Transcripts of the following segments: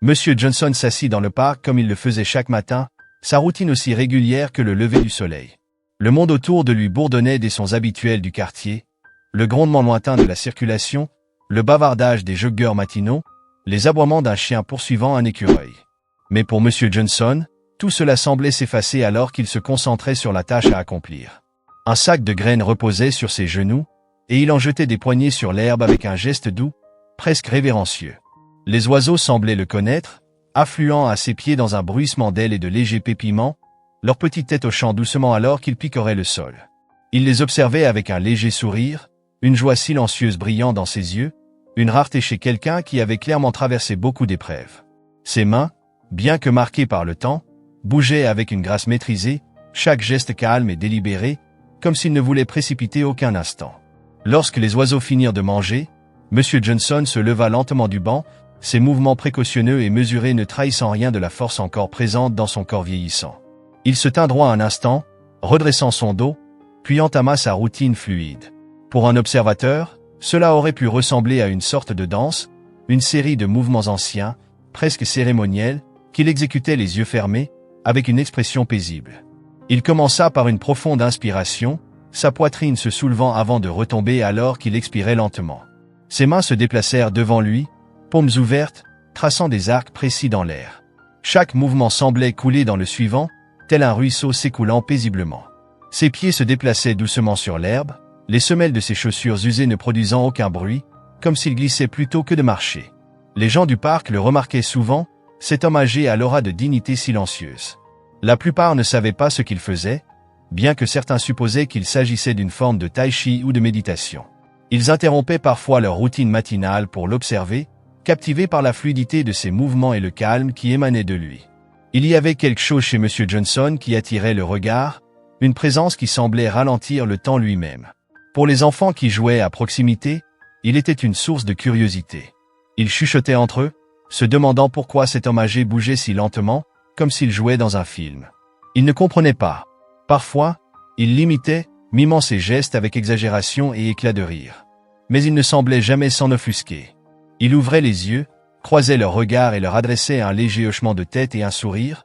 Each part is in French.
Monsieur Johnson s'assit dans le parc comme il le faisait chaque matin, sa routine aussi régulière que le lever du soleil. Le monde autour de lui bourdonnait des sons habituels du quartier, le grondement lointain de la circulation, le bavardage des joggeurs matinaux, les aboiements d'un chien poursuivant un écureuil. Mais pour Monsieur Johnson, tout cela semblait s'effacer alors qu'il se concentrait sur la tâche à accomplir. Un sac de graines reposait sur ses genoux, et il en jetait des poignées sur l'herbe avec un geste doux, presque révérencieux. Les oiseaux semblaient le connaître, affluant à ses pieds dans un bruissement d'ailes et de légers pépillements, leurs petites têtes hochant doucement alors qu'ils picoraient le sol. Il les observait avec un léger sourire, une joie silencieuse brillant dans ses yeux, une rareté chez quelqu'un qui avait clairement traversé beaucoup d'épreuves. Ses mains, bien que marquées par le temps, bougeaient avec une grâce maîtrisée, chaque geste calme et délibéré, comme s'il ne voulait précipiter aucun instant. Lorsque les oiseaux finirent de manger, Monsieur Johnson se leva lentement du banc, ses mouvements précautionneux et mesurés ne trahissant rien de la force encore présente dans son corps vieillissant. Il se tint droit un instant, redressant son dos, puis entama sa routine fluide. Pour un observateur, cela aurait pu ressembler à une sorte de danse, une série de mouvements anciens, presque cérémoniels, qu'il exécutait les yeux fermés, avec une expression paisible. Il commença par une profonde inspiration, sa poitrine se soulevant avant de retomber alors qu'il expirait lentement. Ses mains se déplacèrent devant lui, paumes ouvertes, traçant des arcs précis dans l'air. Chaque mouvement semblait couler dans le suivant, tel un ruisseau s'écoulant paisiblement. Ses pieds se déplaçaient doucement sur l'herbe, les semelles de ses chaussures usées ne produisant aucun bruit, comme s'il glissait plutôt que de marcher. Les gens du parc le remarquaient souvent, cet homme âgé à l'aura de dignité silencieuse. La plupart ne savaient pas ce qu'il faisait, bien que certains supposaient qu'il s'agissait d'une forme de tai chi ou de méditation. Ils interrompaient parfois leur routine matinale pour l'observer, captivés par la fluidité de ses mouvements et le calme qui émanait de lui. Il y avait quelque chose chez Monsieur Johnson qui attirait le regard, une présence qui semblait ralentir le temps lui-même. Pour les enfants qui jouaient à proximité, il était une source de curiosité. Ils chuchotaient entre eux, se demandant pourquoi cet homme âgé bougeait si lentement, comme s'il jouait dans un film. Ils ne comprenaient pas. Parfois, il l'imitait, mimant ses gestes avec exagération et éclat de rire. Mais il ne semblait jamais s'en offusquer. Il ouvrait les yeux, croisait leurs regards et leur adressait un léger hochement de tête et un sourire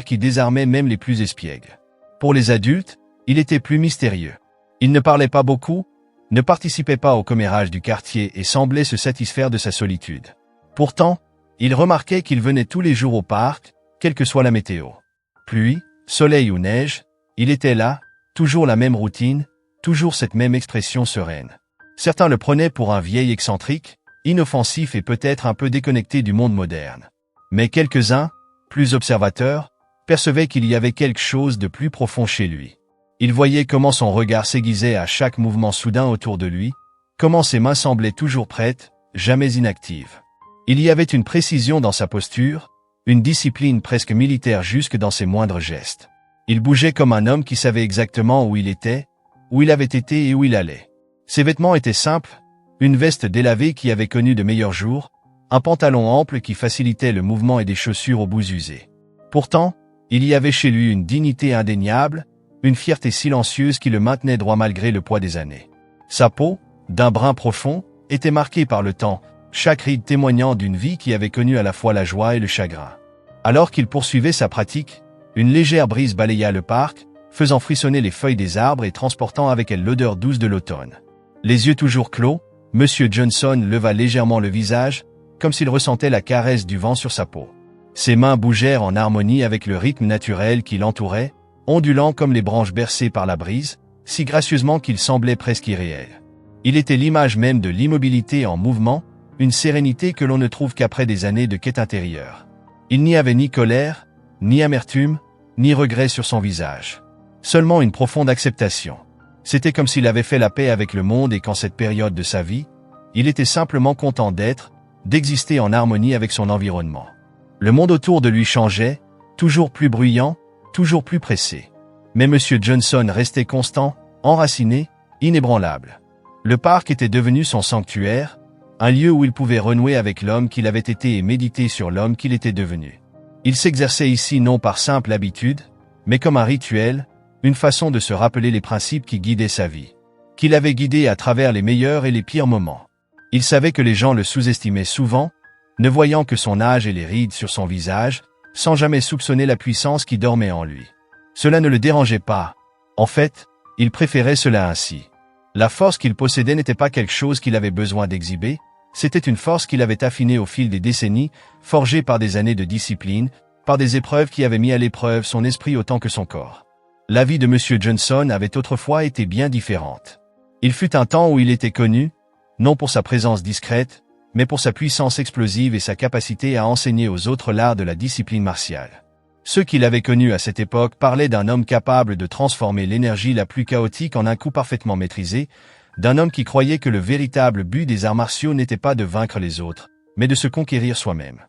qui désarmait même les plus espiègles. Pour les adultes, il était plus mystérieux. Il ne parlait pas beaucoup, ne participait pas au commérage du quartier et semblait se satisfaire de sa solitude. Pourtant, il remarquait qu'il venait tous les jours au parc, quelle que soit la météo. Pluie, soleil ou neige, il était là, toujours la même routine, toujours cette même expression sereine. Certains le prenaient pour un vieil excentrique, inoffensif et peut-être un peu déconnecté du monde moderne. Mais quelques-uns, plus observateurs, percevaient qu'il y avait quelque chose de plus profond chez lui. Ils voyaient comment son regard s'aiguisait à chaque mouvement soudain autour de lui, comment ses mains semblaient toujours prêtes, jamais inactives. Il y avait une précision dans sa posture, une discipline presque militaire jusque dans ses moindres gestes. Il bougeait comme un homme qui savait exactement où il était, où il avait été et où il allait. Ses vêtements étaient simples, une veste délavée qui avait connu de meilleurs jours, un pantalon ample qui facilitait le mouvement et des chaussures aux bouts usés. Pourtant, il y avait chez lui une dignité indéniable, une fierté silencieuse qui le maintenait droit malgré le poids des années. Sa peau, d'un brun profond, était marquée par le temps, chaque ride témoignant d'une vie qui avait connu à la fois la joie et le chagrin. Alors qu'il poursuivait sa pratique, une légère brise balaya le parc, faisant frissonner les feuilles des arbres et transportant avec elle l'odeur douce de l'automne. Les yeux toujours clos, Monsieur Johnson leva légèrement le visage, comme s'il ressentait la caresse du vent sur sa peau. Ses mains bougèrent en harmonie avec le rythme naturel qui l'entourait, ondulant comme les branches bercées par la brise, si gracieusement qu'il semblait presque irréel. Il était l'image même de l'immobilité en mouvement, une sérénité que l'on ne trouve qu'après des années de quête intérieure. Il n'y avait ni colère, ni amertume, ni regret sur son visage. Seulement une profonde acceptation. C'était comme s'il avait fait la paix avec le monde et qu'en cette période de sa vie, il était simplement content d'être, d'exister en harmonie avec son environnement. Le monde autour de lui changeait, toujours plus bruyant, toujours plus pressé. Mais Monsieur Johnson restait constant, enraciné, inébranlable. Le parc était devenu son sanctuaire, un lieu où il pouvait renouer avec l'homme qu'il avait été et méditer sur l'homme qu'il était devenu. Il s'exerçait ici non par simple habitude, mais comme un rituel, une façon de se rappeler les principes qui guidaient sa vie, qu'il avait guidé à travers les meilleurs et les pires moments. Il savait que les gens le sous-estimaient souvent, ne voyant que son âge et les rides sur son visage, sans jamais soupçonner la puissance qui dormait en lui. Cela ne le dérangeait pas. En fait, il préférait cela ainsi. La force qu'il possédait n'était pas quelque chose qu'il avait besoin d'exhiber, c'était une force qu'il avait affinée au fil des décennies, forgée par des années de discipline, par des épreuves qui avaient mis à l'épreuve son esprit autant que son corps. La vie de M. Johnson avait autrefois été bien différente. Il fut un temps où il était connu, non pour sa présence discrète, mais pour sa puissance explosive et sa capacité à enseigner aux autres l'art de la discipline martiale. Ceux qui l'avaient connu à cette époque parlaient d'un homme capable de transformer l'énergie la plus chaotique en un coup parfaitement maîtrisé, d'un homme qui croyait que le véritable but des arts martiaux n'était pas de vaincre les autres, mais de se conquérir soi-même.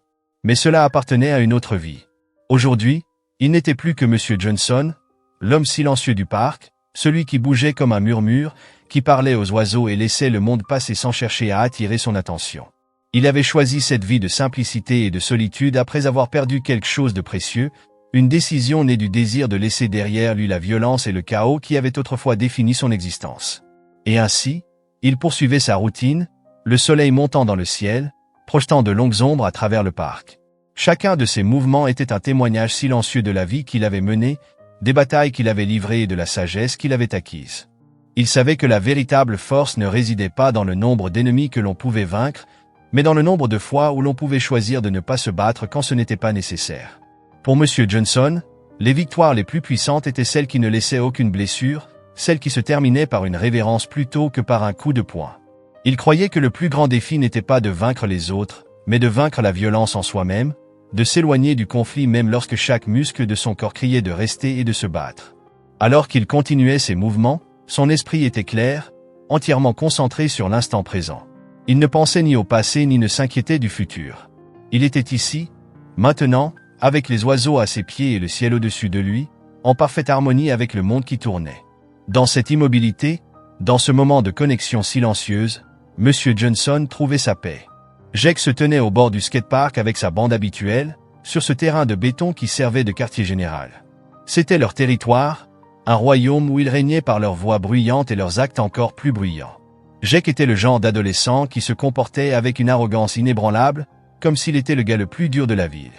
Mais cela appartenait à une autre vie. Aujourd'hui, il n'était plus que M. Johnson, l'homme silencieux du parc, celui qui bougeait comme un murmure, qui parlait aux oiseaux et laissait le monde passer sans chercher à attirer son attention. Il avait choisi cette vie de simplicité et de solitude après avoir perdu quelque chose de précieux, une décision née du désir de laisser derrière lui la violence et le chaos qui avaient autrefois défini son existence. Et ainsi, il poursuivait sa routine, le soleil montant dans le ciel, projetant de longues ombres à travers le parc. Chacun de ses mouvements était un témoignage silencieux de la vie qu'il avait menée, des batailles qu'il avait livrées et de la sagesse qu'il avait acquise. Il savait que la véritable force ne résidait pas dans le nombre d'ennemis que l'on pouvait vaincre, mais dans le nombre de fois où l'on pouvait choisir de ne pas se battre quand ce n'était pas nécessaire. Pour M. Johnson, les victoires les plus puissantes étaient celles qui ne laissaient aucune blessure, celles qui se terminaient par une révérence plutôt que par un coup de poing. Il croyait que le plus grand défi n'était pas de vaincre les autres, mais de vaincre la violence en soi-même, de s'éloigner du conflit même lorsque chaque muscle de son corps criait de rester et de se battre. Alors qu'il continuait ses mouvements, son esprit était clair, entièrement concentré sur l'instant présent. Il ne pensait ni au passé ni ne s'inquiétait du futur. Il était ici, maintenant, avec les oiseaux à ses pieds et le ciel au-dessus de lui, en parfaite harmonie avec le monde qui tournait. Dans cette immobilité, dans ce moment de connexion silencieuse, M. Johnson trouvait sa paix. Jake se tenait au bord du skatepark avec sa bande habituelle, sur ce terrain de béton qui servait de quartier général. C'était leur territoire, un royaume où ils régnaient par leurs voix bruyantes et leurs actes encore plus bruyants. Jake était le genre d'adolescent qui se comportait avec une arrogance inébranlable, comme s'il était le gars le plus dur de la ville.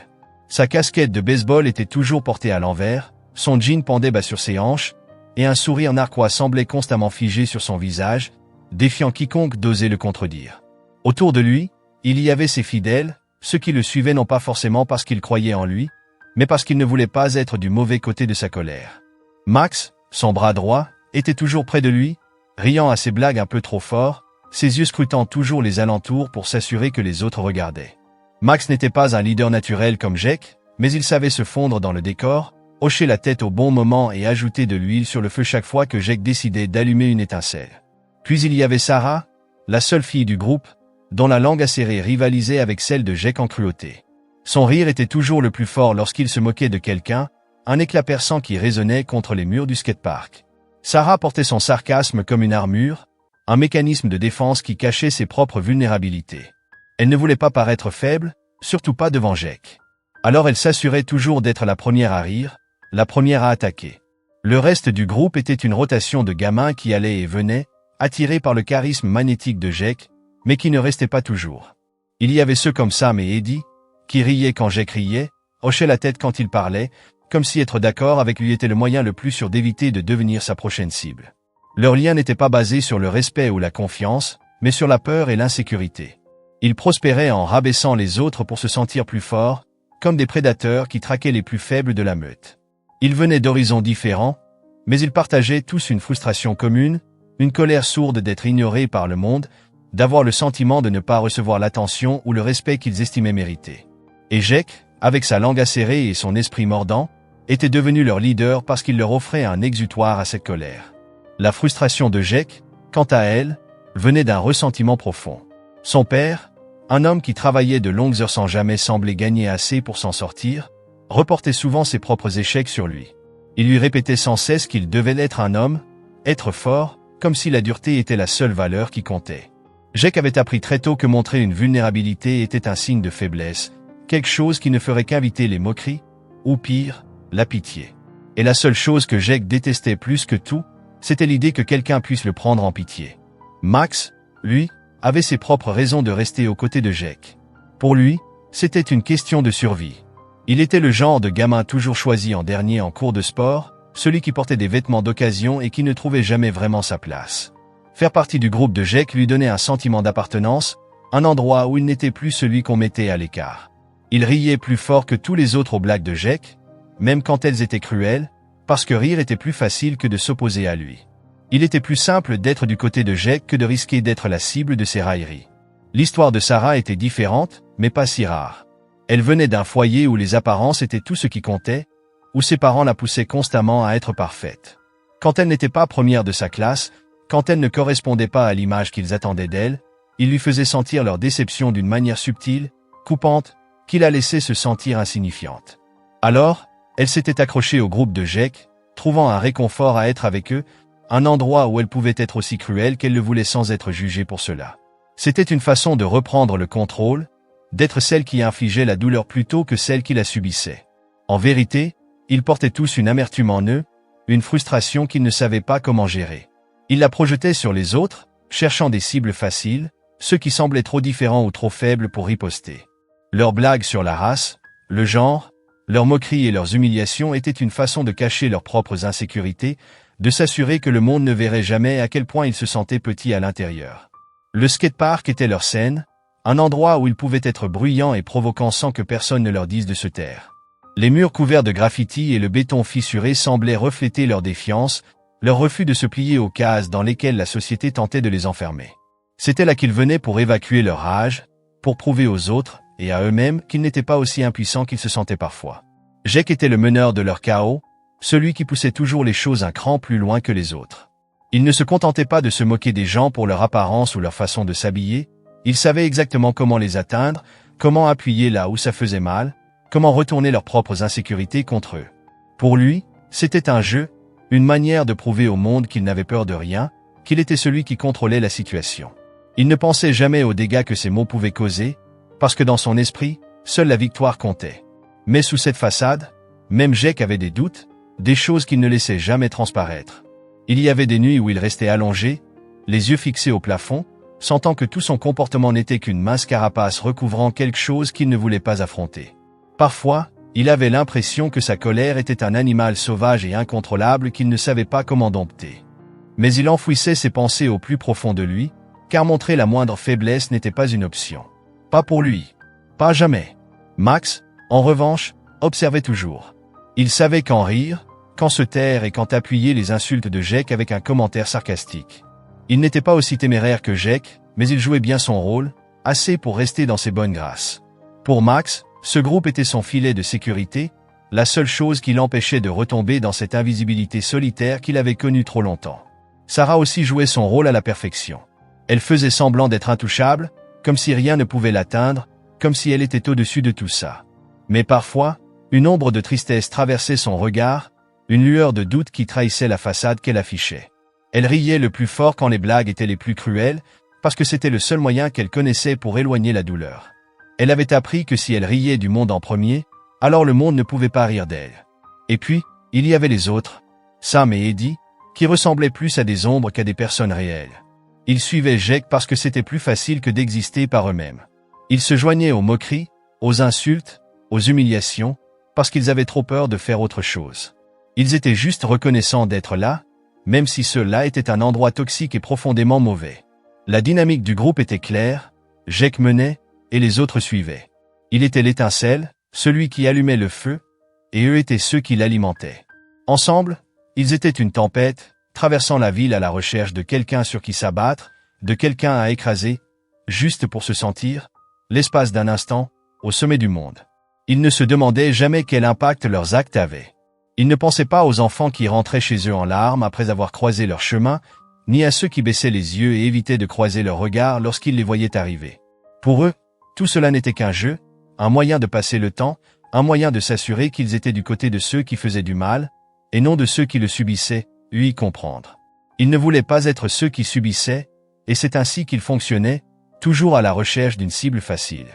Sa casquette de baseball était toujours portée à l'envers, son jean pendait bas sur ses hanches, et un sourire narquois semblait constamment figé sur son visage, défiant quiconque d'oser le contredire. Autour de lui, il y avait ses fidèles, ceux qui le suivaient non pas forcément parce qu'ils croyaient en lui, mais parce qu'ils ne voulaient pas être du mauvais côté de sa colère. Max, son bras droit, était toujours près de lui, riant à ses blagues un peu trop fort, ses yeux scrutant toujours les alentours pour s'assurer que les autres regardaient. Max n'était pas un leader naturel comme Jake, mais il savait se fondre dans le décor, hocher la tête au bon moment et ajouter de l'huile sur le feu chaque fois que Jake décidait d'allumer une étincelle. Puis il y avait Sarah, la seule fille du groupe, dont la langue acérée rivalisait avec celle de Jake en cruauté. Son rire était toujours le plus fort lorsqu'il se moquait de quelqu'un, un éclat perçant qui résonnait contre les murs du skatepark. Sarah portait son sarcasme comme une armure, un mécanisme de défense qui cachait ses propres vulnérabilités. Elle ne voulait pas paraître faible, surtout pas devant Jake. Alors elle s'assurait toujours d'être la première à rire, la première à attaquer. Le reste du groupe était une rotation de gamins qui allaient et venaient, attirés par le charisme magnétique de Jake, mais qui ne restaient pas toujours. Il y avait ceux comme Sam et Eddie, qui riaient quand Jake riait, hochaient la tête quand il parlait, comme si être d'accord avec lui était le moyen le plus sûr d'éviter de devenir sa prochaine cible. Leur lien n'était pas basé sur le respect ou la confiance, mais sur la peur et l'insécurité. Ils prospéraient en rabaissant les autres pour se sentir plus forts, comme des prédateurs qui traquaient les plus faibles de la meute. Ils venaient d'horizons différents, mais ils partageaient tous une frustration commune, une colère sourde d'être ignorés par le monde, d'avoir le sentiment de ne pas recevoir l'attention ou le respect qu'ils estimaient mériter. Et Jake, avec sa langue acérée et son esprit mordant, était devenu leur leader parce qu'il leur offrait un exutoire à cette colère. La frustration de Jake, quant à elle, venait d'un ressentiment profond. Son père, un homme qui travaillait de longues heures sans jamais sembler gagner assez pour s'en sortir, reportait souvent ses propres échecs sur lui. Il lui répétait sans cesse qu'il devait être un homme, être fort, comme si la dureté était la seule valeur qui comptait. Jake avait appris très tôt que montrer une vulnérabilité était un signe de faiblesse, quelque chose qui ne ferait qu'inviter les moqueries, ou pire, la pitié. Et la seule chose que Jake détestait plus que tout, c'était l'idée que quelqu'un puisse le prendre en pitié. Max, lui, avait ses propres raisons de rester aux côtés de Jake. Pour lui, C'était une question de survie. Il était le genre de gamin toujours choisi en dernier en cours de sport, celui qui portait des vêtements d'occasion et qui ne trouvait jamais vraiment sa place. Faire partie du groupe de Jake lui donnait un sentiment d'appartenance, un endroit où il n'était plus celui qu'on mettait à l'écart. Il riait plus fort que tous les autres aux blagues de Jake, même quand elles étaient cruelles, parce que rire était plus facile que de s'opposer à lui. Il était plus simple d'être du côté de Jake que de risquer d'être la cible de ses railleries. L'histoire de Sarah était différente, mais pas si rare. Elle venait d'un foyer où les apparences étaient tout ce qui comptait, où ses parents la poussaient constamment à être parfaite. Quand elle n'était pas première de sa classe, quand elle ne correspondait pas à l'image qu'ils attendaient d'elle, il lui faisait sentir leur déception d'une manière subtile, coupante, qui la laissait se sentir insignifiante. Alors, elle s'était accrochée au groupe de Jake, trouvant un réconfort à être avec eux, un endroit où elle pouvait être aussi cruelle qu'elle le voulait sans être jugée pour cela. C'était une façon de reprendre le contrôle, d'être celle qui infligeait la douleur plutôt que celle qui la subissait. En vérité, ils portaient tous une amertume en eux, une frustration qu'ils ne savaient pas comment gérer. Ils la projetaient sur les autres, cherchant des cibles faciles, ceux qui semblaient trop différents ou trop faibles pour riposter. Leurs blagues sur la race, le genre, leurs moqueries et leurs humiliations étaient une façon de cacher leurs propres insécurités, de s'assurer que le monde ne verrait jamais à quel point ils se sentaient petits à l'intérieur. Le skatepark était leur scène, un endroit où ils pouvaient être bruyants et provoquants sans que personne ne leur dise de se taire. Les murs couverts de graffitis et le béton fissuré semblaient refléter leur défiance, leur refus de se plier aux cases dans lesquelles la société tentait de les enfermer. C'était là qu'ils venaient pour évacuer leur rage, pour prouver aux autres, et à eux-mêmes, qu'ils n'étaient pas aussi impuissants qu'ils se sentaient parfois. Jake était le meneur de leur chaos, celui qui poussait toujours les choses un cran plus loin que les autres. Il ne se contentait pas de se moquer des gens pour leur apparence ou leur façon de s'habiller, il savait exactement comment les atteindre, comment appuyer là où ça faisait mal, comment retourner leurs propres insécurités contre eux. Pour lui, c'était un jeu, une manière de prouver au monde qu'il n'avait peur de rien, qu'il était celui qui contrôlait la situation. Il ne pensait jamais aux dégâts que ses mots pouvaient causer, parce que dans son esprit, seule la victoire comptait. Mais sous cette façade, même Jake avait des doutes, des choses qu'il ne laissait jamais transparaître. Il y avait des nuits où il restait allongé, les yeux fixés au plafond, sentant que tout son comportement n'était qu'une mince carapace recouvrant quelque chose qu'il ne voulait pas affronter. Parfois, il avait l'impression que sa colère était un animal sauvage et incontrôlable qu'il ne savait pas comment dompter. Mais il enfouissait ses pensées au plus profond de lui, car montrer la moindre faiblesse n'était pas une option. Pas pour lui. Pas jamais. Max, en revanche, observait toujours. Il savait quand rire, quand se taire et quand appuyer les insultes de Jake avec un commentaire sarcastique. Il n'était pas aussi téméraire que Jake, mais il jouait bien son rôle, assez pour rester dans ses bonnes grâces. Pour Max, ce groupe était son filet de sécurité, la seule chose qui l'empêchait de retomber dans cette invisibilité solitaire qu'il avait connue trop longtemps. Sarah aussi jouait son rôle à la perfection. Elle faisait semblant d'être intouchable, comme si rien ne pouvait l'atteindre, comme si elle était au-dessus de tout ça. Mais parfois, une ombre de tristesse traversait son regard, une lueur de doute qui trahissait la façade qu'elle affichait. Elle riait le plus fort quand les blagues étaient les plus cruelles, parce que c'était le seul moyen qu'elle connaissait pour éloigner la douleur. Elle avait appris que si elle riait du monde en premier, alors le monde ne pouvait pas rire d'elle. Et puis, il y avait les autres, Sam et Eddie, qui ressemblaient plus à des ombres qu'à des personnes réelles. Ils suivaient Jake parce que c'était plus facile que d'exister par eux-mêmes. Ils se joignaient aux moqueries, aux insultes, aux humiliations, parce qu'ils avaient trop peur de faire autre chose. Ils étaient juste reconnaissants d'être là, même si cela était un endroit toxique et profondément mauvais. La dynamique du groupe était claire, Jake menait, et les autres suivaient. Il était l'étincelle, celui qui allumait le feu, et eux étaient ceux qui l'alimentaient. Ensemble, ils étaient une tempête, traversant la ville à la recherche de quelqu'un sur qui s'abattre, de quelqu'un à écraser, juste pour se sentir, l'espace d'un instant, au sommet du monde. Ils ne se demandaient jamais quel impact leurs actes avaient. Ils ne pensaient pas aux enfants qui rentraient chez eux en larmes après avoir croisé leur chemin, ni à ceux qui baissaient les yeux et évitaient de croiser leurs regards lorsqu'ils les voyaient arriver. Pour eux, tout cela n'était qu'un jeu, un moyen de passer le temps, un moyen de s'assurer qu'ils étaient du côté de ceux qui faisaient du mal, et non de ceux qui le subissaient, y comprendre. Ils ne voulaient pas être ceux qui subissaient, et c'est ainsi qu'ils fonctionnaient, toujours à la recherche d'une cible facile.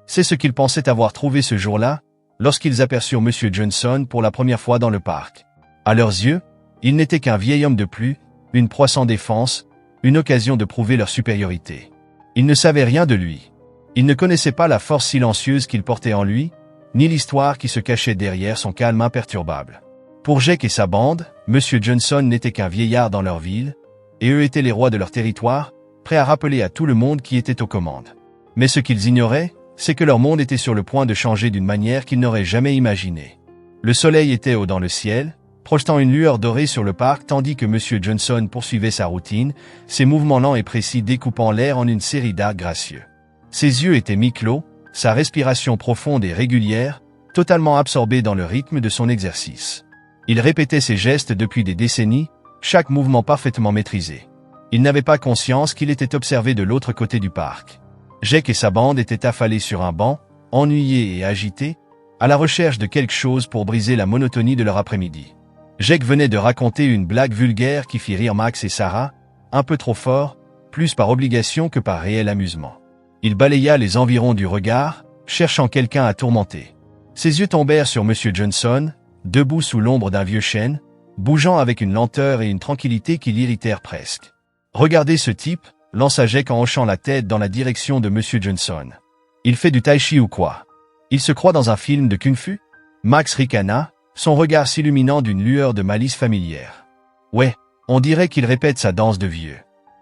C'est ce qu'ils pensaient avoir trouvé ce jour-là, lorsqu'ils aperçurent M. Johnson pour la première fois dans le parc. À leurs yeux, il n'était qu'un vieil homme de plus, une proie sans défense, une occasion de prouver leur supériorité. Ils ne savaient rien de lui. Il ne connaissait pas la force silencieuse qu'il portait en lui, ni l'histoire qui se cachait derrière son calme imperturbable. Pour Jake et sa bande, M. Johnson n'était qu'un vieillard dans leur ville, et eux étaient les rois de leur territoire, prêts à rappeler à tout le monde qui était aux commandes. Mais ce qu'ils ignoraient, c'est que leur monde était sur le point de changer d'une manière qu'ils n'auraient jamais imaginée. Le soleil était haut dans le ciel, projetant une lueur dorée sur le parc tandis que M. Johnson poursuivait sa routine, ses mouvements lents et précis découpant l'air en une série d'arcs gracieux. Ses yeux étaient mi-clos, sa respiration profonde et régulière, totalement absorbée dans le rythme de son exercice. Il répétait ses gestes depuis des décennies, chaque mouvement parfaitement maîtrisé. Il n'avait pas conscience qu'il était observé de l'autre côté du parc. Jake et sa bande étaient affalés sur un banc, ennuyés et agités, à la recherche de quelque chose pour briser la monotonie de leur après-midi. Jake venait de raconter une blague vulgaire qui fit rire Max et Sarah, un peu trop fort, plus par obligation que par réel amusement. Il balaya les environs du regard, cherchant quelqu'un à tourmenter. Ses yeux tombèrent sur M. Johnson, debout sous l'ombre d'un vieux chêne, bougeant avec une lenteur et une tranquillité qui l'irritèrent presque. « Regardez ce type » lança Jake en hochant la tête dans la direction de M. Johnson. « Il fait du tai chi ou quoi? Il se croit dans un film de kung-fu » Max ricana, son regard s'illuminant d'une lueur de malice familière. « Ouais, on dirait qu'il répète sa danse de vieux.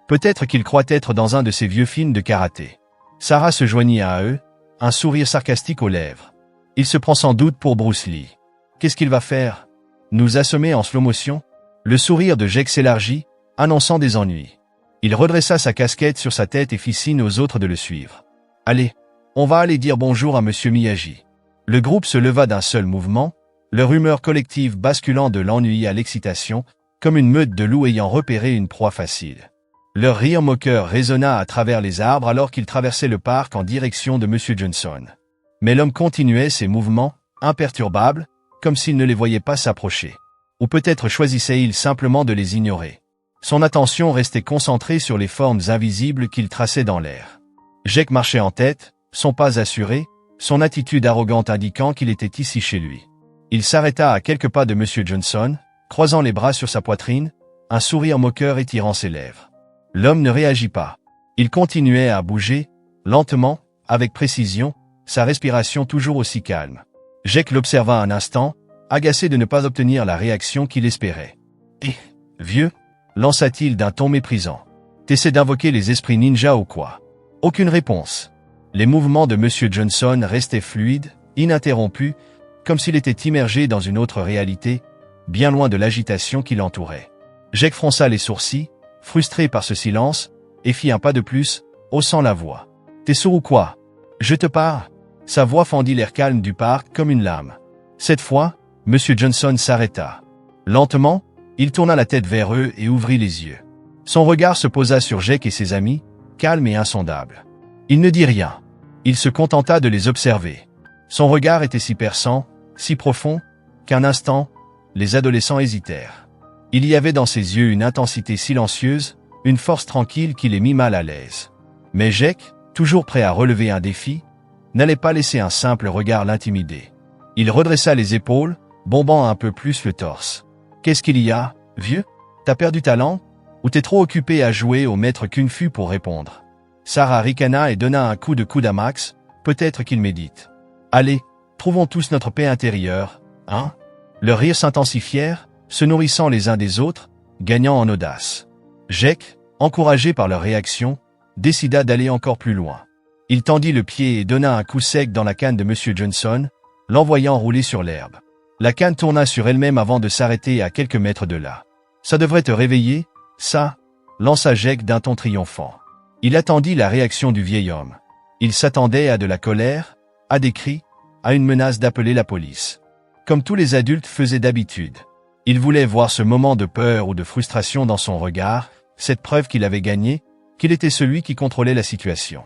Peut-être qu'il croit être dans un de ces vieux films de karaté. » Sarah se joignit à eux, un sourire sarcastique aux lèvres. « Il se prend sans doute pour Bruce Lee. Qu'est-ce qu'il va faire? Nous assommer en slow-motion ?» Le sourire de Jake s'élargit, annonçant des ennuis. Il redressa sa casquette sur sa tête et fit signe aux autres de le suivre. « Allez, on va aller dire bonjour à Monsieur Miyagi. » Le groupe se leva d'un seul mouvement, leur humeur collective basculant de l'ennui à l'excitation, comme une meute de loups ayant repéré une proie facile. Leur rire moqueur résonna à travers les arbres alors qu'ils traversaient le parc en direction de M. Johnson. Mais l'homme continuait ses mouvements, imperturbable, comme s'il ne les voyait pas s'approcher. Ou peut-être choisissait-il simplement de les ignorer. Son attention restait concentrée sur les formes invisibles qu'il traçait dans l'air. Jake marchait en tête, son pas assuré, son attitude arrogante indiquant qu'il était ici chez lui. Il s'arrêta à quelques pas de M. Johnson, croisant les bras sur sa poitrine, un sourire moqueur étirant ses lèvres. L'homme ne réagit pas. Il continuait à bouger, lentement, avec précision, sa respiration toujours aussi calme. Jake l'observa un instant, agacé de ne pas obtenir la réaction qu'il espérait. « Eh, vieux ?» lança-t-il d'un ton méprisant. « T'essaies d'invoquer les esprits ninja ou quoi ?» Aucune réponse. Les mouvements de M. Johnson restaient fluides, ininterrompus, comme s'il était immergé dans une autre réalité, bien loin de l'agitation qui l'entourait. Jake fronça les sourcils, frustré par ce silence, et fit un pas de plus, haussant la voix. « T'es sourd ou quoi? Je te parle ?» Sa voix fendit l'air calme du parc comme une lame. Cette fois, M. Johnson s'arrêta. Lentement, il tourna la tête vers eux et ouvrit les yeux. Son regard se posa sur Jake et ses amis, calme et insondable. Il ne dit rien. Il se contenta de les observer. Son regard était si perçant, si profond, qu'un instant, les adolescents hésitèrent. Il y avait dans ses yeux une intensité silencieuse, une force tranquille qui les mit mal à l'aise. Mais Jake, toujours prêt à relever un défi, n'allait pas laisser un simple regard l'intimider. Il redressa les épaules, bombant un peu plus le torse. « Qu'est-ce qu'il y a, vieux? T'as perdu ta langue? Ou t'es trop occupé à jouer au maître kung-fu pour répondre ?» Sarah ricana et donna un coup de coude à Max, peut-être qu'il médite. « Allez, trouvons tous notre paix intérieure, hein ?» Leurs rires s'intensifièrent, se nourrissant les uns des autres, gagnant en audace. Jake, encouragé par leur réaction, décida d'aller encore plus loin. Il tendit le pied et donna un coup sec dans la canne de M. Johnson, l'envoyant rouler sur l'herbe. La canne tourna sur elle-même avant de s'arrêter à quelques mètres de là. « Ça devrait te réveiller, ça ?» lança Jake d'un ton triomphant. Il attendit la réaction du vieil homme. Il s'attendait à de la colère, à des cris, à une menace d'appeler la police. Comme tous les adultes faisaient d'habitude. Il voulait voir ce moment de peur ou de frustration dans son regard, cette preuve qu'il avait gagné, qu'il était celui qui contrôlait la situation.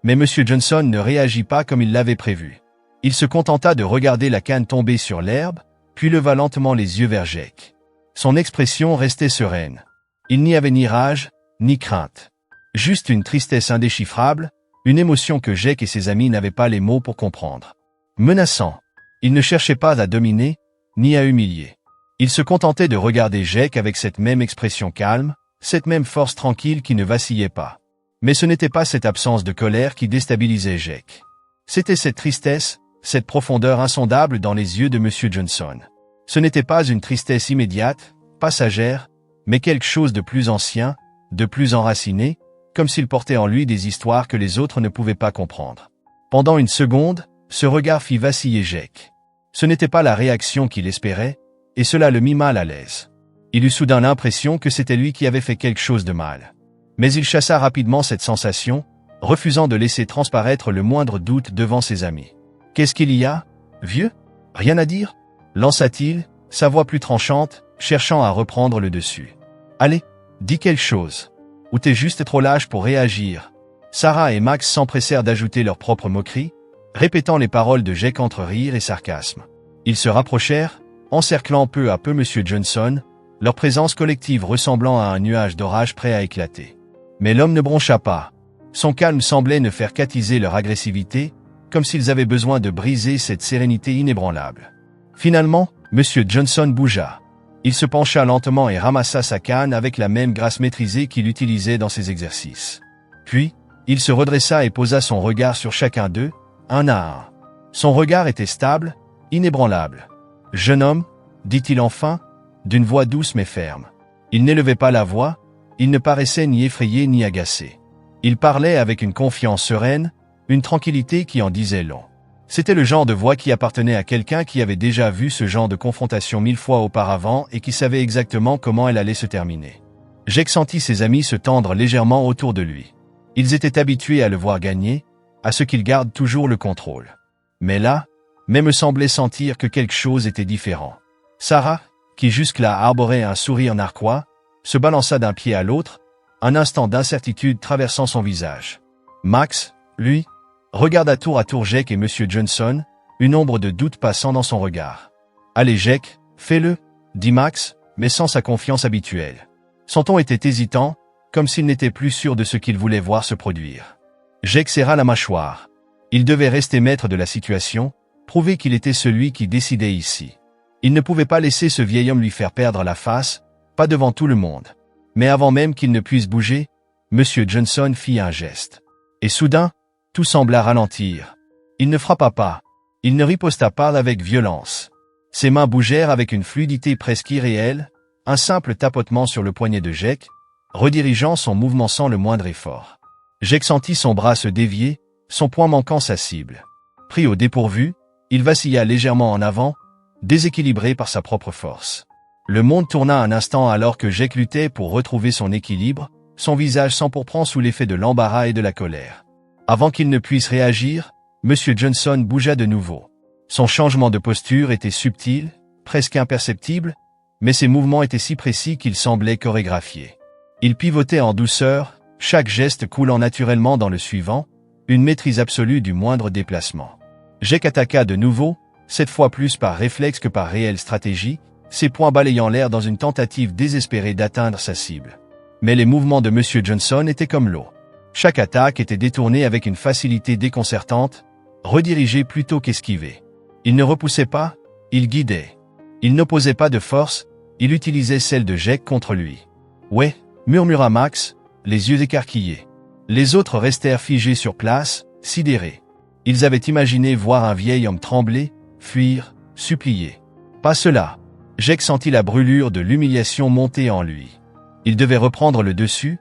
Mais M. Johnson ne réagit pas comme il l'avait prévu. Il se contenta de regarder la canne tomber sur l'herbe, puis leva lentement les yeux vers Jake. Son expression restait sereine. Il n'y avait ni rage, ni crainte. Juste une tristesse indéchiffrable, une émotion que Jake et ses amis n'avaient pas les mots pour comprendre. Menaçant. Il ne cherchait pas à dominer, ni à humilier. Il se contentait de regarder Jake avec cette même expression calme, cette même force tranquille qui ne vacillait pas. Mais ce n'était pas cette absence de colère qui déstabilisait Jake. C'était cette tristesse, cette profondeur insondable dans les yeux de M. Johnson. Ce n'était pas une tristesse immédiate, passagère, mais quelque chose de plus ancien, de plus enraciné, comme s'il portait en lui des histoires que les autres ne pouvaient pas comprendre. Pendant une seconde, ce regard fit vaciller Jake. Ce n'était pas la réaction qu'il espérait, et cela le mit mal à l'aise. Il eut soudain l'impression que c'était lui qui avait fait quelque chose de mal. Mais il chassa rapidement cette sensation, refusant de laisser transparaître le moindre doute devant ses amis. « Qu'est-ce qu'il y a, vieux? Rien à dire ?» lança-t-il, sa voix plus tranchante, cherchant à reprendre le dessus. « Allez, dis quelque chose. Ou t'es juste trop lâche pour réagir. » Sarah et Max s'empressèrent d'ajouter leur propre moquerie, répétant les paroles de Jake entre rire et sarcasme. Ils se rapprochèrent, encerclant peu à peu M. Johnson, leur présence collective ressemblant à un nuage d'orage prêt à éclater. Mais l'homme ne broncha pas. Son calme semblait ne faire qu'attiser leur agressivité, comme s'ils avaient besoin de briser cette sérénité inébranlable. Finalement, M. Johnson bougea. Il se pencha lentement et ramassa sa canne avec la même grâce maîtrisée qu'il utilisait dans ses exercices. Puis, il se redressa et posa son regard sur chacun d'eux, un à un. Son regard était stable, inébranlable. « Jeune homme, dit-il enfin, d'une voix douce mais ferme. Il n'élevait pas la voix, il ne paraissait ni effrayé ni agacé. Il parlait avec une confiance sereine, une tranquillité qui en disait long. C'était le genre de voix qui appartenait à quelqu'un qui avait déjà vu ce genre de confrontation 1000 fois auparavant et qui savait exactement comment elle allait se terminer. Jake sentit ses amis se tendre légèrement autour de lui. Ils étaient habitués à le voir gagner, à ce qu'il garde toujours le contrôle. Mais là, me semblait sentir que quelque chose était différent. Sarah, qui jusque-là arborait un sourire narquois, se balança d'un pied à l'autre, un instant d'incertitude traversant son visage. Max, lui, regarda tour à tour Jake et M. Johnson, une ombre de doute passant dans son regard. « Allez Jake, fais-le » dit Max, mais sans sa confiance habituelle. Son ton était hésitant, comme s'il n'était plus sûr de ce qu'il voulait voir se produire. Jake serra la mâchoire. Il devait rester maître de la situation, prouver qu'il était celui qui décidait ici. Il ne pouvait pas laisser ce vieil homme lui faire perdre la face, pas devant tout le monde. Mais avant même qu'il ne puisse bouger, M. Johnson fit un geste. Et soudain, tout sembla ralentir. Il ne frappa pas. Il ne riposta pas avec violence. Ses mains bougèrent avec une fluidité presque irréelle, un simple tapotement sur le poignet de Jake, redirigeant son mouvement sans le moindre effort. Jake sentit son bras se dévier, son poing manquant sa cible. Pris au dépourvu, il vacilla légèrement en avant, déséquilibré par sa propre force. Le monde tourna un instant alors que Jake luttait pour retrouver son équilibre, son visage s'empourprant sous l'effet de l'embarras et de la colère. Avant qu'il ne puisse réagir, M. Johnson bougea de nouveau. Son changement de posture était subtil, presque imperceptible, mais ses mouvements étaient si précis qu'ils semblaient chorégraphiés. Il pivotait en douceur, chaque geste coulant naturellement dans le suivant, une maîtrise absolue du moindre déplacement. Jake attaqua de nouveau, cette fois plus par réflexe que par réelle stratégie, ses poings balayant l'air dans une tentative désespérée d'atteindre sa cible. Mais les mouvements de M. Johnson étaient comme l'eau. Chaque attaque était détournée avec une facilité déconcertante, redirigée plutôt qu'esquivée. Il ne repoussait pas, il guidait. Il n'opposait pas de force, il utilisait celle de Jake contre lui. « Ouais » murmura Max, les yeux écarquillés. Les autres restèrent figés sur place, sidérés. Ils avaient imaginé voir un vieil homme trembler, fuir, supplier. Pas cela. Jake sentit la brûlure de l'humiliation monter en lui. Il devait reprendre le dessus,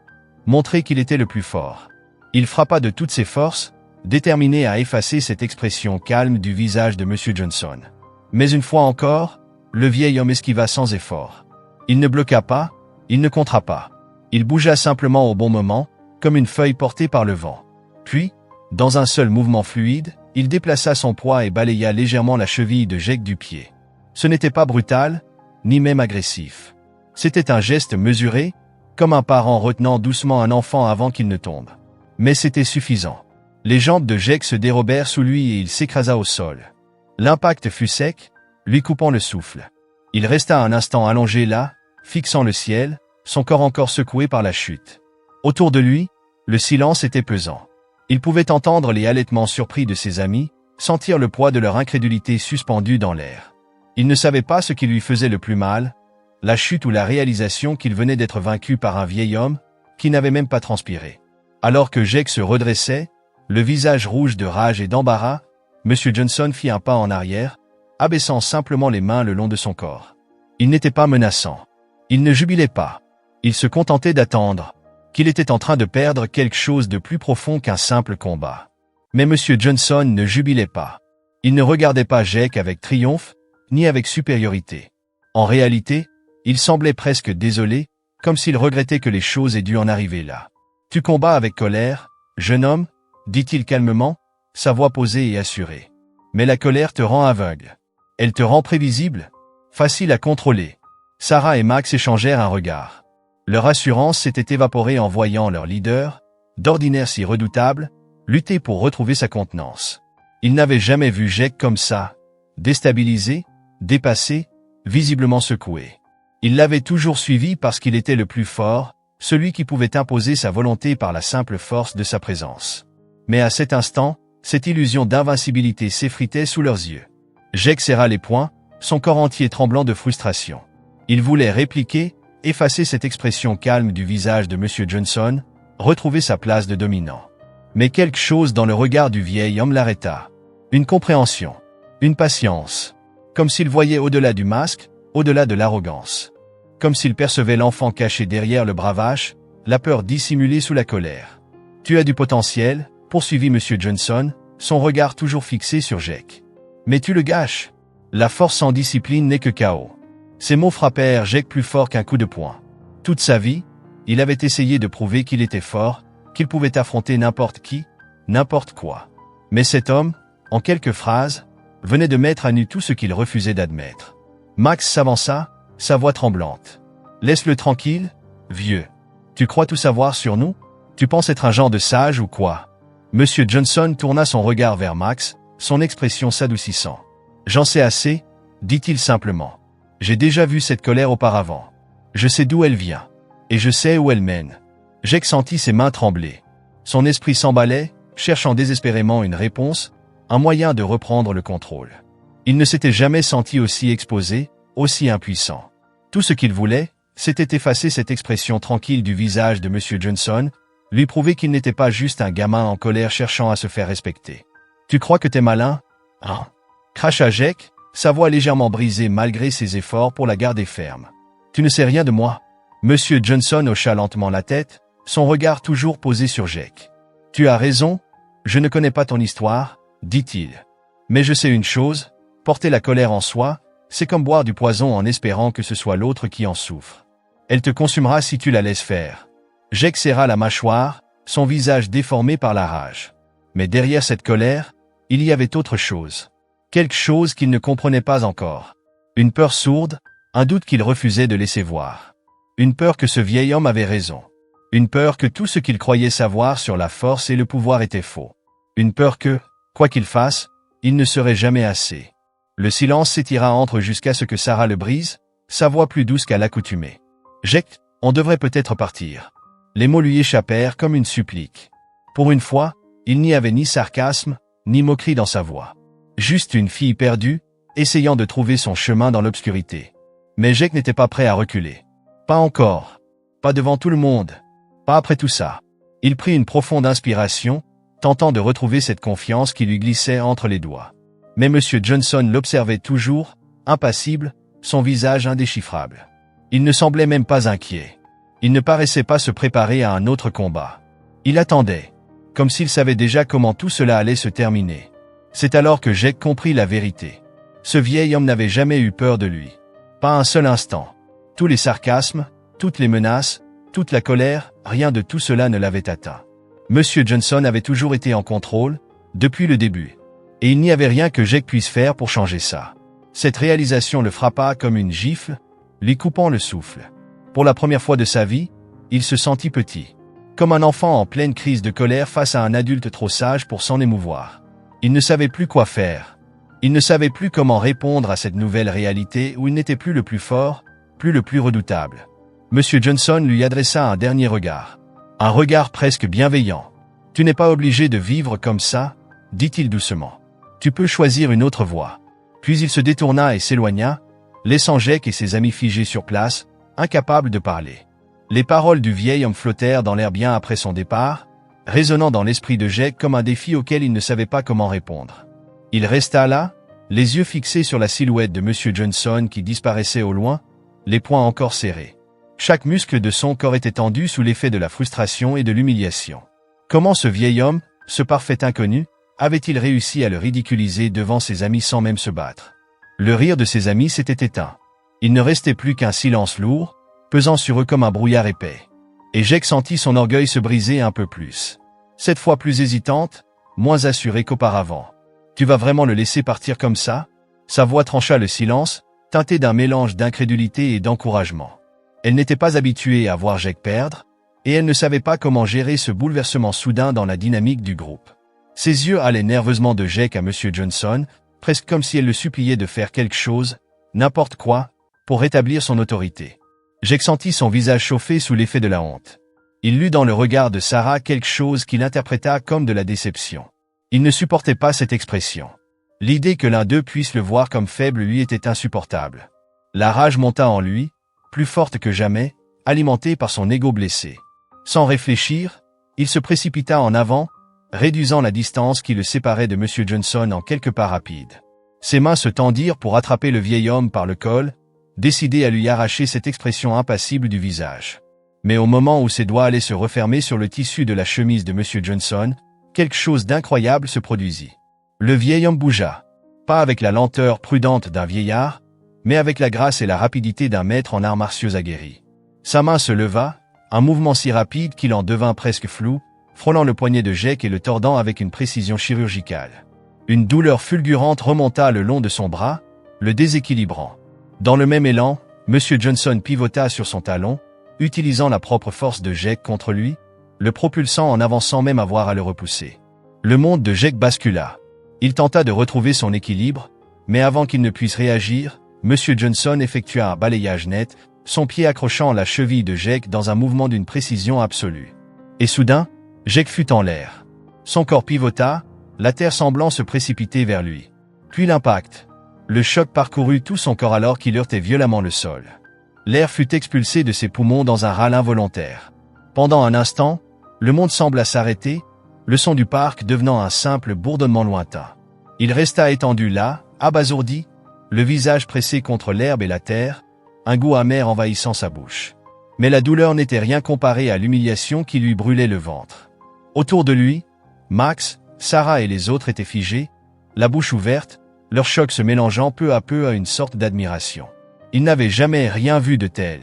montrer qu'il était le plus fort. Il frappa de toutes ses forces, déterminé à effacer cette expression calme du visage de M. Johnson. Mais une fois encore, le vieil homme esquiva sans effort. Il ne bloqua pas, il ne contra pas. Il bougea simplement au bon moment, comme une feuille portée par le vent. Puis, dans un seul mouvement fluide, il déplaça son poids et balaya légèrement la cheville de Jake du pied. Ce n'était pas brutal, ni même agressif. C'était un geste mesuré, comme un parent retenant doucement un enfant avant qu'il ne tombe. Mais c'était suffisant. Les jambes de Jake se dérobèrent sous lui et il s'écrasa au sol. L'impact fut sec, lui coupant le souffle. Il resta un instant allongé là, fixant le ciel, son corps encore secoué par la chute. Autour de lui, le silence était pesant. Il pouvait entendre les halètements surpris de ses amis, sentir le poids de leur incrédulité suspendue dans l'air. Il ne savait pas ce qui lui faisait le plus mal, la chute ou la réalisation qu'il venait d'être vaincu par un vieil homme, qui n'avait même pas transpiré. Alors que Jake se redressait, le visage rouge de rage et d'embarras, M. Johnson fit un pas en arrière, abaissant simplement les mains le long de son corps. Il n'était pas menaçant. Il ne jubilait pas. Il se contentait d'attendre qu'il était en train de perdre quelque chose de plus profond qu'un simple combat. Mais M. Johnson ne jubilait pas. Il ne regardait pas Jake avec triomphe, ni avec supériorité. En réalité, il semblait presque désolé, comme s'il regrettait que les choses aient dû en arriver là. « Tu combats avec colère, jeune homme ?» dit-il calmement, sa voix posée et assurée. « Mais la colère te rend aveugle. Elle te rend prévisible, facile à contrôler. » Sarah et Max échangèrent un regard. Leur assurance s'était évaporée en voyant leur leader, d'ordinaire si redoutable, lutter pour retrouver sa contenance. Ils n'avaient jamais vu Jake comme ça, déstabilisé, dépassé, visiblement secoué. Ils l'avaient toujours suivi parce qu'il était le plus fort, celui qui pouvait imposer sa volonté par la simple force de sa présence. Mais à cet instant, cette illusion d'invincibilité s'effritait sous leurs yeux. Jake serra les poings, son corps entier tremblant de frustration. Il voulait répliquer, effacer cette expression calme du visage de M. Johnson, retrouver sa place de dominant. Mais quelque chose dans le regard du vieil homme l'arrêta. Une compréhension, une patience, comme s'il voyait au-delà du masque, au-delà de l'arrogance. Comme s'il percevait l'enfant caché derrière le bravage, la peur dissimulée sous la colère. « Tu as du potentiel », poursuivit M. Johnson, son regard toujours fixé sur Jake. « Mais tu le gâches. La force sans discipline n'est que chaos. » Ces mots frappèrent Jake plus fort qu'un coup de poing. Toute sa vie, il avait essayé de prouver qu'il était fort, qu'il pouvait affronter n'importe qui, n'importe quoi. Mais cet homme, en quelques phrases, venait de mettre à nu tout ce qu'il refusait d'admettre. Max s'avança, sa voix tremblante. « Laisse-le tranquille, vieux. Tu crois tout savoir sur nous? Tu penses être un genre de sage ou quoi ?» Monsieur Johnson tourna son regard vers Max, son expression s'adoucissant. « J'en sais assez, » dit-il simplement. « J'ai déjà vu cette colère auparavant. Je sais d'où elle vient. Et je sais où elle mène. » Jake sentit ses mains trembler. Son esprit s'emballait, cherchant désespérément une réponse, un moyen de reprendre le contrôle. Il ne s'était jamais senti aussi exposé, aussi impuissant. Tout ce qu'il voulait, c'était effacer cette expression tranquille du visage de M. Johnson, lui prouver qu'il n'était pas juste un gamin en colère cherchant à se faire respecter. « Tu crois que t'es malin, hein ?» cracha Jake, sa voix légèrement brisée malgré ses efforts pour la garder ferme. « Tu ne sais rien de moi. » M. Johnson hocha lentement la tête, son regard toujours posé sur Jake. « Tu as raison, je ne connais pas ton histoire, » dit-il. « Mais je sais une chose, porter la colère en soi, c'est comme boire du poison en espérant que ce soit l'autre qui en souffre. Elle te consumera si tu la laisses faire. » Jake serra la mâchoire, son visage déformé par la rage. Mais derrière cette colère, il y avait autre chose. Quelque chose qu'il ne comprenait pas encore. Une peur sourde, un doute qu'il refusait de laisser voir. Une peur que ce vieil homme avait raison. Une peur que tout ce qu'il croyait savoir sur la force et le pouvoir était faux. Une peur que, quoi qu'il fasse, il ne serait jamais assez. Le silence s'étira entre jusqu'à ce que Sarah le brise, sa voix plus douce qu'à l'accoutumée. « Jake, on devrait peut-être partir. » Les mots lui échappèrent comme une supplique. Pour une fois, il n'y avait ni sarcasme, ni moquerie dans sa voix. Juste une fille perdue, essayant de trouver son chemin dans l'obscurité. Mais Jake n'était pas prêt à reculer. Pas encore. Pas devant tout le monde. Pas après tout ça. Il prit une profonde inspiration, tentant de retrouver cette confiance qui lui glissait entre les doigts. Mais M. Johnson l'observait toujours, impassible, son visage indéchiffrable. Il ne semblait même pas inquiet. Il ne paraissait pas se préparer à un autre combat. Il attendait, comme s'il savait déjà comment tout cela allait se terminer. C'est alors que Jake comprit la vérité. Ce vieil homme n'avait jamais eu peur de lui. Pas un seul instant. Tous les sarcasmes, toutes les menaces, toute la colère, rien de tout cela ne l'avait atteint. Monsieur Johnson avait toujours été en contrôle, depuis le début. Et il n'y avait rien que Jake puisse faire pour changer ça. Cette réalisation le frappa comme une gifle, lui coupant le souffle. Pour la première fois de sa vie, il se sentit petit. Comme un enfant en pleine crise de colère face à un adulte trop sage pour s'en émouvoir. Il ne savait plus quoi faire. Il ne savait plus comment répondre à cette nouvelle réalité où il n'était plus le plus fort, plus le plus redoutable. Monsieur Johnson lui adressa un dernier regard. Un regard presque bienveillant. « Tu n'es pas obligé de vivre comme ça, » dit-il doucement. « Tu peux choisir une autre voie. » Puis il se détourna et s'éloigna, laissant Jake et ses amis figés sur place, incapables de parler. Les paroles du vieil homme flottèrent dans l'air bien après son départ, résonnant dans l'esprit de Jake comme un défi auquel il ne savait pas comment répondre. Il resta là, les yeux fixés sur la silhouette de Monsieur Johnson qui disparaissait au loin, les poings encore serrés. Chaque muscle de son corps était tendu sous l'effet de la frustration et de l'humiliation. Comment ce vieil homme, ce parfait inconnu, avait-il réussi à le ridiculiser devant ses amis sans même se battre? Le rire de ses amis s'était éteint. Il ne restait plus qu'un silence lourd, pesant sur eux comme un brouillard épais. Et Jake sentit son orgueil se briser un peu plus. Cette fois plus hésitante, moins assurée qu'auparavant. « Tu vas vraiment le laisser partir comme ça ?» Sa voix trancha le silence, teintée d'un mélange d'incrédulité et d'encouragement. Elle n'était pas habituée à voir Jake perdre, et elle ne savait pas comment gérer ce bouleversement soudain dans la dynamique du groupe. Ses yeux allaient nerveusement de Jake à Monsieur Johnson, presque comme si elle le suppliait de faire quelque chose, n'importe quoi, pour rétablir son autorité. Jake sentit son visage chauffer sous l'effet de la honte. Il lut dans le regard de Sarah quelque chose qu'il interpréta comme de la déception. Il ne supportait pas cette expression. L'idée que l'un d'eux puisse le voir comme faible lui était insupportable. La rage monta en lui, plus forte que jamais, alimentée par son ego blessé. Sans réfléchir, il se précipita en avant, réduisant la distance qui le séparait de Monsieur Johnson en quelques pas rapides. Ses mains se tendirent pour attraper le vieil homme par le col, décidé à lui arracher cette expression impassible du visage. Mais au moment où ses doigts allaient se refermer sur le tissu de la chemise de Monsieur Johnson, quelque chose d'incroyable se produisit. Le vieil homme bougea, pas avec la lenteur prudente d'un vieillard, mais avec la grâce et la rapidité d'un maître en arts martiaux aguerri. Sa main se leva, un mouvement si rapide qu'il en devint presque flou, frôlant le poignet de Jake et le tordant avec une précision chirurgicale. Une douleur fulgurante remonta le long de son bras, le déséquilibrant. Dans le même élan, Monsieur Johnson pivota sur son talon, utilisant la propre force de Jake contre lui, le propulsant en avant sans même avoir à le repousser. Le monde de Jake bascula. Il tenta de retrouver son équilibre, mais avant qu'il ne puisse réagir, Monsieur Johnson effectua un balayage net, son pied accrochant la cheville de Jake dans un mouvement d'une précision absolue. Et soudain, Jake fut en l'air. Son corps pivota, la terre semblant se précipiter vers lui. Puis l'impact. Le choc parcourut tout son corps alors qu'il heurtait violemment le sol. L'air fut expulsé de ses poumons dans un râle involontaire. Pendant un instant, le monde sembla s'arrêter, le son du parc devenant un simple bourdonnement lointain. Il resta étendu là, abasourdi, le visage pressé contre l'herbe et la terre, un goût amer envahissant sa bouche. Mais la douleur n'était rien comparée à l'humiliation qui lui brûlait le ventre. Autour de lui, Max, Sarah et les autres étaient figés, la bouche ouverte, leur choc se mélangeant peu à peu à une sorte d'admiration. Ils n'avaient jamais rien vu de tel.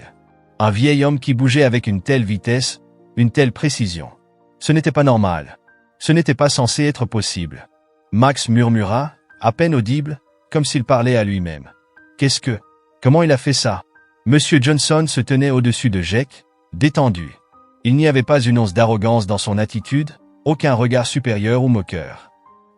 Un vieil homme qui bougeait avec une telle vitesse, une telle précision. Ce n'était pas normal. Ce n'était pas censé être possible. Max murmura, à peine audible, comme s'il parlait à lui-même. Qu'est-ce que... Comment il a fait ça? Monsieur Johnson se tenait au-dessus de Jake, détendu. Il n'y avait pas une once d'arrogance dans son attitude, aucun regard supérieur ou moqueur.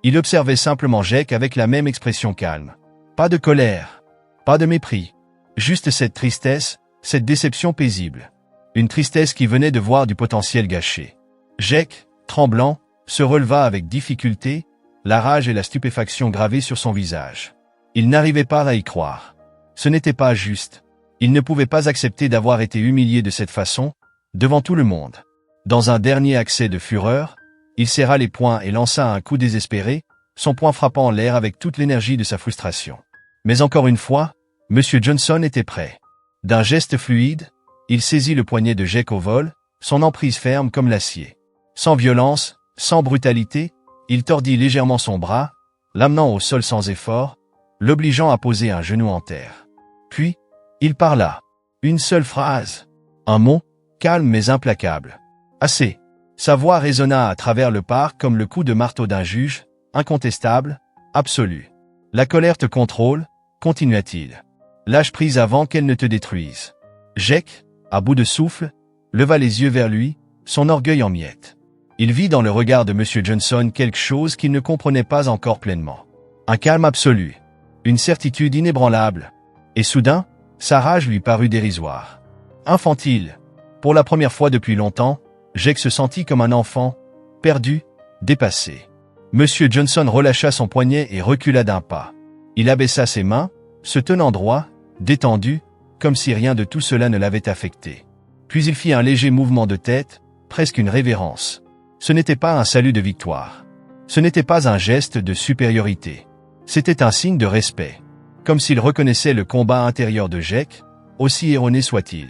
Il observait simplement Jake avec la même expression calme. Pas de colère, pas de mépris. Juste cette tristesse, cette déception paisible. Une tristesse qui venait de voir du potentiel gâché. Jake, tremblant, se releva avec difficulté, la rage et la stupéfaction gravées sur son visage. Il n'arrivait pas à y croire. Ce n'était pas juste. Il ne pouvait pas accepter d'avoir été humilié de cette façon, devant tout le monde. Dans un dernier accès de fureur, il serra les poings et lança un coup désespéré, son poing frappant l'air avec toute l'énergie de sa frustration. Mais encore une fois, Monsieur Johnson était prêt. D'un geste fluide, il saisit le poignet de Jake au vol, son emprise ferme comme l'acier. Sans violence, sans brutalité, il tordit légèrement son bras, l'amenant au sol sans effort, l'obligeant à poser un genou en terre. Puis, il parla. Une seule phrase. Un mot, calme mais implacable. Assez. Sa voix résonna à travers le parc comme le coup de marteau d'un juge, incontestable, absolu. La colère te contrôle, continua-t-il. Lâche prise avant qu'elle ne te détruise. Jake, à bout de souffle, leva les yeux vers lui, son orgueil en miettes. Il vit dans le regard de Monsieur Johnson quelque chose qu'il ne comprenait pas encore pleinement. Un calme absolu. Une certitude inébranlable. Et soudain, sa rage lui parut dérisoire. Infantile. Pour la première fois depuis longtemps, Jake se sentit comme un enfant, perdu, dépassé. Monsieur Johnson relâcha son poignet et recula d'un pas. Il abaissa ses mains, se tenant droit, détendu, comme si rien de tout cela ne l'avait affecté. Puis il fit un léger mouvement de tête, presque une révérence. Ce n'était pas un salut de victoire. Ce n'était pas un geste de supériorité. C'était un signe de respect. Comme s'il reconnaissait le combat intérieur de Jake, aussi erroné soit-il.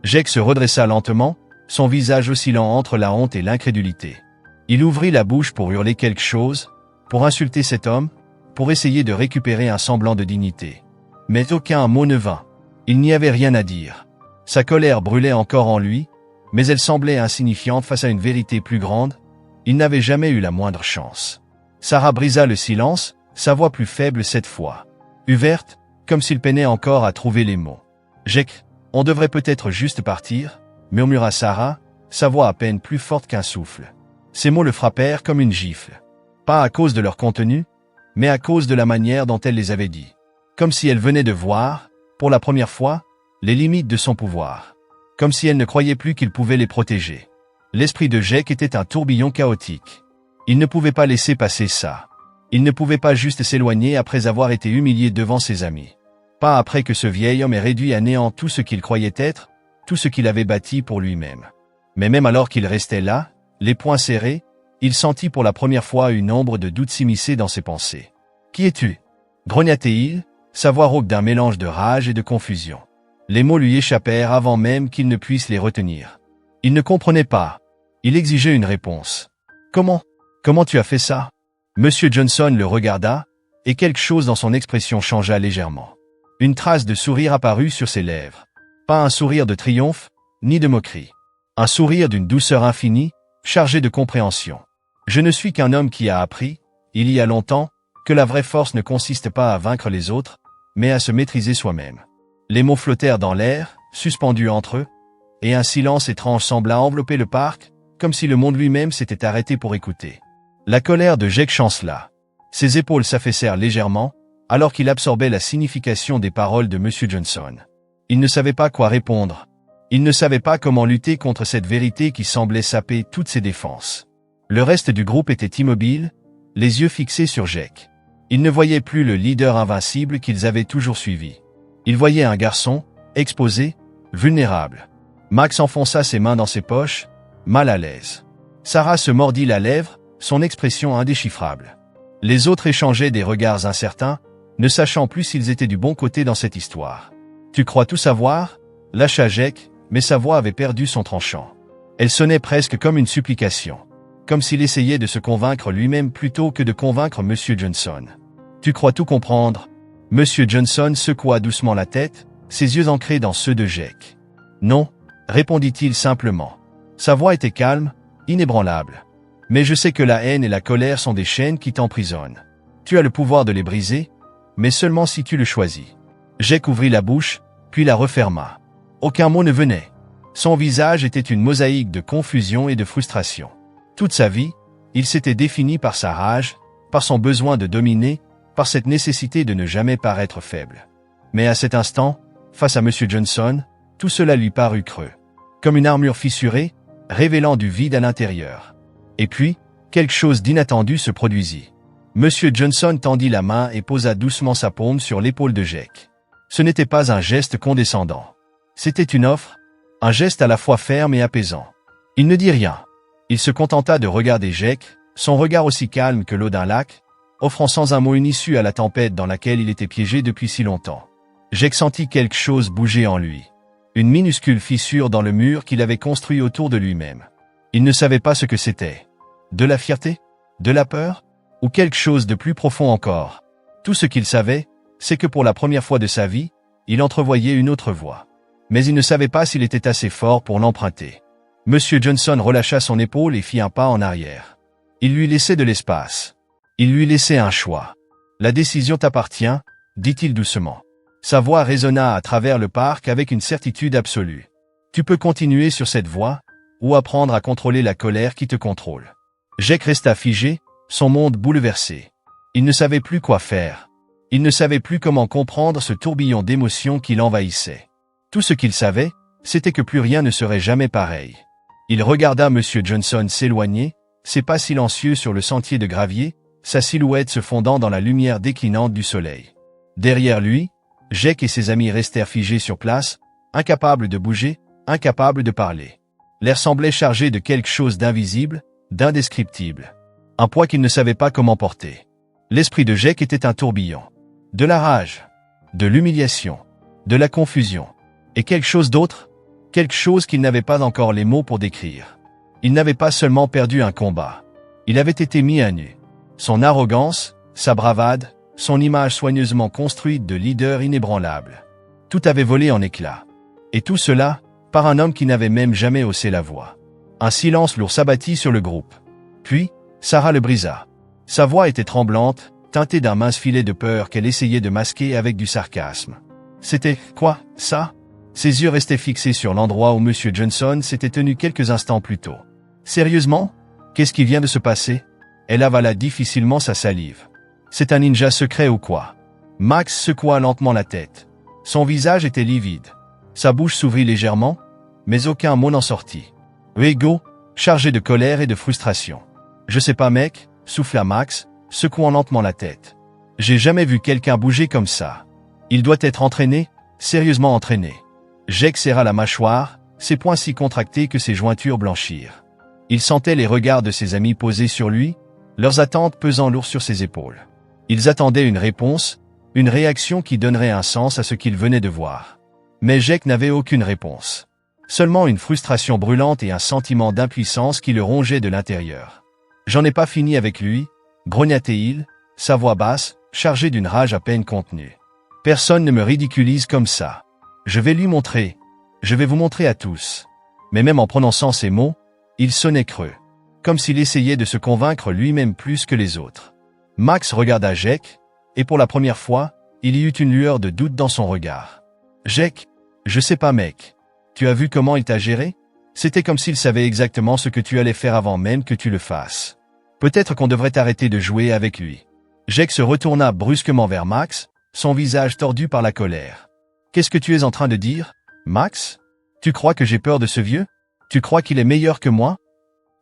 Jake se redressa lentement, son visage oscillant entre la honte et l'incrédulité. Il ouvrit la bouche pour hurler quelque chose, pour insulter cet homme, pour essayer de récupérer un semblant de dignité. Mais aucun mot ne vint. Il n'y avait rien à dire. Sa colère brûlait encore en lui, mais elle semblait insignifiante face à une vérité plus grande. Il n'avait jamais eu la moindre chance. Sarah brisa le silence, sa voix plus faible cette fois. Ouverte, comme s'il peinait encore à trouver les mots. « Jake, on devrait peut-être juste partir ?» murmura Sarah, sa voix à peine plus forte qu'un souffle. Ces mots le frappèrent comme une gifle. Pas à cause de leur contenu, mais à cause de la manière dont elle les avait dit. Comme si elle venait de voir, pour la première fois, les limites de son pouvoir. Comme si elle ne croyait plus qu'il pouvait les protéger. L'esprit de Jake était un tourbillon chaotique. Il ne pouvait pas laisser passer ça. Il ne pouvait pas juste s'éloigner après avoir été humilié devant ses amis. Pas après que ce vieil homme ait réduit à néant tout ce qu'il croyait être, tout ce qu'il avait bâti pour lui-même. Mais même alors qu'il restait là, les poings serrés, il sentit pour la première fois une ombre de doute s'immiscer dans ses pensées. « Qui es-tu » grogna-t-il, sa voix rauque d'un mélange de rage et de confusion. Les mots lui échappèrent avant même qu'il ne puisse les retenir. Il ne comprenait pas. Il exigeait une réponse. « Comment tu as fait ça ?» Monsieur Johnson le regarda, et quelque chose dans son expression changea légèrement. Une trace de sourire apparut sur ses lèvres. Pas un sourire de triomphe, ni de moquerie. Un sourire d'une douceur infinie, chargé de compréhension. Je ne suis qu'un homme qui a appris, il y a longtemps, que la vraie force ne consiste pas à vaincre les autres, mais à se maîtriser soi-même. Les mots flottèrent dans l'air, suspendus entre eux, et un silence étrange sembla envelopper le parc, comme si le monde lui-même s'était arrêté pour écouter. La colère de Jake chancela. Ses épaules s'affaissèrent légèrement, alors qu'il absorbait la signification des paroles de Monsieur Johnson. Il ne savait pas quoi répondre. Il ne savait pas comment lutter contre cette vérité qui semblait saper toutes ses défenses. Le reste du groupe était immobile, les yeux fixés sur Jake. Ils ne voyaient plus le leader invincible qu'ils avaient toujours suivi. Ils voyaient un garçon, exposé, vulnérable. Max enfonça ses mains dans ses poches, mal à l'aise. Sarah se mordit la lèvre, son expression indéchiffrable. Les autres échangeaient des regards incertains, ne sachant plus s'ils étaient du bon côté dans cette histoire. « Tu crois tout savoir ?» lâcha Jake, mais sa voix avait perdu son tranchant. Elle sonnait presque comme une supplication. Comme s'il essayait de se convaincre lui-même plutôt que de convaincre Monsieur Johnson. « Tu crois tout comprendre ?» Monsieur Johnson secoua doucement la tête, ses yeux ancrés dans ceux de Jake. « Non » répondit-il simplement. Sa voix était calme, inébranlable. « Mais je sais que la haine et la colère sont des chaînes qui t'emprisonnent. Tu as le pouvoir de les briser, mais seulement si tu le choisis. » Jake ouvrit la bouche, puis la referma. Aucun mot ne venait. Son visage était une mosaïque de confusion et de frustration. Toute sa vie, il s'était défini par sa rage, par son besoin de dominer, par cette nécessité de ne jamais paraître faible. Mais à cet instant, face à M. Johnson, tout cela lui parut creux. Comme une armure fissurée, révélant du vide à l'intérieur. Et puis, quelque chose d'inattendu se produisit. M. Johnson tendit la main et posa doucement sa paume sur l'épaule de Jake. Ce n'était pas un geste condescendant. C'était une offre, un geste à la fois ferme et apaisant. Il ne dit rien. Il se contenta de regarder Jake, son regard aussi calme que l'eau d'un lac, offrant sans un mot une issue à la tempête dans laquelle il était piégé depuis si longtemps. Jake sentit quelque chose bouger en lui. Une minuscule fissure dans le mur qu'il avait construit autour de lui-même. Il ne savait pas ce que c'était. De la fierté? De la peur? Ou quelque chose de plus profond encore? Tout ce qu'il savait, c'est que pour la première fois de sa vie, il entrevoyait une autre voie. Mais il ne savait pas s'il était assez fort pour l'emprunter. Monsieur Johnson relâcha son épaule et fit un pas en arrière. Il lui laissait de l'espace. Il lui laissait un choix. « La décision t'appartient », dit-il doucement. Sa voix résonna à travers le parc avec une certitude absolue. Tu peux continuer sur cette voie, ou apprendre à contrôler la colère qui te contrôle. Jake resta figé, son monde bouleversé. Il ne savait plus quoi faire. Il ne savait plus comment comprendre ce tourbillon d'émotions qui l'envahissait. Tout ce qu'il savait, c'était que plus rien ne serait jamais pareil. Il regarda M. Johnson s'éloigner, ses pas silencieux sur le sentier de gravier, sa silhouette se fondant dans la lumière déclinante du soleil. Derrière lui, Jake et ses amis restèrent figés sur place, incapables de bouger, incapables de parler. L'air semblait chargé de quelque chose d'invisible, d'indescriptible. Un poids qu'il ne savait pas comment porter. L'esprit de Jake était un tourbillon. De la rage, de l'humiliation, de la confusion. Et quelque chose d'autre? Quelque chose qu'il n'avait pas encore les mots pour décrire. Il n'avait pas seulement perdu un combat. Il avait été mis à nu. Son arrogance, sa bravade, son image soigneusement construite de leader inébranlable. Tout avait volé en éclats. Et tout cela, par un homme qui n'avait même jamais haussé la voix. Un silence lourd s'abattit sur le groupe. Puis, Sarah le brisa. Sa voix était tremblante, teintée d'un mince filet de peur qu'elle essayait de masquer avec du sarcasme. C'était, quoi, ça? Ses yeux restaient fixés sur l'endroit où M. Johnson s'était tenu quelques instants plus tôt. Sérieusement? Qu'est-ce qui vient de se passer? Elle avala difficilement sa salive. C'est un ninja secret ou quoi? Max secoua lentement la tête. Son visage était livide. Sa bouche s'ouvrit légèrement, mais aucun mot n'en sortit. Ego, chargé de colère et de frustration. Je sais pas mec, souffla Max, secouant lentement la tête. J'ai jamais vu quelqu'un bouger comme ça. Il doit être entraîné, sérieusement entraîné. Jake serra la mâchoire, ses poings si contractés que ses jointures blanchirent. Il sentait les regards de ses amis posés sur lui, leurs attentes pesant lourd sur ses épaules. Ils attendaient une réponse, une réaction qui donnerait un sens à ce qu'ils venaient de voir. Mais Jake n'avait aucune réponse. Seulement une frustration brûlante et un sentiment d'impuissance qui le rongeait de l'intérieur. J'en ai pas fini avec lui, grogna-t-il, sa voix basse, chargée d'une rage à peine contenue. Personne ne me ridiculise comme ça. Je vais lui montrer. Je vais vous montrer à tous. Mais même en prononçant ces mots, il sonnait creux. Comme s'il essayait de se convaincre lui-même plus que les autres. Max regarda Jake, et pour la première fois, il y eut une lueur de doute dans son regard. Jake, je sais pas mec. Tu as vu comment il t'a géré? C'était comme s'il savait exactement ce que tu allais faire avant même que tu le fasses. Peut-être qu'on devrait arrêter de jouer avec lui. Jake se retourna brusquement vers Max, son visage tordu par la colère. Qu'est-ce que tu es en train de dire, Max? Tu crois que j'ai peur de ce vieux? Tu crois qu'il est meilleur que moi?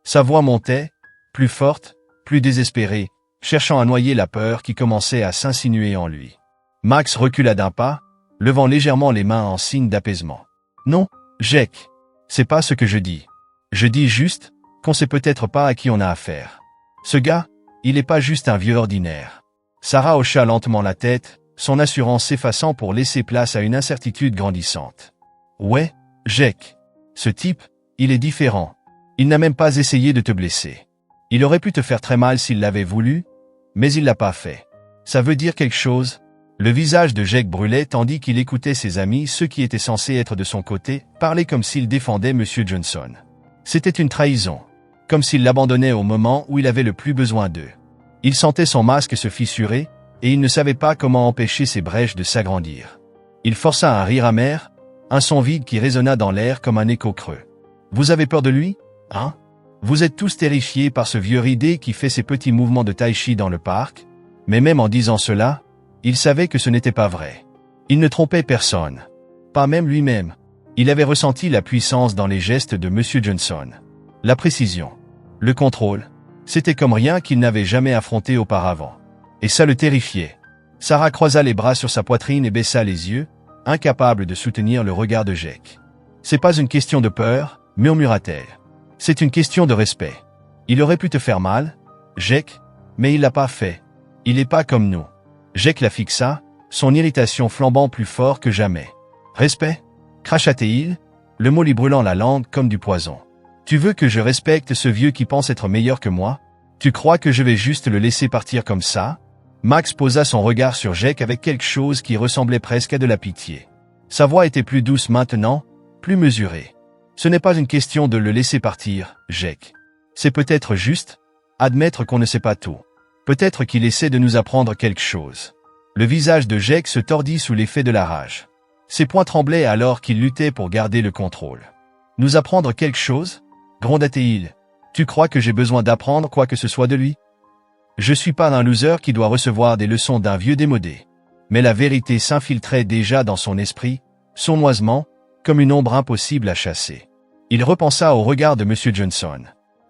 Sa voix montait, plus forte, plus désespérée, cherchant à noyer la peur qui commençait à s'insinuer en lui. Max recula d'un pas, levant légèrement les mains en signe d'apaisement. Non, Jake, c'est pas ce que je dis. Je dis juste qu'on sait peut-être pas à qui on a affaire. Ce gars, il est pas juste un vieux ordinaire. Sarah hocha lentement la tête, son assurance s'effaçant pour laisser place à une incertitude grandissante. Ouais, Jake. Ce type, il est différent. Il n'a même pas essayé de te blesser. Il aurait pu te faire très mal s'il l'avait voulu, mais il l'a pas fait. Ça veut dire quelque chose? Le visage de Jake brûlait tandis qu'il écoutait ses amis, ceux qui étaient censés être de son côté, parler comme s'il défendait M. Johnson. C'était une trahison. Comme s'il l'abandonnait au moment où il avait le plus besoin d'eux. Il sentait son masque se fissurer, et il ne savait pas comment empêcher ces brèches de s'agrandir. Il força un rire amer, un son vide qui résonna dans l'air comme un écho creux. Vous avez peur de lui, hein? Vous êtes tous terrifiés par ce vieux ridé qui fait ses petits mouvements de tai chi dans le parc, mais même en disant cela, il savait que ce n'était pas vrai. Il ne trompait personne. Pas même lui-même. Il avait ressenti la puissance dans les gestes de M. Johnson. La précision. Le contrôle. C'était comme rien qu'il n'avait jamais affronté auparavant. Et ça le terrifiait. Sarah croisa les bras sur sa poitrine et baissa les yeux, incapable de soutenir le regard de Jake. C'est pas une question de peur, murmura-t-elle. C'est une question de respect. Il aurait pu te faire mal, Jake, mais il l'a pas fait. Il est pas comme nous. Jake la fixa, son irritation flambant plus fort que jamais. Respect? Cracha-t-il, le mot lui brûlant la langue comme du poison. Tu veux que je respecte ce vieux qui pense être meilleur que moi? Tu crois que je vais juste le laisser partir comme ça? Max posa son regard sur Jake avec quelque chose qui ressemblait presque à de la pitié. Sa voix était plus douce maintenant, plus mesurée. Ce n'est pas une question de le laisser partir, Jake. C'est peut-être juste admettre qu'on ne sait pas tout. Peut-être qu'il essaie de nous apprendre quelque chose. Le visage de Jake se tordit sous l'effet de la rage. Ses poings tremblaient alors qu'il luttait pour garder le contrôle. Nous apprendre quelque chose? Gronda-t-il. Tu crois que j'ai besoin d'apprendre quoi que ce soit de lui? Je suis pas un loser qui doit recevoir des leçons d'un vieux démodé. Mais la vérité s'infiltrait déjà dans son esprit, sournoisement, comme une ombre impossible à chasser. Il repensa au regard de M. Johnson.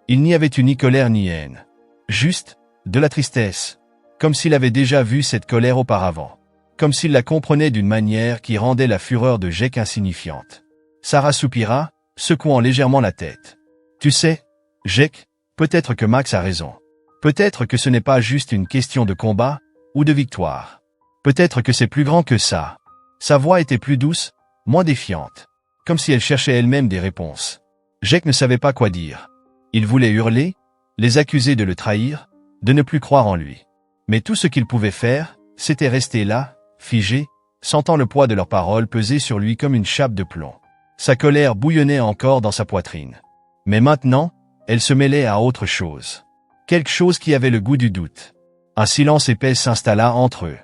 Il n'y avait eu ni colère ni haine. Juste, de la tristesse. Comme s'il avait déjà vu cette colère auparavant. Comme s'il la comprenait d'une manière qui rendait la fureur de Jake insignifiante. Sarah soupira, secouant légèrement la tête. Tu sais, Jake, Peut-être que Max a raison. Peut-être que ce n'est pas juste une question de combat ou de victoire. Peut-être que c'est plus grand que ça. Sa voix était plus douce, moins défiante, comme si elle cherchait elle-même des réponses. Jake ne savait pas quoi dire. Il voulait hurler, les accuser de le trahir, de ne plus croire en lui. Mais tout ce qu'il pouvait faire, c'était rester là, figé, sentant le poids de leurs paroles peser sur lui comme une chape de plomb. Sa colère bouillonnait encore dans sa poitrine. Mais maintenant, elle se mêlait à autre chose. Quelque chose qui avait le goût du doute. Un silence épais s'installa entre eux.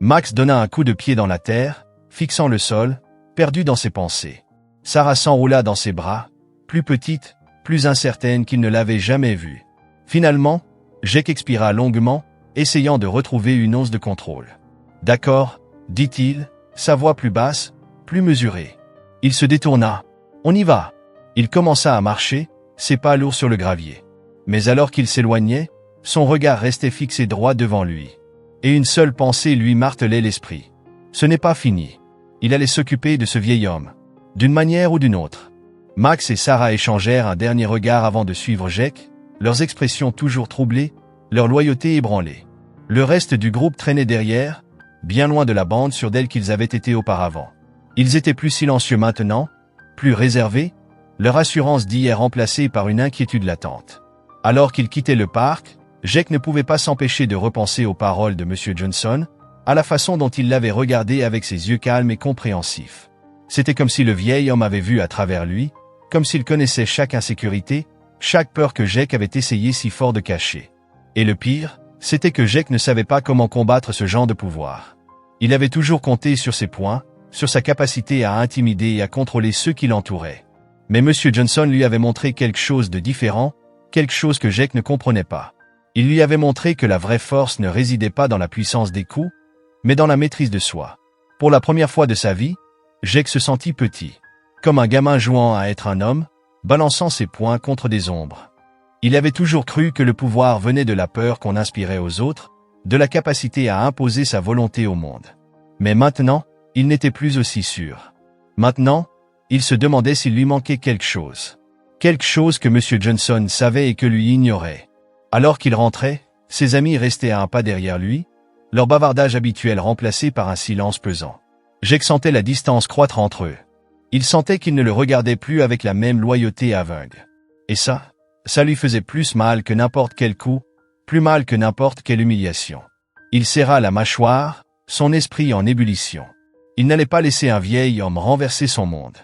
Max donna un coup de pied dans la terre, fixant le sol, perdu dans ses pensées. Sarah s'enroula dans ses bras, plus petite, plus incertaine qu'il ne l'avait jamais vue. Finalement, Jake expira longuement, essayant de retrouver une once de contrôle. « D'accord, » dit-il, sa voix plus basse, plus mesurée. Il se détourna. « On y va !» Il commença à marcher, ses pas lourds sur le gravier. Mais alors qu'il s'éloignait, son regard restait fixé droit devant lui. Et une seule pensée lui martelait l'esprit. Ce n'est pas fini. Il allait s'occuper de ce vieil homme. D'une manière ou d'une autre. Max et Sarah échangèrent un dernier regard avant de suivre Jake, leurs expressions toujours troublées, leur loyauté ébranlée. Le reste du groupe traînait derrière, bien loin de la bande sur d'elle qu'ils avaient été auparavant. Ils étaient plus silencieux maintenant, plus réservés, leur assurance d'hier remplacée par une inquiétude latente. Alors qu'ils quittaient le parc, Jake ne pouvait pas s'empêcher de repenser aux paroles de M. Johnson, à la façon dont il l'avait regardé avec ses yeux calmes et compréhensifs. C'était comme si le vieil homme avait vu à travers lui, comme s'il connaissait chaque insécurité, chaque peur que Jake avait essayé si fort de cacher. Et le pire, c'était que Jake ne savait pas comment combattre ce genre de pouvoir. Il avait toujours compté sur ses points, sur sa capacité à intimider et à contrôler ceux qui l'entouraient. Mais M. Johnson lui avait montré quelque chose de différent, quelque chose que Jake ne comprenait pas. Il lui avait montré que la vraie force ne résidait pas dans la puissance des coups, mais dans la maîtrise de soi. Pour la première fois de sa vie, Jake se sentit petit, comme un gamin jouant à être un homme, balançant ses poings contre des ombres. Il avait toujours cru que le pouvoir venait de la peur qu'on inspirait aux autres, de la capacité à imposer sa volonté au monde. Mais maintenant, il n'était plus aussi sûr. Maintenant, il se demandait s'il lui manquait quelque chose. Quelque chose que M. Johnson savait et que lui ignorait. Alors qu'il rentrait, ses amis restaient à un pas derrière lui, leur bavardage habituel remplacé par un silence pesant. Jake sentait la distance croître entre eux. Il sentait qu'il ne le regardait plus avec la même loyauté aveugle. Et ça lui faisait plus mal que n'importe quel coup, plus mal que n'importe quelle humiliation. Il serra la mâchoire, son esprit en ébullition. Il n'allait pas laisser un vieil homme renverser son monde.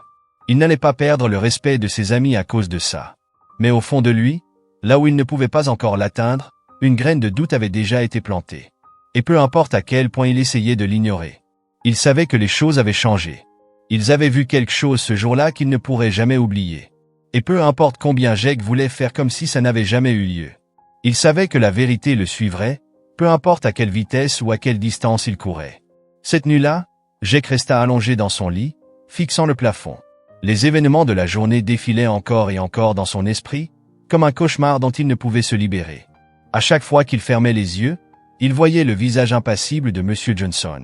Il n'allait pas perdre le respect de ses amis à cause de ça. Mais au fond de lui, là où il ne pouvait pas encore l'atteindre, une graine de doute avait déjà été plantée. Et peu importe à quel point il essayait de l'ignorer. Il savait que les choses avaient changé. Ils avaient vu quelque chose ce jour-là qu'ils ne pourraient jamais oublier. Et peu importe combien Jake voulait faire comme si ça n'avait jamais eu lieu. Il savait que la vérité le suivrait, peu importe à quelle vitesse ou à quelle distance il courait. Cette nuit-là, Jake resta allongé dans son lit, fixant le plafond. Les événements de la journée défilaient encore et encore dans son esprit, comme un cauchemar dont il ne pouvait se libérer. À chaque fois qu'il fermait les yeux, il voyait le visage impassible de M. Johnson.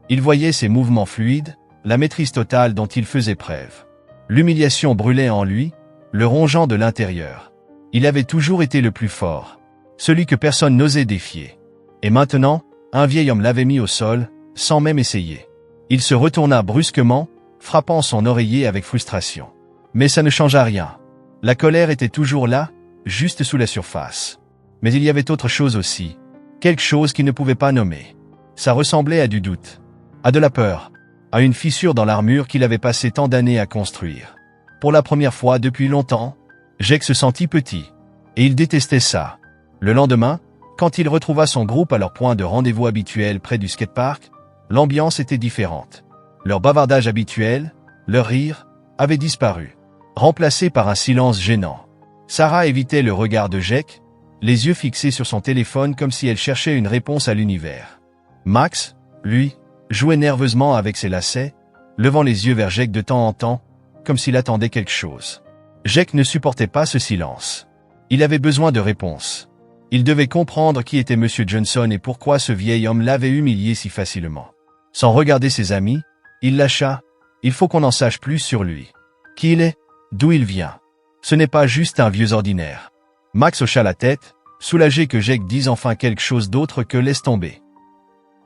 Il voyait ses mouvements fluides, la maîtrise totale dont il faisait preuve. L'humiliation brûlait en lui, le rongeant de l'intérieur. Il avait toujours été le plus fort, celui que personne n'osait défier. Et maintenant, un vieil homme l'avait mis au sol, sans même essayer. Il se retourna brusquement, frappant son oreiller avec frustration. Mais ça ne changea rien. La colère était toujours là, juste sous la surface. Mais il y avait autre chose aussi, quelque chose qu'il ne pouvait pas nommer. Ça ressemblait à du doute, à de la peur, à une fissure dans l'armure qu'il avait passé tant d'années à construire. Pour la première fois depuis longtemps, Jake se sentit petit. Et il détestait ça. Le lendemain, quand il retrouva son groupe à leur point de rendez-vous habituel près du skatepark, l'ambiance était différente. Leur bavardage habituel, leur rire, avait disparu, remplacé par un silence gênant. Sarah évitait le regard de Jake, les yeux fixés sur son téléphone comme si elle cherchait une réponse à l'univers. Max, lui, jouait nerveusement avec ses lacets, levant les yeux vers Jake de temps en temps, comme s'il attendait quelque chose. Jake ne supportait pas ce silence. Il avait besoin de réponses. Il devait comprendre qui était M. Johnson et pourquoi ce vieil homme l'avait humilié si facilement. Sans regarder ses amis, il lâcha « Il faut qu'on en sache plus sur lui. Qui il est, d'où il vient. Ce n'est pas juste un vieux ordinaire. Max hocha la tête, soulagé que Jake dise enfin quelque chose d'autre que laisse tomber.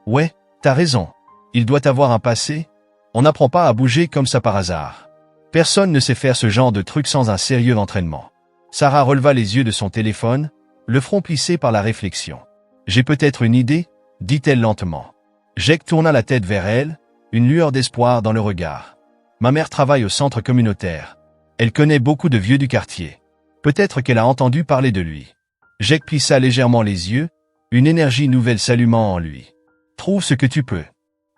Ouais, t'as raison. Il doit avoir un passé. On n'apprend pas à bouger comme ça par hasard. Personne ne sait faire ce genre de truc sans un sérieux entraînement. Sarah releva les yeux de son téléphone, le front plissé par la réflexion. J'ai peut-être une idée, dit-elle lentement. Jake tourna la tête vers elle, une lueur d'espoir dans le regard. Ma mère travaille au centre communautaire. Elle connaît beaucoup de vieux du quartier. Peut-être qu'elle a entendu parler de lui. Jake plissa légèrement les yeux, une énergie nouvelle s'allumant en lui. Trouve ce que tu peux.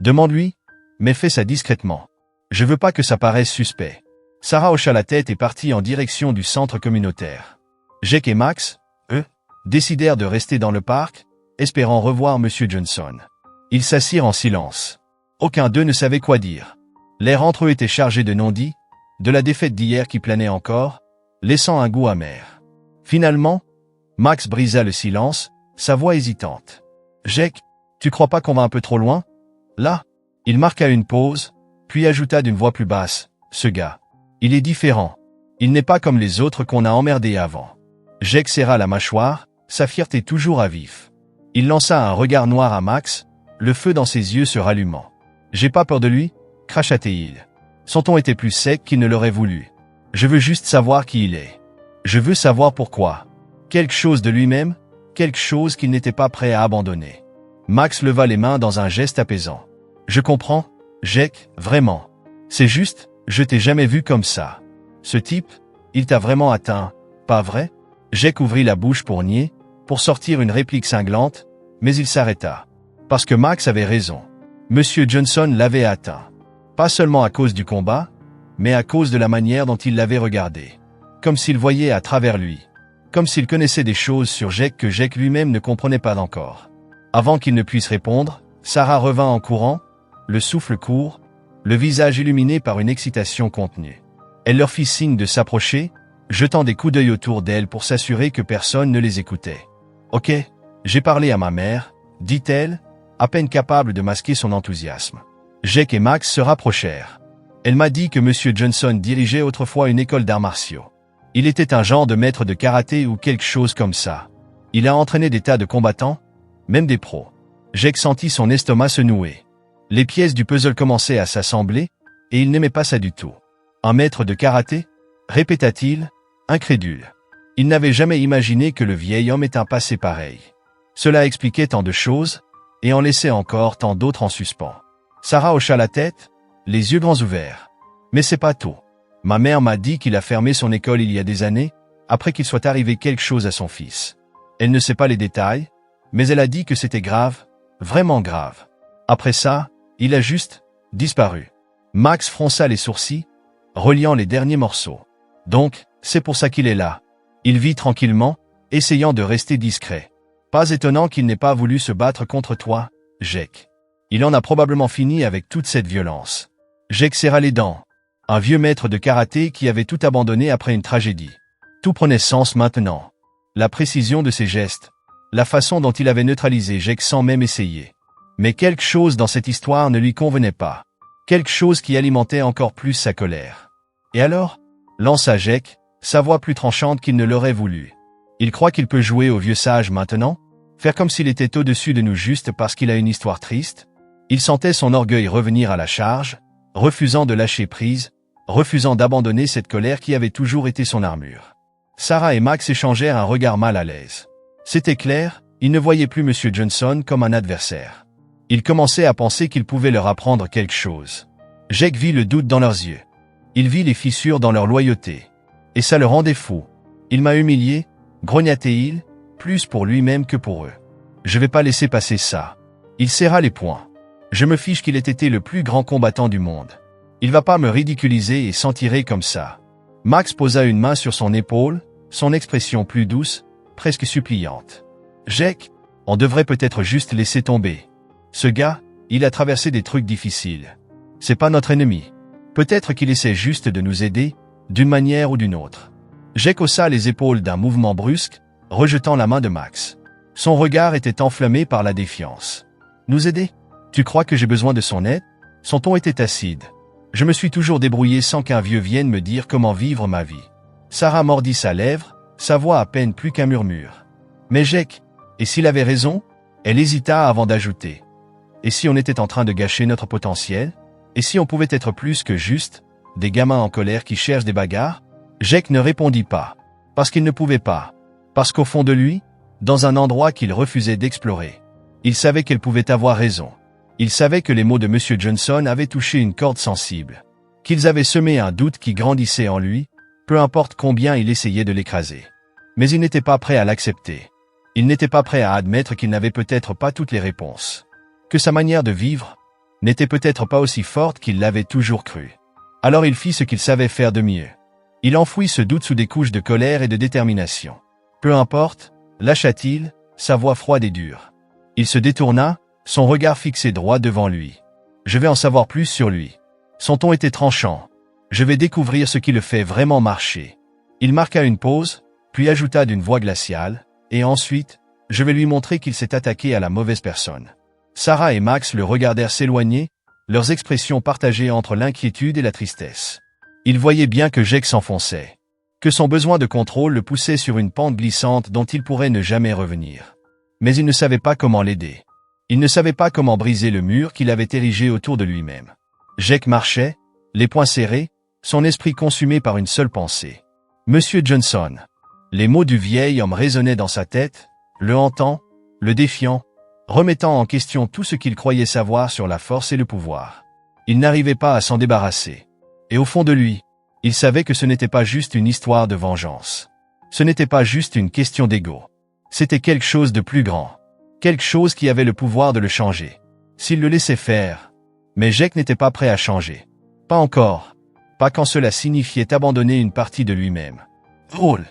Demande-lui, mais fais ça discrètement. Je veux pas que ça paraisse suspect. Sarah hocha la tête et partit en direction du centre communautaire. Jake et Max, eux, décidèrent de rester dans le parc, espérant revoir Monsieur Johnson. Ils s'assirent en silence. Aucun d'eux ne savait quoi dire. L'air entre eux était chargé de non-dits, de la défaite d'hier qui planait encore, laissant un goût amer. Finalement, Max brisa le silence, sa voix hésitante. « Jake, tu crois pas qu'on va un peu trop loin? Là ?» Il marqua une pause, puis ajouta d'une voix plus basse. « Ce gars, il est différent. Il n'est pas comme les autres qu'on a emmerdés avant. » Jake serra la mâchoire, sa fierté toujours à vif. Il lança un regard noir à Max, le feu dans ses yeux se rallumant. « J'ai pas peur de lui ?» cracha-t-il. Son ton était plus sec qu'il ne l'aurait voulu. « Je veux juste savoir qui il est. Je veux savoir pourquoi. Quelque chose de lui-même, quelque chose qu'il n'était pas prêt à abandonner. » Max leva les mains dans un geste apaisant. « Je comprends, Jake, vraiment. C'est juste, je t'ai jamais vu comme ça. Ce type, il t'a vraiment atteint, pas vrai ?» Jake ouvrit la bouche pour nier, pour sortir une réplique cinglante, mais il s'arrêta. Parce que Max avait raison. Monsieur Johnson l'avait atteint. Pas seulement à cause du combat, mais à cause de la manière dont il l'avait regardé. Comme s'il voyait à travers lui. Comme s'il connaissait des choses sur Jake que Jake lui-même ne comprenait pas encore. Avant qu'il ne puisse répondre, Sarah revint en courant, le souffle court, le visage illuminé par une excitation contenue. Elle leur fit signe de s'approcher, jetant des coups d'œil autour d'elle pour s'assurer que personne ne les écoutait. « Ok, j'ai parlé à ma mère, » dit-elle, à peine capable de masquer son enthousiasme. Jake et Max se rapprochèrent. Elle m'a dit que Monsieur Johnson dirigeait autrefois une école d'arts martiaux. Il était un genre de maître de karaté ou quelque chose comme ça. Il a entraîné des tas de combattants, même des pros. Jake sentit son estomac se nouer. Les pièces du puzzle commençaient à s'assembler, et il n'aimait pas ça du tout. Un maître de karaté? Répéta-t-il, incrédule. Il n'avait jamais imaginé que le vieil homme ait un passé pareil. Cela expliquait tant de choses, et en laissait encore tant d'autres en suspens. Sarah hocha la tête, les yeux grands ouverts. Mais c'est pas tout. Ma mère m'a dit qu'il a fermé son école il y a des années, après qu'il soit arrivé quelque chose à son fils. Elle ne sait pas les détails, mais elle a dit que c'était grave, vraiment grave. Après ça, il a juste disparu. Max fronça les sourcils, reliant les derniers morceaux. Donc, c'est pour ça qu'il est là. Il vit tranquillement, essayant de rester discret. Pas étonnant qu'il n'ait pas voulu se battre contre toi, Jake. Il en a probablement fini avec toute cette violence. Jake serra les dents. Un vieux maître de karaté qui avait tout abandonné après une tragédie. Tout prenait sens maintenant. La précision de ses gestes. La façon dont il avait neutralisé Jake sans même essayer. Mais quelque chose dans cette histoire ne lui convenait pas. Quelque chose qui alimentait encore plus sa colère. Et alors? Lança Jake, sa voix plus tranchante qu'il ne l'aurait voulu. Il croit qu'il peut jouer au vieux sage maintenant? Faire comme s'il était au-dessus de nous juste parce qu'il a une histoire triste? Il sentait son orgueil revenir à la charge, refusant de lâcher prise, refusant d'abandonner cette colère qui avait toujours été son armure. Sarah et Max échangèrent un regard mal à l'aise. C'était clair, ils ne voyaient plus Monsieur Johnson comme un adversaire. Ils commençaient à penser qu'il pouvait leur apprendre quelque chose. Jake vit le doute dans leurs yeux. Il vit les fissures dans leur loyauté. Et ça le rendait fou. Il m'a humilié, grogna-t-il, plus pour lui-même que pour eux. Je vais pas laisser passer ça. Il serra les poings. Je me fiche qu'il ait été le plus grand combattant du monde. Il va pas me ridiculiser et s'en tirer comme ça. Max posa une main sur son épaule, son expression plus douce, presque suppliante. Jake, on devrait peut-être juste laisser tomber. Ce gars, il a traversé des trucs difficiles. C'est pas notre ennemi. Peut-être qu'il essaie juste de nous aider, d'une manière ou d'une autre. Jake haussa les épaules d'un mouvement brusque, rejetant la main de Max. Son regard était enflammé par la défiance. Nous aider? Tu crois que j'ai besoin de son aide? Son ton était acide. Je me suis toujours débrouillé sans qu'un vieux vienne me dire comment vivre ma vie. Sarah mordit sa lèvre, sa voix à peine plus qu'un murmure. Mais Jake, et s'il avait raison? Elle hésita avant d'ajouter. Et si on était en train de gâcher notre potentiel? Et si on pouvait être plus que juste des gamins en colère qui cherchent des bagarres? Jake ne répondit pas. Parce qu'il ne pouvait pas. Parce qu'au fond de lui, dans un endroit qu'il refusait d'explorer, il savait qu'elle pouvait avoir raison. Il savait que les mots de M. Johnson avaient touché une corde sensible. Qu'ils avaient semé un doute qui grandissait en lui, peu importe combien il essayait de l'écraser. Mais il n'était pas prêt à l'accepter. Il n'était pas prêt à admettre qu'il n'avait peut-être pas toutes les réponses. Que sa manière de vivre n'était peut-être pas aussi forte qu'il l'avait toujours cru. Alors il fit ce qu'il savait faire de mieux. Il enfouit ce doute sous des couches de colère et de détermination. Peu importe, lâcha-t-il, sa voix froide et dure. Il se détourna, son regard fixé droit devant lui. Je vais en savoir plus sur lui. Son ton était tranchant. Je vais découvrir ce qui le fait vraiment marcher. Il marqua une pause, puis ajouta d'une voix glaciale, et ensuite, je vais lui montrer qu'il s'est attaqué à la mauvaise personne. Sarah et Max le regardèrent s'éloigner, leurs expressions partagées entre l'inquiétude et la tristesse. Ils voyaient bien que Jake s'enfonçait, que son besoin de contrôle le poussait sur une pente glissante dont il pourrait ne jamais revenir. Mais il ne savait pas comment l'aider. Il ne savait pas comment briser le mur qu'il avait érigé autour de lui-même. Jake marchait, les poings serrés, son esprit consumé par une seule pensée. Monsieur Johnson. Les mots du vieil homme résonnaient dans sa tête, le hantant, le défiant, remettant en question tout ce qu'il croyait savoir sur la force et le pouvoir. Il n'arrivait pas à s'en débarrasser. Et au fond de lui, il savait que ce n'était pas juste une histoire de vengeance. Ce n'était pas juste une question d'ego. C'était quelque chose de plus grand. Quelque chose qui avait le pouvoir de le changer. S'il le laissait faire. Mais Jake n'était pas prêt à changer. Pas encore. Pas quand cela signifiait abandonner une partie de lui-même. Drôle.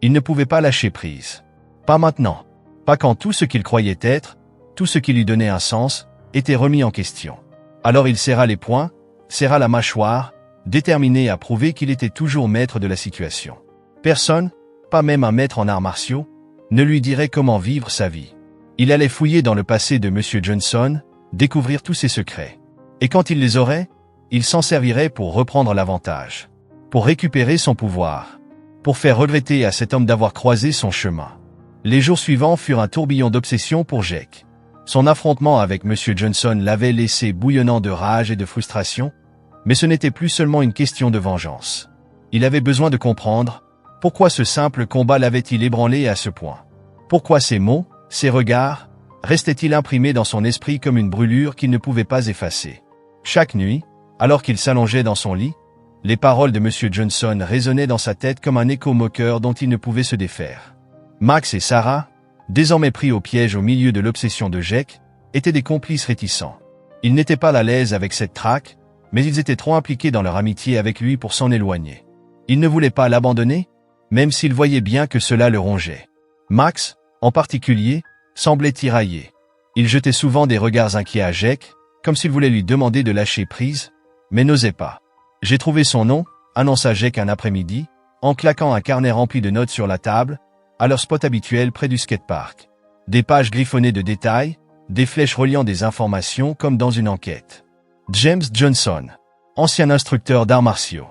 Il ne pouvait pas lâcher prise. Pas maintenant. Pas quand tout ce qu'il croyait être, tout ce qui lui donnait un sens, était remis en question. Alors il serra les poings, serra la mâchoire, déterminé à prouver qu'il était toujours maître de la situation. Personne, pas même un maître en arts martiaux, ne lui dirait comment vivre sa vie. Il allait fouiller dans le passé de M. Johnson, découvrir tous ses secrets. Et quand il les aurait, il s'en servirait pour reprendre l'avantage. Pour récupérer son pouvoir. Pour faire regretter à cet homme d'avoir croisé son chemin. Les jours suivants furent un tourbillon d'obsession pour Jake. Son affrontement avec M. Johnson l'avait laissé bouillonnant de rage et de frustration, mais ce n'était plus seulement une question de vengeance. Il avait besoin de comprendre pourquoi ce simple combat l'avait-il ébranlé à ce point. Pourquoi ces mots, ces regards, restaient-ils imprimés dans son esprit comme une brûlure qu'il ne pouvait pas effacer. Chaque nuit, alors qu'il s'allongeait dans son lit, les paroles de M. Johnson résonnaient dans sa tête comme un écho moqueur dont il ne pouvait se défaire. Max et Sarah, désormais pris au piège au milieu de l'obsession de Jake, étaient des complices réticents. Ils n'étaient pas à l'aise avec cette traque, mais ils étaient trop impliqués dans leur amitié avec lui pour s'en éloigner. Ils ne voulaient pas l'abandonner, même s'ils voyaient bien que cela le rongeait. Max, en particulier, semblait tiraillé. Il jetait souvent des regards inquiets à Jake, comme s'il voulait lui demander de lâcher prise, mais n'osait pas. « J'ai trouvé son nom », annonça Jake un après-midi, en claquant un carnet rempli de notes sur la table, à leur spot habituel près du skatepark. Des pages griffonnées de détails, des flèches reliant des informations comme dans une enquête. James Johnson, ancien instructeur d'arts martiaux.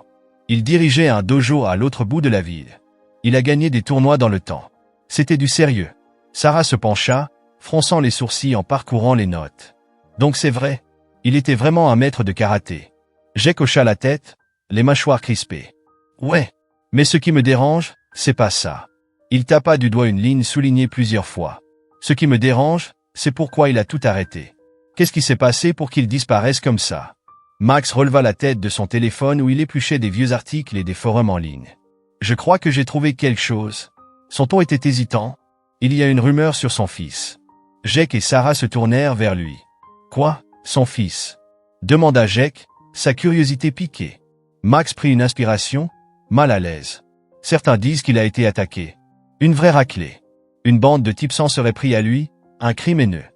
Il dirigeait un dojo à l'autre bout de la ville. Il a gagné des tournois dans le temps. C'était du sérieux. Sarah se pencha, fronçant les sourcils en parcourant les notes. Donc c'est vrai, il était vraiment un maître de karaté. Jake hocha la tête, les mâchoires crispées. Ouais, mais ce qui me dérange, c'est pas ça. Il tapa du doigt une ligne soulignée plusieurs fois. Ce qui me dérange, c'est pourquoi il a tout arrêté. Qu'est-ce qui s'est passé pour qu'il disparaisse comme ça? Max releva la tête de son téléphone où il épluchait des vieux articles et des forums en ligne. Je crois que j'ai trouvé quelque chose. Son ton était hésitant. Il y a une rumeur sur son fils. Jake et Sarah se tournèrent vers lui. Quoi, son fils? Demanda Jake, sa curiosité piquée. Max prit une inspiration, mal à l'aise. Certains disent qu'il a été attaqué. Une vraie raclée. Une bande de types s'en serait pris à lui, un crime haineux.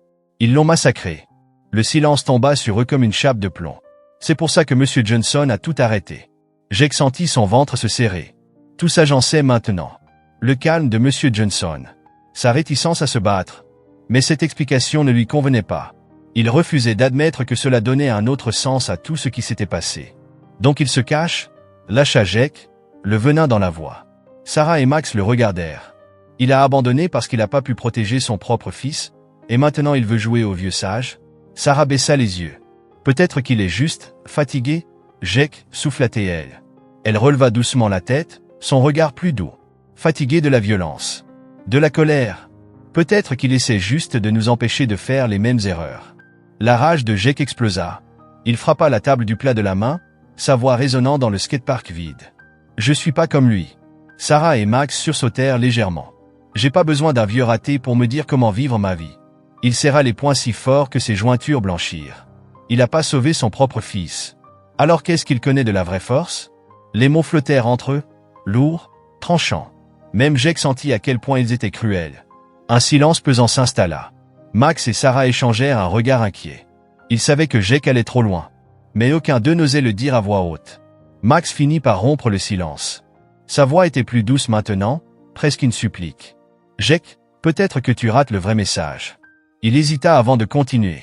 Ils l'ont massacré. Le silence tomba sur eux comme une chape de plomb. C'est pour ça que M. Johnson a tout arrêté. Jake sentit son ventre se serrer. Tout s'agençait maintenant. Le calme de M. Johnson. Sa réticence à se battre. Mais cette explication ne lui convenait pas. Il refusait d'admettre que cela donnait un autre sens à tout ce qui s'était passé. Donc il se cache, lâcha Jake, le venin dans la voix. Sarah et Max le regardèrent. Il a abandonné parce qu'il n'a pas pu protéger son propre fils, et maintenant il veut jouer au vieux sage. Sarah baissa les yeux. Peut-être qu'il est juste, fatigué. Jake, souffla-t-elle. Elle releva doucement la tête, son regard plus doux. Fatigué de la violence. De la colère. Peut-être qu'il essaie juste de nous empêcher de faire les mêmes erreurs. La rage de Jake explosa. Il frappa la table du plat de la main, sa voix résonnant dans le skatepark vide. Je suis pas comme lui. Sarah et Max sursautèrent légèrement. J'ai pas besoin d'un vieux raté pour me dire comment vivre ma vie. Il serra les poings si fort que ses jointures blanchirent. Il a pas sauvé son propre fils. Alors qu'est-ce qu'il connaît de la vraie force? Les mots flottèrent entre eux, lourds, tranchants. Même Jake sentit à quel point ils étaient cruels. Un silence pesant s'installa. Max et Sarah échangèrent un regard inquiet. Ils savaient que Jake allait trop loin. Mais aucun d'eux n'osait le dire à voix haute. Max finit par rompre le silence. Sa voix était plus douce maintenant, presque une supplique. Jake, peut-être que tu rates le vrai message. Il hésita avant de continuer.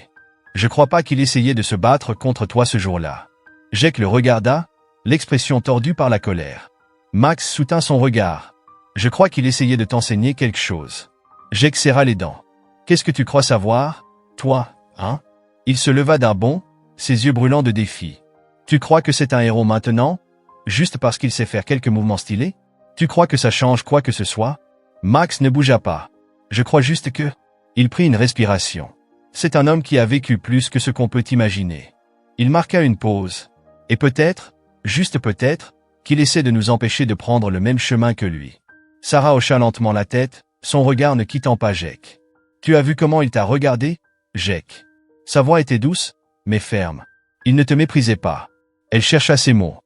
Je crois pas qu'il essayait de se battre contre toi ce jour-là. Jake le regarda, l'expression tordue par la colère. Max soutint son regard. Je crois qu'il essayait de t'enseigner quelque chose. Jake serra les dents. Qu'est-ce que tu crois savoir, toi, hein? Il se leva d'un bond, ses yeux brûlants de défi. Tu crois que c'est un héros maintenant? Juste parce qu'il sait faire quelques mouvements stylés? Tu crois que ça change quoi que ce soit? Max ne bougea pas. Je crois juste que... Il prit une respiration. C'est un homme qui a vécu plus que ce qu'on peut imaginer. Il marqua une pause. Et peut-être, juste peut-être, qu'il essaie de nous empêcher de prendre le même chemin que lui. Sarah hocha lentement la tête, son regard ne quittant pas Jake. Tu as vu comment il t'a regardé, Jake? Sa voix était douce, mais ferme. Il ne te méprisait pas. Elle chercha ses mots.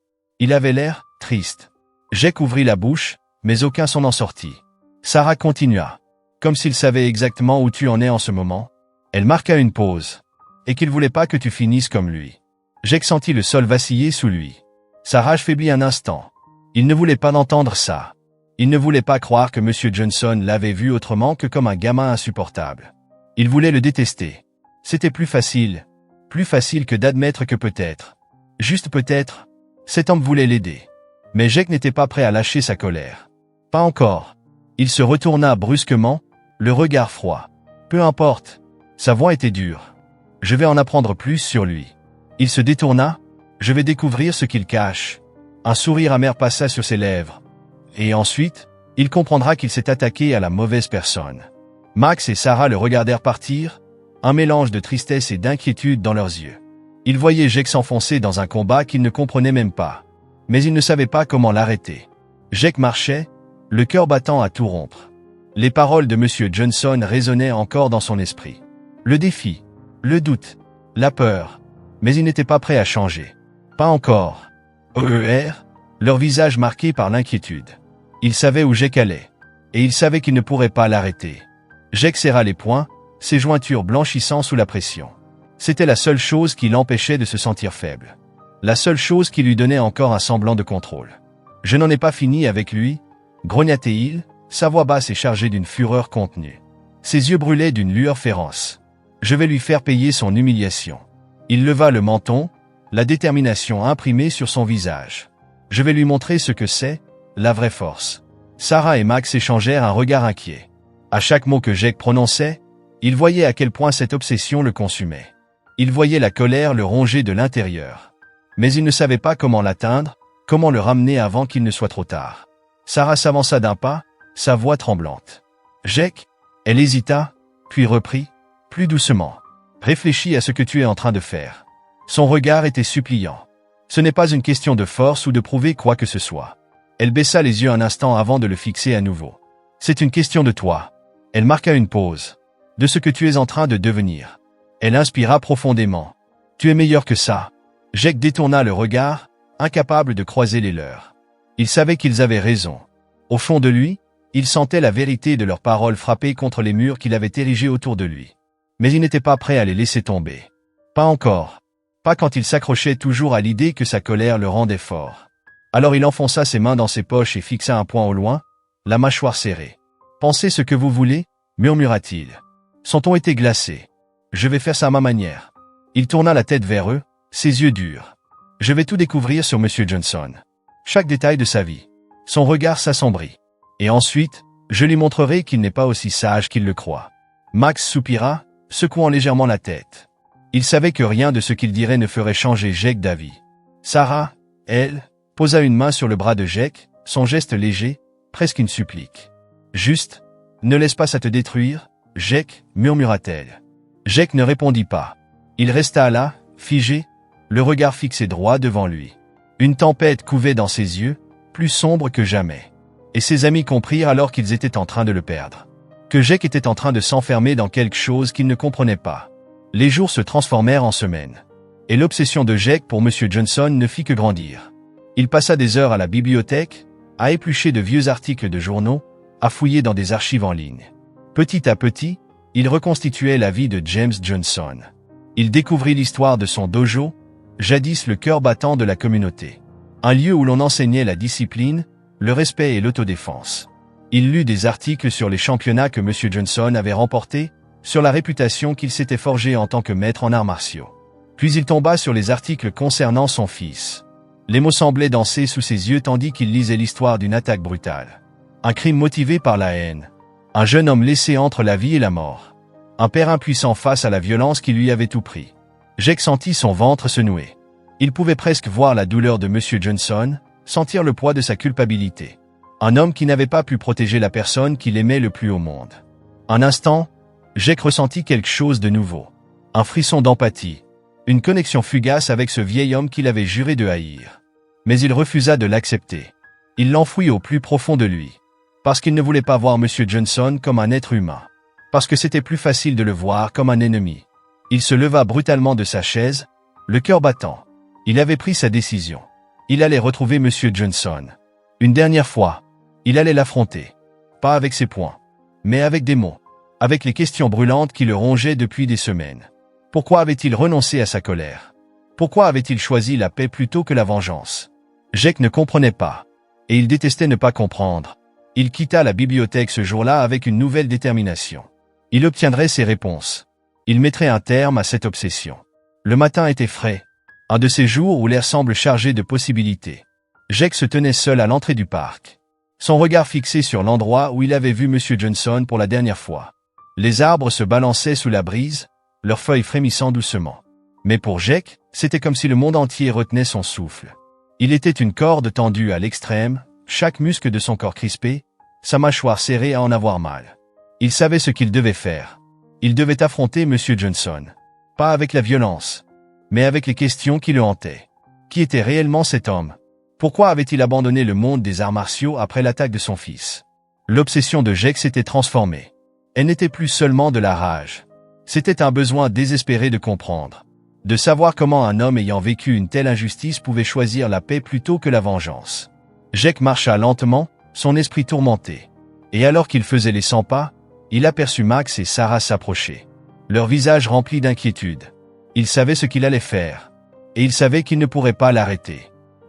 Il avait l'air triste. Jake ouvrit la bouche, mais aucun son n'en sortit. Sarah continua. Comme s'il savait exactement où tu en es en ce moment. Elle marqua une pause. Et qu'il voulait pas que tu finisses comme lui. Jake sentit le sol vaciller sous lui. Sa rage faiblit un instant. Il ne voulait pas entendre ça. Il ne voulait pas croire que M. Johnson l'avait vu autrement que comme un gamin insupportable. Il voulait le détester. C'était plus facile que d'admettre que peut-être, juste peut-être, cet homme voulait l'aider. Mais Jake n'était pas prêt à lâcher sa colère. Pas encore. Il se retourna brusquement, le regard froid. Peu importe. Sa voix était dure. Je vais en apprendre plus sur lui. Il se détourna. Je vais découvrir ce qu'il cache. Un sourire amer passa sur ses lèvres. Et ensuite, il comprendra qu'il s'est attaqué à la mauvaise personne. Max et Sarah le regardèrent partir, un mélange de tristesse et d'inquiétude dans leurs yeux. Ils voyaient Jake s'enfoncer dans un combat qu'ils ne comprenaient même pas. Mais ils ne savaient pas comment l'arrêter. Jake marchait, le cœur battant à tout rompre. Les paroles de M. Johnson résonnaient encore dans son esprit. Le défi, le doute, la peur. Mais il n'était pas prêt à changer. Pas encore. Leur visage marqué par l'inquiétude. Il savait où Jake allait. Et il savait qu'il ne pourrait pas l'arrêter. Jake serra les poings, ses jointures blanchissant sous la pression. C'était la seule chose qui l'empêchait de se sentir faible. La seule chose qui lui donnait encore un semblant de contrôle. Je n'en ai pas fini avec lui, grogna-t-il, sa voix basse et chargée d'une fureur contenue. Ses yeux brûlaient d'une lueur féroce. Je vais lui faire payer son humiliation. Il leva le menton, la détermination imprimée sur son visage. Je vais lui montrer ce que c'est, la vraie force. Sarah et Max échangèrent un regard inquiet. À chaque mot que Jake prononçait, il voyait à quel point cette obsession le consumait. Il voyait la colère le ronger de l'intérieur. Mais il ne savait pas comment l'atteindre, comment le ramener avant qu'il ne soit trop tard. Sarah s'avança d'un pas, sa voix tremblante. Jake, elle hésita, puis reprit, plus doucement. Réfléchis à ce que tu es en train de faire. Son regard était suppliant. Ce n'est pas une question de force ou de prouver quoi que ce soit. Elle baissa les yeux un instant avant de le fixer à nouveau. C'est une question de toi. Elle marqua une pause. De ce que tu es en train de devenir. Elle inspira profondément. Tu es meilleur que ça. Jake détourna le regard, incapable de croiser les leurs. Il savait qu'ils avaient raison. Au fond de lui, il sentait la vérité de leurs paroles frapper contre les murs qu'il avait érigés autour de lui. Mais il n'était pas prêt à les laisser tomber. Pas encore. Pas quand il s'accrochait toujours à l'idée que sa colère le rendait fort. Alors il enfonça ses mains dans ses poches et fixa un poing au loin, la mâchoire serrée. Pensez ce que vous voulez, murmura-t-il. Son ton était glacé. Je vais faire ça à ma manière. Il tourna la tête vers eux, ses yeux durs. Je vais tout découvrir sur M. Johnson. Chaque détail de sa vie. Son regard s'assombrit. Et ensuite, je lui montrerai qu'il n'est pas aussi sage qu'il le croit. Max soupira, secouant légèrement la tête. Il savait que rien de ce qu'il dirait ne ferait changer Jake d'avis. Sarah, elle, posa une main sur le bras de Jake, son geste léger, presque une supplique. Juste, ne laisse pas ça te détruire, Jake, murmura-t-elle. Jake ne répondit pas. Il resta là, figé, le regard fixé droit devant lui. Une tempête couvait dans ses yeux, plus sombre que jamais. Et ses amis comprirent alors qu'ils étaient en train de le perdre. Que Jake était en train de s'enfermer dans quelque chose qu'il ne comprenait pas. Les jours se transformèrent en semaines. Et l'obsession de Jake pour M. Johnson ne fit que grandir. Il passa des heures à la bibliothèque, à éplucher de vieux articles de journaux, à fouiller dans des archives en ligne. Petit à petit, il reconstituait la vie de James Johnson. Il découvrit l'histoire de son dojo, jadis le cœur battant de la communauté. Un lieu où l'on enseignait la discipline, le respect et l'autodéfense. Il lut des articles sur les championnats que M. Johnson avait remportés, sur la réputation qu'il s'était forgée en tant que maître en arts martiaux. Puis il tomba sur les articles concernant son fils. Les mots semblaient danser sous ses yeux tandis qu'il lisait l'histoire d'une attaque brutale. Un crime motivé par la haine. Un jeune homme laissé entre la vie et la mort. Un père impuissant face à la violence qui lui avait tout pris. Jake sentit son ventre se nouer. Il pouvait presque voir la douleur de M. Johnson, sentir le poids de sa culpabilité. Un homme qui n'avait pas pu protéger la personne qu'il aimait le plus au monde. Un instant, Jake ressentit quelque chose de nouveau. Un frisson d'empathie. Une connexion fugace avec ce vieil homme qu'il avait juré de haïr. Mais il refusa de l'accepter. Il l'enfouit au plus profond de lui. Parce qu'il ne voulait pas voir M. Johnson comme un être humain. Parce que c'était plus facile de le voir comme un ennemi. Il se leva brutalement de sa chaise, le cœur battant. Il avait pris sa décision. Il allait retrouver M. Johnson. Une dernière fois, il allait l'affronter. Pas avec ses poings, mais avec des mots. Avec les questions brûlantes qui le rongeaient depuis des semaines. Pourquoi avait-il renoncé à sa colère? Pourquoi avait-il choisi la paix plutôt que la vengeance? Jake ne comprenait pas. Et il détestait ne pas comprendre. Il quitta la bibliothèque ce jour-là avec une nouvelle détermination. Il obtiendrait ses réponses. Il mettrait un terme à cette obsession. Le matin était frais. Un de ces jours où l'air semble chargé de possibilités. Jake se tenait seul à l'entrée du parc. Son regard fixé sur l'endroit où il avait vu M. Johnson pour la dernière fois. Les arbres se balançaient sous la brise, leurs feuilles frémissant doucement. Mais pour Jake, c'était comme si le monde entier retenait son souffle. Il était une corde tendue à l'extrême, chaque muscle de son corps crispé, sa mâchoire serrée à en avoir mal. Il savait ce qu'il devait faire. Il devait affronter M. Johnson. Pas avec la violence, mais avec les questions qui le hantaient. Qui était réellement cet homme? Pourquoi avait-il abandonné le monde des arts martiaux après l'attaque de son fils? L'obsession de Jake s'était transformée. Elle n'était plus seulement de la rage. C'était un besoin désespéré de comprendre. De savoir comment un homme ayant vécu une telle injustice pouvait choisir la paix plutôt que la vengeance. Jake marcha lentement, son esprit tourmenté. Et alors qu'il faisait les 100 pas, il aperçut Max et Sarah s'approcher. Leur visage rempli d'inquiétude. Il savait ce qu'il allait faire. Et il savait qu'il ne pourrait pas l'arrêter.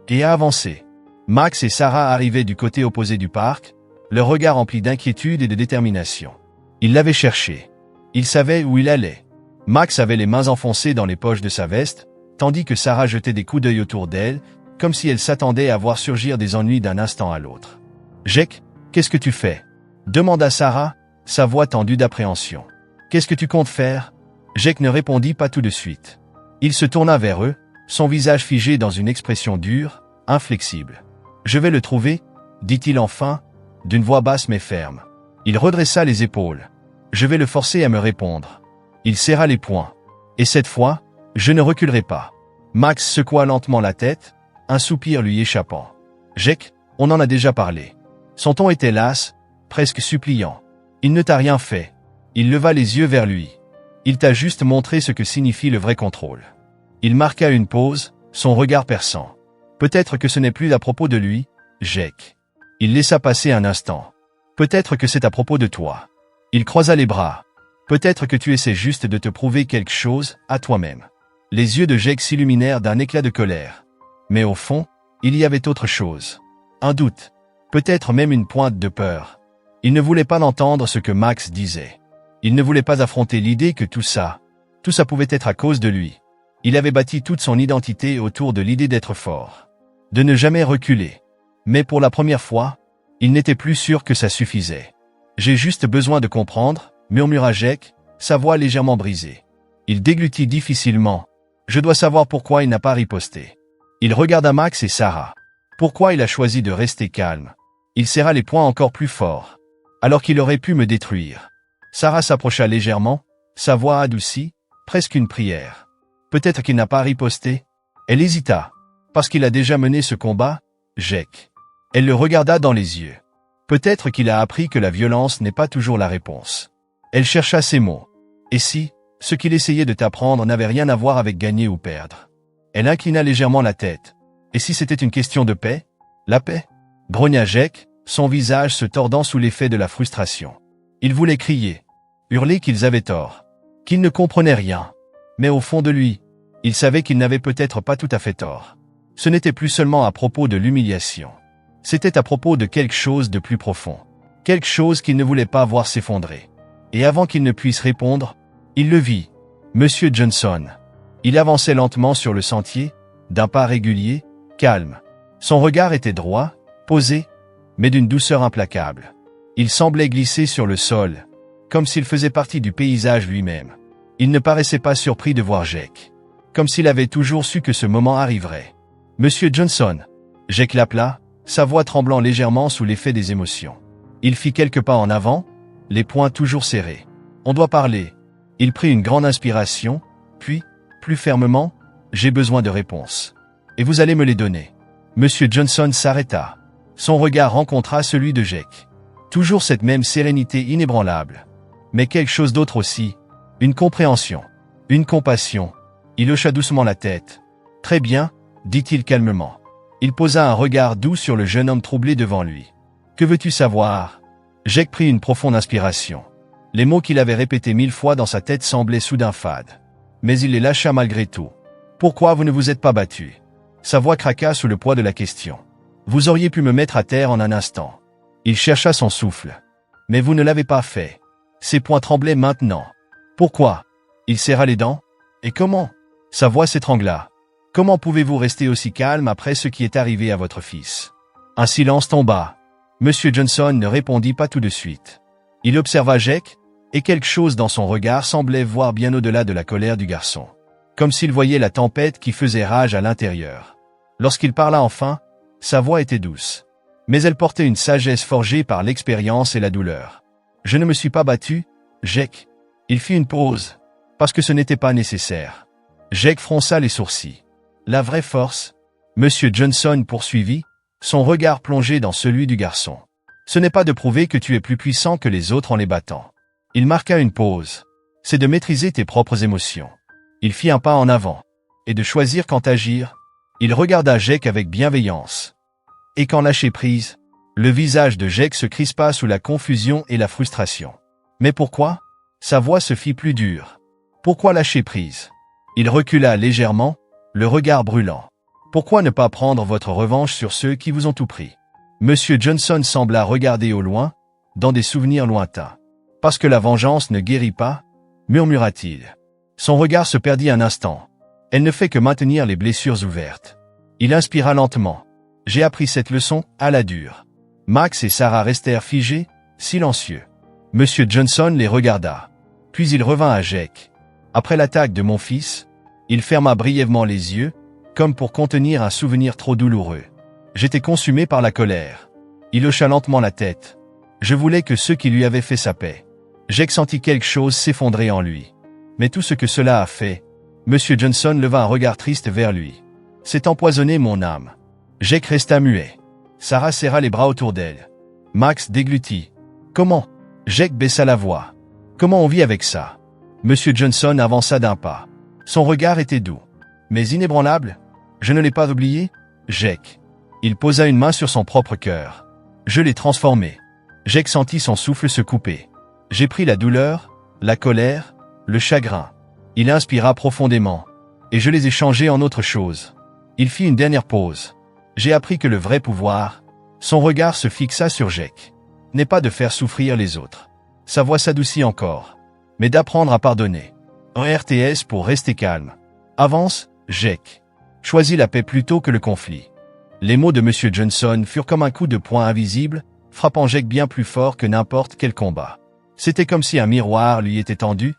Et à avancer. Max et Sarah arrivaient du côté opposé du parc, leur regard rempli d'inquiétude et de détermination. Il l'avait cherché. Il savait où il allait. Max avait les mains enfoncées dans les poches de sa veste, tandis que Sarah jetait des coups d'œil autour d'elle, comme si elle s'attendait à voir surgir des ennuis d'un instant à l'autre. « Jake, qu'est-ce que tu fais ?» demanda Sarah, sa voix tendue d'appréhension. « Qu'est-ce que tu comptes faire ?» Jake ne répondit pas tout de suite. Il se tourna vers eux, son visage figé dans une expression dure, inflexible. « Je vais le trouver, » dit-il enfin, d'une voix basse mais ferme. Il redressa les épaules. « Je vais le forcer à me répondre. » Il serra les poings. « Et cette fois, je ne reculerai pas. » Max secoua lentement la tête, un soupir lui échappant. « Jake, on en a déjà parlé. » Son ton était las, presque suppliant. « Il ne t'a rien fait. » Il leva les yeux vers lui. « Il t'a juste montré ce que signifie le vrai contrôle. » Il marqua une pause, son regard perçant. « Peut-être que ce n'est plus à propos de lui, Jake. » Il laissa passer un instant. « Peut-être que c'est à propos de toi. » Il croisa les bras. « Peut-être que tu essaies juste de te prouver quelque chose à toi-même. » Les yeux de Jake s'illuminèrent d'un éclat de colère. Mais au fond, il y avait autre chose. Un doute. Peut-être même une pointe de peur. Il ne voulait pas entendre ce que Max disait. Il ne voulait pas affronter l'idée que tout ça pouvait être à cause de lui. Il avait bâti toute son identité autour de l'idée d'être fort. De ne jamais reculer. Mais pour la première fois, Il n'était plus sûr que ça suffisait. J'ai juste besoin de comprendre, murmura Jake, sa voix légèrement brisée. Il déglutit difficilement. Je dois savoir pourquoi il n'a pas riposté. Il regarda Max et Sarah. Pourquoi il a choisi de rester calme? Il serra les poings encore plus fort. Alors qu'il aurait pu me détruire. Sarah s'approcha légèrement, sa voix adoucie, presque une prière. Peut-être qu'il n'a pas riposté. Elle hésita. Parce qu'il a déjà mené ce combat, Jake. Elle le regarda dans les yeux. Peut-être qu'il a appris que la violence n'est pas toujours la réponse. Elle chercha ses mots. Et si, ce qu'il essayait de t'apprendre n'avait rien à voir avec gagner ou perdre? Elle inclina légèrement la tête. Et si c'était une question de paix? La paix? Grogna Jake, son visage se tordant sous l'effet de la frustration. Il voulait crier, hurler qu'ils avaient tort, qu'il ne comprenait rien. Mais au fond de lui, il savait qu'il n'avait peut-être pas tout à fait tort. Ce n'était plus seulement à propos de l'humiliation. C'était à propos de quelque chose de plus profond. Quelque chose qu'il ne voulait pas voir s'effondrer. Et avant qu'il ne puisse répondre, il le vit. Monsieur Johnson. Il avançait lentement sur le sentier, d'un pas régulier, calme. Son regard était droit, posé, mais d'une douceur implacable. Il semblait glisser sur le sol, comme s'il faisait partie du paysage lui-même. Il ne paraissait pas surpris de voir Jake. Comme s'il avait toujours su que ce moment arriverait. Monsieur Johnson. Jake l'appela, sa voix tremblant légèrement sous l'effet des émotions. Il fit quelques pas en avant, les poings toujours serrés. On doit parler. Il prit une grande inspiration, puis, plus fermement, j'ai besoin de réponses. Et vous allez me les donner. Monsieur Johnson s'arrêta. Son regard rencontra celui de Jake. Toujours cette même sérénité inébranlable. Mais quelque chose d'autre aussi. Une compréhension. Une compassion. Il hocha doucement la tête. Très bien, dit-il calmement. Il posa un regard doux sur le jeune homme troublé devant lui. Que veux-tu savoir? Jake prit une profonde inspiration. Les mots qu'il avait répétés 1000 fois dans sa tête semblaient soudain fades. Mais il les lâcha malgré tout. Pourquoi vous ne vous êtes pas battu? Sa voix craqua sous le poids de la question. Vous auriez pu me mettre à terre en un instant. Il chercha son souffle. Mais vous ne l'avez pas fait. Ses poings tremblaient maintenant. Pourquoi? Il serra les dents. Et comment? Sa voix s'étrangla. Comment pouvez-vous rester aussi calme après ce qui est arrivé à votre fils? Un silence tomba. Monsieur Johnson ne répondit pas tout de suite. Il observa Jake, et quelque chose dans son regard semblait voir bien au-delà de la colère du garçon. Comme s'il voyait la tempête qui faisait rage à l'intérieur. Lorsqu'il parla enfin, sa voix était douce. Mais elle portait une sagesse forgée par l'expérience et la douleur. Je ne me suis pas battu, Jake. Il fit une pause. Parce que ce n'était pas nécessaire. Jake fronça les sourcils. La vraie force, Monsieur Johnson poursuivit, son regard plongé dans celui du garçon. Ce n'est pas de prouver que tu es plus puissant que les autres en les battant. Il marqua une pause. C'est de maîtriser tes propres émotions. Il fit un pas en avant. Et de choisir quand agir. Il regarda Jake avec bienveillance. Et quand lâcher prise, le visage de Jake se crispa sous la confusion et la frustration. Mais pourquoi? Sa voix se fit plus dure. Pourquoi lâcher prise? Il recula légèrement, le regard brûlant. Pourquoi ne pas prendre votre revanche sur ceux qui vous ont tout pris? Monsieur Johnson sembla regarder au loin, dans des souvenirs lointains. Parce que la vengeance ne guérit pas, murmura-t-il. Son regard se perdit un instant. Elle ne fait que maintenir les blessures ouvertes. Il inspira lentement. J'ai appris cette leçon à la dure. Max et Sarah restèrent figés, silencieux. Monsieur Johnson les regarda. Puis il revint à Jake. Après l'attaque de mon fils, il ferma brièvement les yeux, comme pour contenir un souvenir trop douloureux. J'étais consumé par la colère. Il hocha lentement la tête. Je voulais que ceux qui lui avaient fait sa paix. Jake sentit quelque chose s'effondrer en lui. Mais tout ce que cela a fait, Monsieur Johnson leva un regard triste vers lui. C'est empoisonné mon âme. Jake resta muet. Sarah serra les bras autour d'elle. Max déglutit. Comment? Jake baissa la voix. Comment on vit avec ça? Monsieur Johnson avança d'un pas. Son regard était doux. Mais inébranlable? Je ne l'ai pas oublié, Jake. Il posa une main sur son propre cœur. Je l'ai transformé. Jake sentit son souffle se couper. J'ai pris la douleur, la colère, le chagrin. Il inspira profondément. Et je les ai changés en autre chose. Il fit une dernière pause. J'ai appris que le vrai pouvoir, son regard se fixa sur Jake, n'est pas de faire souffrir les autres. Sa voix s'adoucit encore. Mais d'apprendre à pardonner. En RTS pour rester calme. Avance, Jake. Choisis la paix plutôt que le conflit. Les mots de Monsieur Johnson furent comme un coup de poing invisible, frappant Jake bien plus fort que n'importe quel combat. C'était comme si un miroir lui était tendu,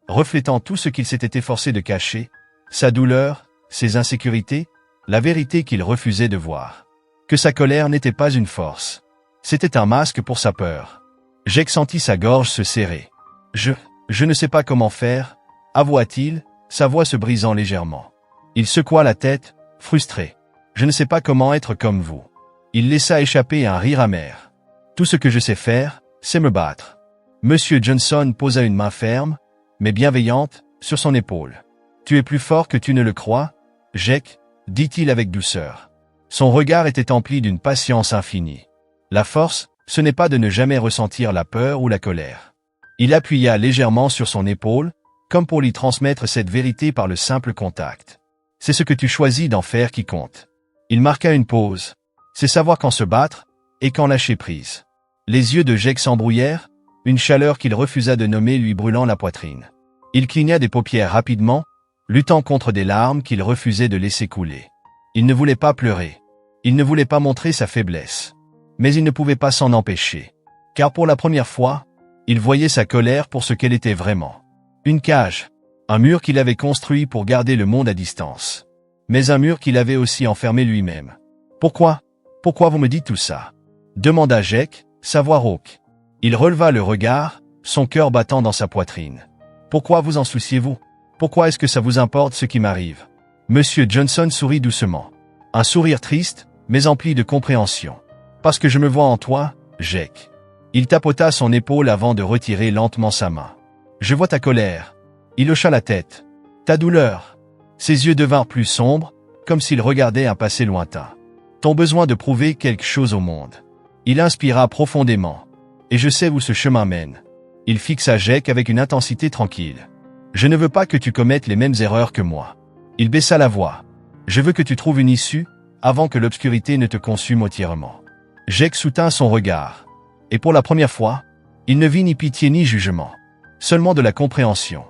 reflétant tout ce qu'il s'était efforcé de cacher, sa douleur, ses insécurités, la vérité qu'il refusait de voir. Que sa colère n'était pas une force. C'était un masque pour sa peur. Jake sentit sa gorge se serrer. Je ne sais pas comment faire, avoua-t-il, sa voix se brisant légèrement. Il secoua la tête, frustré. Je ne sais pas comment être comme vous. Il laissa échapper un rire amer. Tout ce que je sais faire, c'est me battre. Monsieur Johnson posa une main ferme, mais bienveillante, sur son épaule. Tu es plus fort que tu ne le crois, Jake, dit-il avec douceur. Son regard était empli d'une patience infinie. La force, ce n'est pas de ne jamais ressentir la peur ou la colère. Il appuya légèrement sur son épaule, comme pour lui transmettre cette vérité par le simple contact. C'est ce que tu choisis d'en faire qui compte. Il marqua une pause. C'est savoir quand se battre, et quand lâcher prise. Les yeux de Jake s'embrouillèrent, une chaleur qu'il refusa de nommer lui brûlant la poitrine. Il cligna des paupières rapidement, luttant contre des larmes qu'il refusait de laisser couler. Il ne voulait pas pleurer. Il ne voulait pas montrer sa faiblesse. Mais il ne pouvait pas s'en empêcher. Car pour la première fois, il voyait sa colère pour ce qu'elle était vraiment. Une cage. Un mur qu'il avait construit pour garder le monde à distance. Mais un mur qu'il avait aussi enfermé lui-même. Pourquoi vous me dites tout ça? Demanda Jake, sa voix rauque. Il releva le regard, son cœur battant dans sa poitrine. Pourquoi vous en souciez-vous? Pourquoi est-ce que ça vous importe ce qui m'arrive? Monsieur Johnson sourit doucement. Un sourire triste, mais empli de compréhension. Parce que je me vois en toi, Jake. Il tapota son épaule avant de retirer lentement sa main. Je vois ta colère. Il hocha la tête. Ta douleur. Ses yeux devinrent plus sombres, comme s'il regardait un passé lointain. Ton besoin de prouver quelque chose au monde. Il inspira profondément. Et je sais où ce chemin mène. Il fixa Jake avec une intensité tranquille. Je ne veux pas que tu commettes les mêmes erreurs que moi. Il baissa la voix. Je veux que tu trouves une issue, avant que l'obscurité ne te consume entièrement. Jake soutint son regard. Et pour la première fois, il ne vit ni pitié ni jugement. Seulement de la compréhension.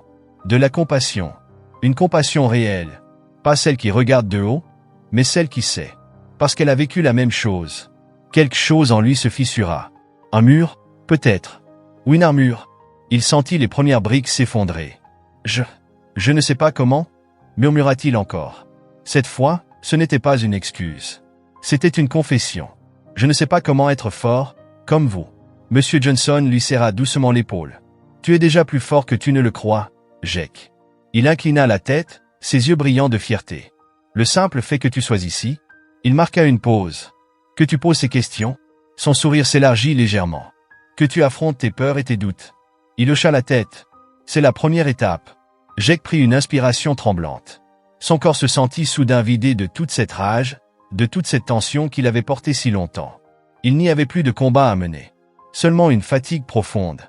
De la compassion. Une compassion réelle. Pas celle qui regarde de haut, mais celle qui sait. Parce qu'elle a vécu la même chose. Quelque chose en lui se fissura. Un mur, peut-être. Ou une armure. Il sentit les premières briques s'effondrer. Je ne sais pas comment, murmura-t-il encore. Cette fois, ce n'était pas une excuse. C'était une confession. Je ne sais pas comment être fort, comme vous. Monsieur Johnson lui serra doucement l'épaule. Tu es déjà plus fort que tu ne le crois, Jake. Il inclina la tête, ses yeux brillants de fierté. Le simple fait que tu sois ici, il marqua une pause. Que tu poses ces questions, son sourire s'élargit légèrement. Que tu affrontes tes peurs et tes doutes. Il hocha la tête. C'est la première étape. Jake prit une inspiration tremblante. Son corps se sentit soudain vidé de toute cette rage, de toute cette tension qu'il avait portée si longtemps. Il n'y avait plus de combat à mener. Seulement une fatigue profonde.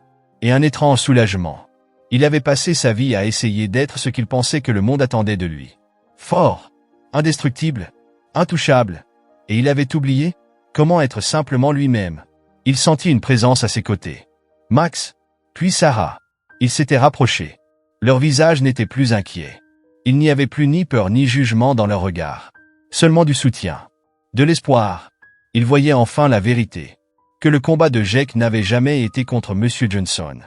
Et un étrange soulagement. Il avait passé sa vie à essayer d'être ce qu'il pensait que le monde attendait de lui. Fort, indestructible, intouchable. Et il avait oublié comment être simplement lui-même. Il sentit une présence à ses côtés. Max, puis Sarah. Ils s'étaient rapprochés. Leur visage n'était plus inquiet. Il n'y avait plus ni peur ni jugement dans leur regard. Seulement du soutien. De l'espoir. Il voyait enfin la vérité. Que le combat de Jake n'avait jamais été contre Monsieur Johnson.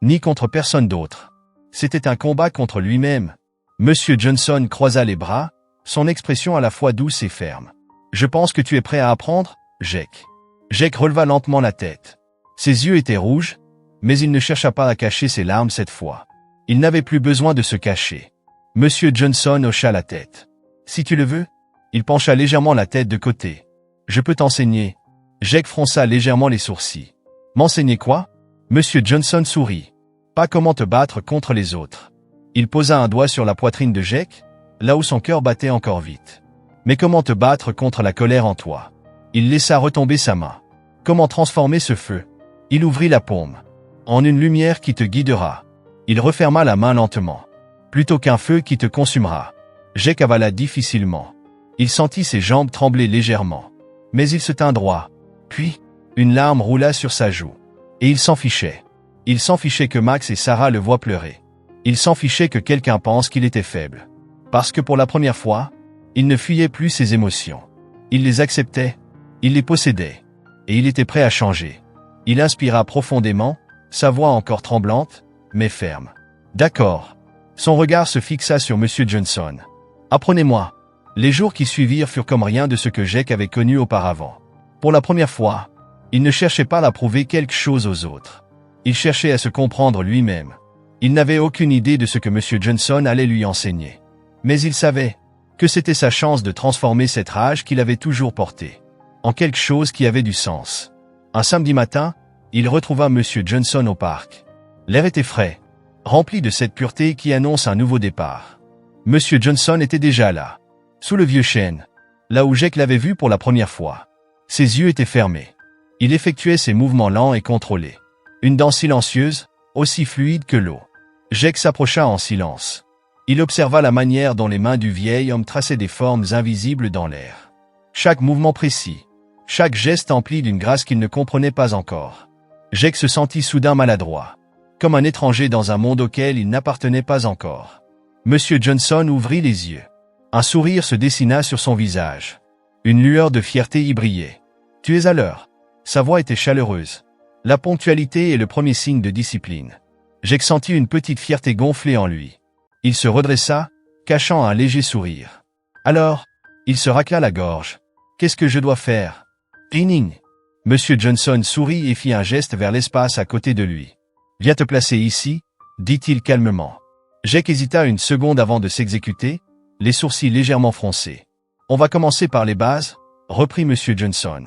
Ni contre personne d'autre. C'était un combat contre lui-même. Monsieur Johnson croisa les bras, son expression à la fois douce et ferme. Je pense que tu es prêt à apprendre, Jake. Jake releva lentement la tête. Ses yeux étaient rouges, mais il ne chercha pas à cacher ses larmes cette fois. Il n'avait plus besoin de se cacher. Monsieur Johnson hocha la tête. Si tu le veux, il pencha légèrement la tête de côté. Je peux t'enseigner. Jake fronça légèrement les sourcils. M'enseigner quoi? Monsieur Johnson sourit. Pas comment te battre contre les autres. Il posa un doigt sur la poitrine de Jake, là où son cœur battait encore vite. Mais comment te battre contre la colère en toi? Il laissa retomber sa main. Comment transformer ce feu? Il ouvrit la paume. En une lumière qui te guidera. Il referma la main lentement. Plutôt qu'un feu qui te consumera. Jake avala difficilement. Il sentit ses jambes trembler légèrement. Mais il se tint droit. Puis, une larme roula sur sa joue. Et il s'en fichait. Il s'en fichait que Max et Sarah le voient pleurer. Il s'en fichait que quelqu'un pense qu'il était faible. Parce que pour la première fois, il ne fuyait plus ses émotions. Il les acceptait. Il les possédait. et il était prêt à changer. Il inspira profondément, sa voix encore tremblante, mais ferme. D'accord. Son regard se fixa sur Monsieur Johnson. Apprenez-moi. Les jours qui suivirent furent comme rien de ce que Jake avait connu auparavant. Pour la première fois, il ne cherchait pas à prouver quelque chose aux autres. Il cherchait à se comprendre lui-même. Il n'avait aucune idée de ce que Monsieur Johnson allait lui enseigner. Mais il savait que c'était sa chance de transformer cette rage qu'il avait toujours portée en quelque chose qui avait du sens. Un samedi matin, il retrouva Monsieur Johnson au parc. L'air était frais, rempli de cette pureté qui annonce un nouveau départ. Monsieur Johnson était déjà là, sous le vieux chêne, là où Jake l'avait vu pour la première fois. Ses yeux étaient fermés. Il effectuait ses mouvements lents et contrôlés. Une danse silencieuse, aussi fluide que l'eau. Jake s'approcha en silence. Il observa la manière dont les mains du vieil homme traçaient des formes invisibles dans l'air. Chaque mouvement précis, chaque geste empli d'une grâce qu'il ne comprenait pas encore. Jake se sentit soudain maladroit, comme un étranger dans un monde auquel il n'appartenait pas encore. Monsieur Johnson ouvrit les yeux. Un sourire se dessina sur son visage. Une lueur de fierté y brillait. « Tu es à l'heure ». Sa voix était chaleureuse. La ponctualité est le premier signe de discipline. Jake sentit une petite fierté gonfler en lui. Il se redressa, cachant un léger sourire. Alors, il se racla la gorge. « Qu'est-ce que je dois faire ?» Ring. Monsieur Johnson sourit et fit un geste vers l'espace à côté de lui. « Viens te placer ici », dit-il calmement. Jake hésita une seconde avant de s'exécuter, les sourcils légèrement froncés. « On va commencer par les bases », reprit Monsieur Johnson.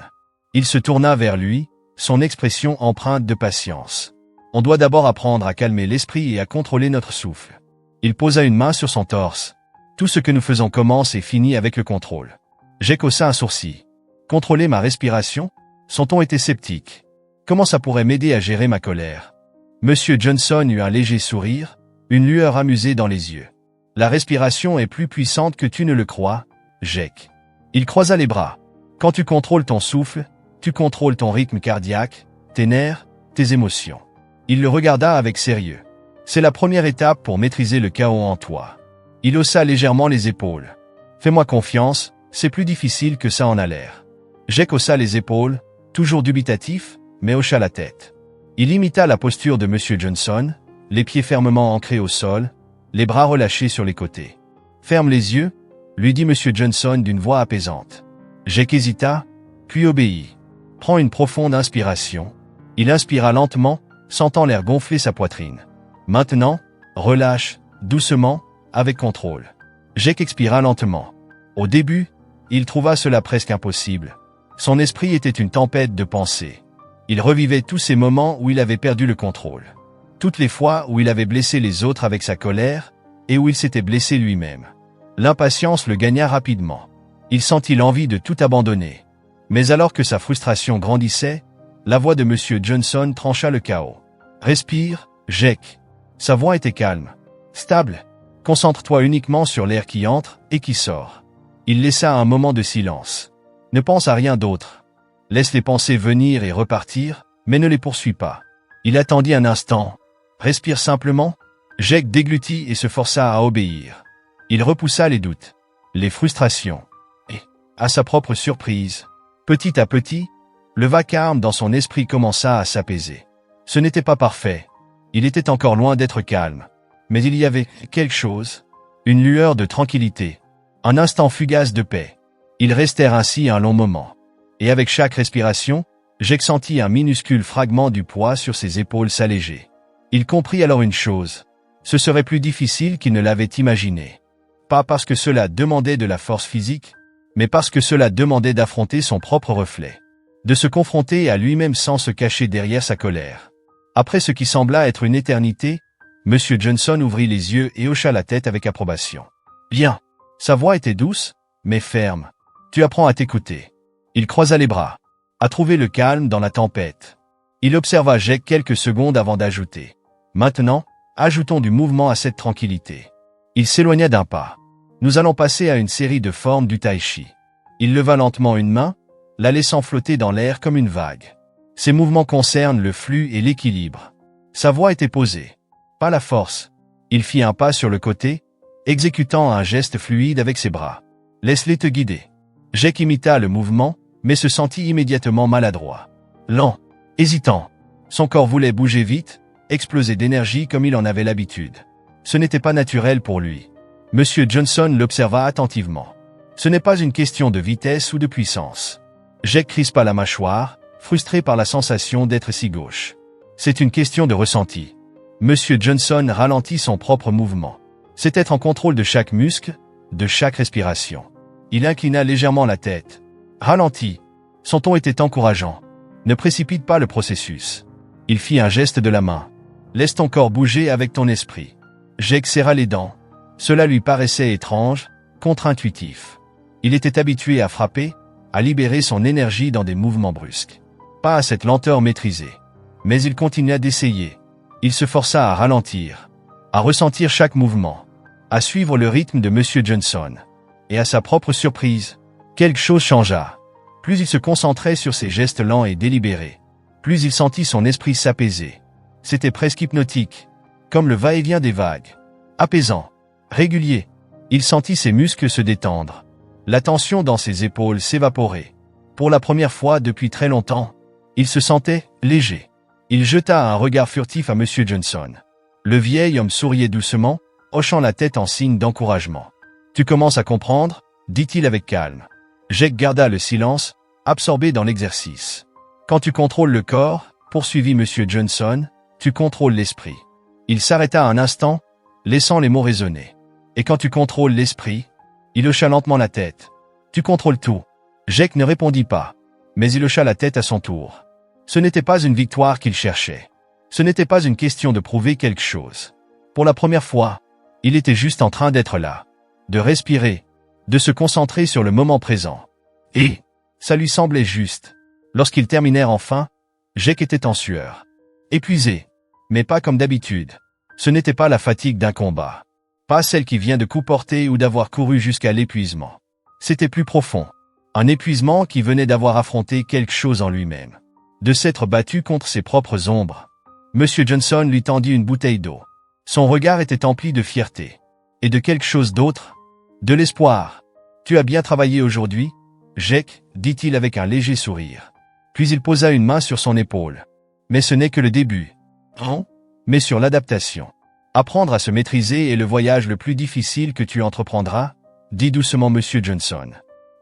Il se tourna vers lui, son expression empreinte de patience. « On doit d'abord apprendre à calmer l'esprit et à contrôler notre souffle. » Il posa une main sur son torse. « Tout ce que nous faisons commence et finit avec le contrôle. » Jake haussa un sourcil. « Contrôler ma respiration ?» Son ton était sceptique. « Comment ça pourrait m'aider à gérer ma colère ?» Monsieur Johnson eut un léger sourire, une lueur amusée dans les yeux. « La respiration est plus puissante que tu ne le crois, Jake. » Il croisa les bras. « Quand tu contrôles ton souffle, tu contrôles ton rythme cardiaque, tes nerfs, tes émotions. » Il le regarda avec sérieux. « C'est la première étape pour maîtriser le chaos en toi. » Il haussa légèrement les épaules. « Fais-moi confiance, c'est plus difficile que ça en a l'air. » Jake haussa les épaules, toujours dubitatif, mais hocha la tête. Il imita la posture de Monsieur Johnson, les pieds fermement ancrés au sol, les bras relâchés sur les côtés. « Ferme les yeux », lui dit Monsieur Johnson d'une voix apaisante. Jake hésita, puis obéit. « Prends une profonde inspiration. » Il inspira lentement, sentant l'air gonfler sa poitrine. « Maintenant, relâche, doucement, avec contrôle. » Jake expira lentement. Au début, il trouva cela presque impossible. Son esprit était une tempête de pensées. Il revivait tous ces moments où il avait perdu le contrôle. Toutes les fois où il avait blessé les autres avec sa colère, et où il s'était blessé lui-même. L'impatience le gagna rapidement. Il sentit l'envie de tout abandonner. Mais alors que sa frustration grandissait, la voix de Monsieur Johnson trancha le chaos. « Respire, Jake. » Sa voix était calme, stable. « Concentre-toi uniquement sur l'air qui entre et qui sort. » Il laissa un moment de silence. « Ne pense à rien d'autre. Laisse les pensées venir et repartir, mais ne les poursuis pas. » Il attendit un instant. « Respire simplement. » Jake déglutit et se força à obéir. Il repoussa les doutes, les frustrations. Et, à sa propre surprise, petit à petit, le vacarme dans son esprit commença à s'apaiser. Ce n'était pas parfait. Il était encore loin d'être calme. Mais il y avait quelque chose, une lueur de tranquillité, un instant fugace de paix. Ils restèrent ainsi un long moment. Et avec chaque respiration, Jake sentit un minuscule fragment du poids sur ses épaules s'alléger. Il comprit alors une chose. Ce serait plus difficile qu'il ne l'avait imaginé. Pas parce que cela demandait de la force physique, mais parce que cela demandait d'affronter son propre reflet. De se confronter à lui-même sans se cacher derrière sa colère. Après ce qui sembla être une éternité, Monsieur Johnson ouvrit les yeux et hocha la tête avec approbation. « Bien. » Sa voix était douce, mais ferme. « Tu apprends à t'écouter. » Il croisa les bras, à trouver le calme dans la tempête. Il observa Jake quelques secondes avant d'ajouter. « Maintenant, ajoutons du mouvement à cette tranquillité. » Il s'éloigna d'un pas. « Nous allons passer à une série de formes du tai chi. » Il leva lentement une main, la laissant flotter dans l'air comme une vague. Ces mouvements concernent le flux et l'équilibre. Sa voix était posée. Pas la force. Il fit un pas sur le côté, exécutant un geste fluide avec ses bras. « Laisse-les te guider. » Jake imita le mouvement, mais se sentit immédiatement maladroit. Lent, hésitant. Son corps voulait bouger vite, exploser d'énergie comme il en avait l'habitude. Ce n'était pas naturel pour lui. Monsieur Johnson l'observa attentivement. Ce n'est pas une question de vitesse ou de puissance. Jake crispa la mâchoire, frustré par la sensation d'être si gauche. C'est une question de ressenti. Monsieur Johnson ralentit son propre mouvement. C'est être en contrôle de chaque muscle, de chaque respiration. Il inclina légèrement la tête. Ralentit. Son ton était encourageant. Ne précipite pas le processus. Il fit un geste de la main. Laisse ton corps bouger avec ton esprit. Jake serra les dents. Cela lui paraissait étrange, contre-intuitif. Il était habitué à frapper, à libérer son énergie dans des mouvements brusques. Pas à cette lenteur maîtrisée. Mais il continua d'essayer. Il se força à ralentir, à ressentir chaque mouvement, à suivre le rythme de Monsieur Johnson. Et à sa propre surprise, quelque chose changea. Plus il se concentrait sur ses gestes lents et délibérés, plus il sentit son esprit s'apaiser. C'était presque hypnotique, comme le va-et-vient des vagues. Apaisant, régulier. Il sentit ses muscles se détendre. La tension dans ses épaules s'évaporer. Pour la première fois depuis très longtemps, il se sentait léger. Il jeta un regard furtif à Monsieur Johnson. Le vieil homme souriait doucement, hochant la tête en signe d'encouragement. « Tu commences à comprendre ?» dit-il avec calme. Jake garda le silence, absorbé dans l'exercice. « Quand tu contrôles le corps, poursuivit Monsieur Johnson, tu contrôles l'esprit. » Il s'arrêta un instant, laissant les mots résonner. « Et quand tu contrôles l'esprit ?» Il hocha lentement la tête. « Tu contrôles tout. » Jake ne répondit pas, mais il hocha la tête à son tour. Ce n'était pas une victoire qu'il cherchait. Ce n'était pas une question de prouver quelque chose. Pour la première fois, il était juste en train d'être là, de respirer, de se concentrer sur le moment présent. Et ça lui semblait juste. Lorsqu'ils terminèrent enfin, Jake était en sueur. Épuisé, mais pas comme d'habitude. Ce n'était pas la fatigue d'un combat. Pas celle qui vient de coups portés ou d'avoir couru jusqu'à l'épuisement. C'était plus profond. Un épuisement qui venait d'avoir affronté quelque chose en lui-même. De s'être battu contre ses propres ombres. Monsieur Johnson lui tendit une bouteille d'eau. Son regard était empli de fierté. Et de quelque chose d'autre. De l'espoir. « Tu as bien travaillé aujourd'hui, Jake, dit-il avec un léger sourire. Puis il posa une main sur son épaule. Mais ce n'est que le début. Non, mais sur l'adaptation. Apprendre à se maîtriser est le voyage le plus difficile que tu entreprendras, dit doucement Monsieur Johnson.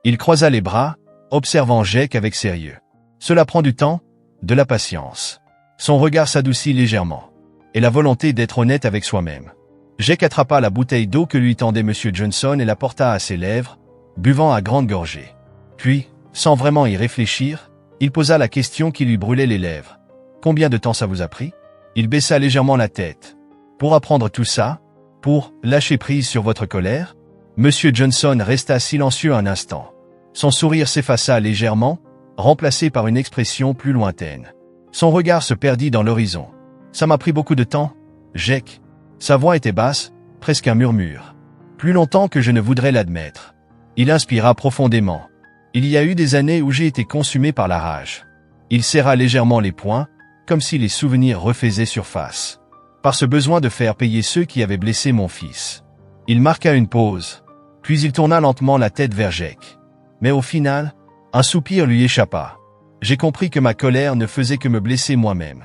Il croisa les bras, observant Jake avec sérieux. Cela prend du temps, de la patience. Son regard s'adoucit légèrement. Et la volonté d'être honnête avec soi-même. Jake attrapa la bouteille d'eau que lui tendait Monsieur Johnson et la porta à ses lèvres, buvant à grandes gorgées. Puis, sans vraiment y réfléchir, il posa la question qui lui brûlait les lèvres. « Combien de temps ça vous a pris ?» Il baissa légèrement la tête. « Pour apprendre tout ça? Pour lâcher prise sur votre colère ?» Monsieur Johnson resta silencieux un instant. Son sourire s'effaça légèrement, remplacé par une expression plus lointaine. Son regard se perdit dans l'horizon. « Ça m'a pris beaucoup de temps, Jake. » Sa voix était basse, presque un murmure. « Plus longtemps que je ne voudrais l'admettre. » Il inspira profondément. « Il y a eu des années où j'ai été consumé par la rage. » Il serra légèrement les poings, comme si les souvenirs refaisaient surface. Par ce besoin de faire payer ceux qui avaient blessé mon fils. Il marqua une pause. Puis il tourna lentement la tête vers Jake. Mais au final, un soupir lui échappa. J'ai compris que ma colère ne faisait que me blesser moi-même.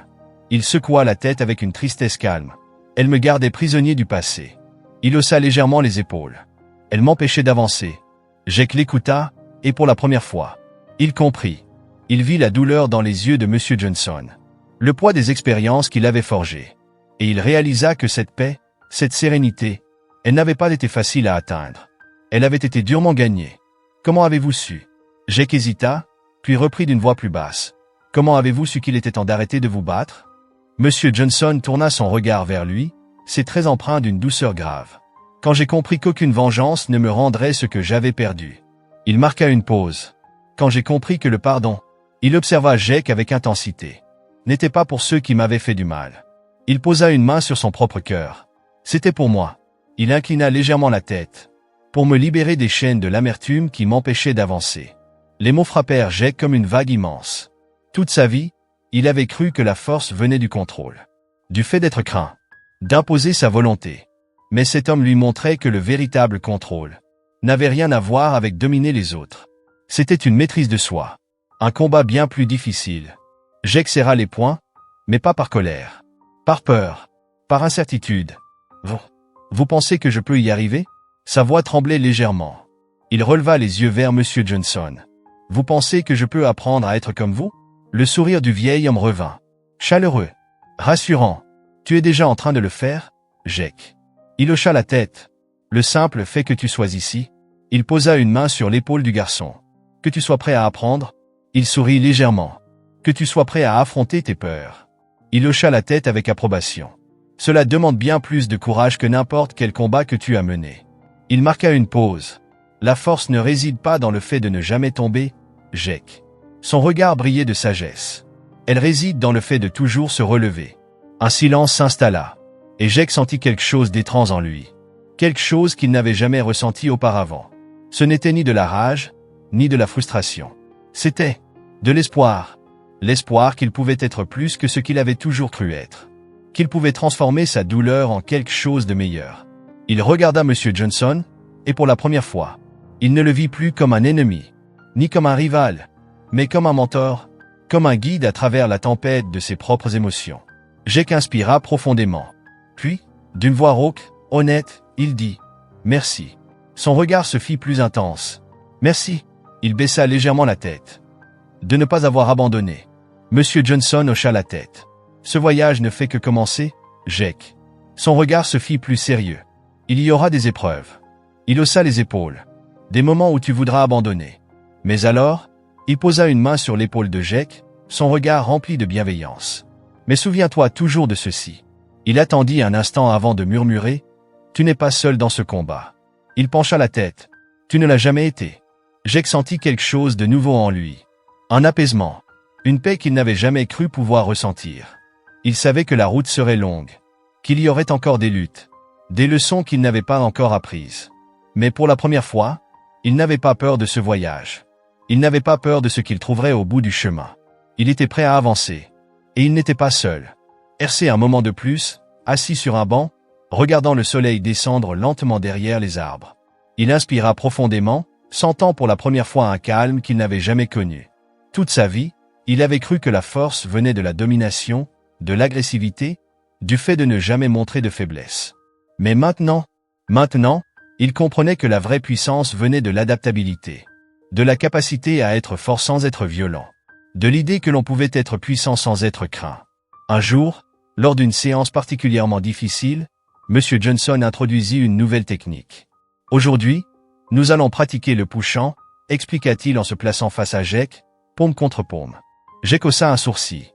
Il secoua la tête avec une tristesse calme. Elle me gardait prisonnier du passé. Il haussa légèrement les épaules. Elle m'empêchait d'avancer. Jake l'écouta, et pour la première fois, il comprit. Il vit la douleur dans les yeux de Monsieur Johnson. Le poids des expériences qu'il avait forgées. Et il réalisa que cette paix, cette sérénité, elle n'avait pas été facile à atteindre. Elle avait été durement gagnée. Comment avez-vous su? Jake hésita, puis reprit d'une voix plus basse. Comment avez-vous su qu'il était temps d'arrêter de vous battre? Monsieur Johnson tourna son regard vers lui, ses traits empreints d'une douceur grave. Quand j'ai compris qu'aucune vengeance ne me rendrait ce que j'avais perdu. Il marqua une pause. Quand j'ai compris que le pardon, il observa Jake avec intensité, n'était pas pour ceux qui m'avaient fait du mal. Il posa une main sur son propre cœur. C'était pour moi. Il inclina légèrement la tête. Pour me libérer des chaînes de l'amertume qui m'empêchaient d'avancer. Les mots frappèrent Jake comme une vague immense. Toute sa vie, il avait cru que la force venait du contrôle. Du fait d'être craint. D'imposer sa volonté. Mais cet homme lui montrait que le véritable contrôle n'avait rien à voir avec dominer les autres. C'était une maîtrise de soi. Un combat bien plus difficile. Jake serra les poings, mais pas par colère. Par peur. Par incertitude. Vous pensez que je peux y arriver? Sa voix tremblait légèrement. Il releva les yeux vers Monsieur Johnson. Vous pensez que je peux apprendre à être comme vous? Le sourire du vieil homme revint. Chaleureux. Rassurant. Tu es déjà en train de le faire, Jake. Il hocha la tête. Le simple fait que tu sois ici. Il posa une main sur l'épaule du garçon. Que tu sois prêt à apprendre. Il sourit légèrement. Que tu sois prêt à affronter tes peurs. Il hocha la tête avec approbation. Cela demande bien plus de courage que n'importe quel combat que tu as mené. Il marqua une pause. La force ne réside pas dans le fait de ne jamais tomber, Jake. Son regard brillait de sagesse. Elle réside dans le fait de toujours se relever. Un silence s'installa. Et Jake sentit quelque chose d'étrange en lui. Quelque chose qu'il n'avait jamais ressenti auparavant. Ce n'était ni de la rage, ni de la frustration. C'était de l'espoir. L'espoir qu'il pouvait être plus que ce qu'il avait toujours cru être. Qu'il pouvait transformer sa douleur en quelque chose de meilleur. Il regarda Monsieur Johnson, et pour la première fois, il ne le vit plus comme un ennemi, ni comme un rival, mais comme un mentor, comme un guide à travers la tempête de ses propres émotions. Jake inspira profondément. Puis, d'une voix rauque, honnête, il dit « Merci ». Son regard se fit plus intense. « Merci ». Il baissa légèrement la tête. De ne pas avoir abandonné. Monsieur Johnson hocha la tête. Ce voyage ne fait que commencer, Jake. Son regard se fit plus sérieux. Il y aura des épreuves. Il haussa les épaules. Des moments où tu voudras abandonner. Mais alors, il posa une main sur l'épaule de Jake, son regard rempli de bienveillance. Mais souviens-toi toujours de ceci. Il attendit un instant avant de murmurer « Tu n'es pas seul dans ce combat ». Il pencha la tête. « Tu ne l'as jamais été ». Jake sentit quelque chose de nouveau en lui. Un apaisement. Une paix qu'il n'avait jamais cru pouvoir ressentir. Il savait que la route serait longue. Qu'il y aurait encore des luttes. Des leçons qu'il n'avait pas encore apprises. Mais pour la première fois, il n'avait pas peur de ce voyage. Il n'avait pas peur de ce qu'il trouverait au bout du chemin. Il était prêt à avancer. Et il n'était pas seul. Ercé un moment de plus, assis sur un banc, regardant le soleil descendre lentement derrière les arbres. Il inspira profondément, sentant pour la première fois un calme qu'il n'avait jamais connu. Toute sa vie, il avait cru que la force venait de la domination, de l'agressivité, du fait de ne jamais montrer de faiblesse. Mais maintenant, il comprenait que la vraie puissance venait de l'adaptabilité, de la capacité à être fort sans être violent, de l'idée que l'on pouvait être puissant sans être craint. Un jour, lors d'une séance particulièrement difficile, Monsieur Johnson introduisit une nouvelle technique. Aujourd'hui, nous allons pratiquer le push-en, expliqua-t-il en se plaçant face à Jake, paume contre paume. Jake haussa un sourcil.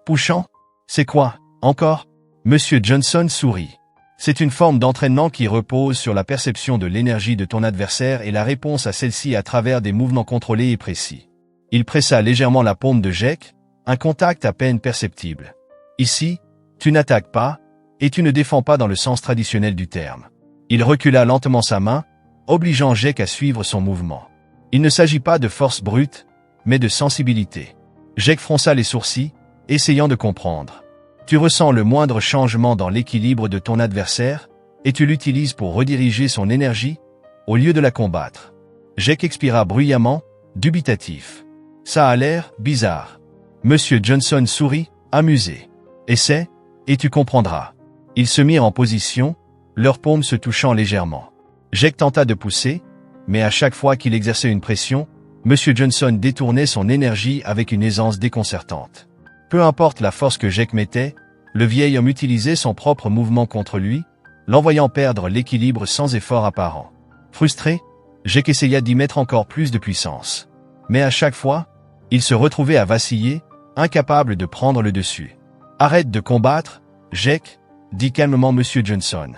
Push-en? C'est quoi, encore? Monsieur Johnson sourit. C'est une forme d'entraînement qui repose sur la perception de l'énergie de ton adversaire et la réponse à celle-ci à travers des mouvements contrôlés et précis. Il pressa légèrement la paume de Jake, un contact à peine perceptible. Ici, tu n'attaques pas, et tu ne défends pas dans le sens traditionnel du terme. Il recula lentement sa main, obligeant Jake à suivre son mouvement. Il ne s'agit pas de force brute, mais de sensibilité. Jake fronça les sourcils, essayant de comprendre. Tu ressens le moindre changement dans l'équilibre de ton adversaire, et tu l'utilises pour rediriger son énergie, au lieu de la combattre. Jake expira bruyamment, dubitatif. Ça a l'air bizarre. Monsieur Johnson sourit, amusé. Essaie, et tu comprendras. Ils se mirent en position, leurs paumes se touchant légèrement. Jake tenta de pousser, mais à chaque fois qu'il exerçait une pression, Monsieur Johnson détournait son énergie avec une aisance déconcertante. Peu importe la force que Jake mettait, le vieil homme utilisait son propre mouvement contre lui, l'envoyant perdre l'équilibre sans effort apparent. Frustré, Jake essaya d'y mettre encore plus de puissance. Mais à chaque fois, il se retrouvait à vaciller, incapable de prendre le dessus. « Arrête de combattre, Jake », dit calmement Monsieur Johnson.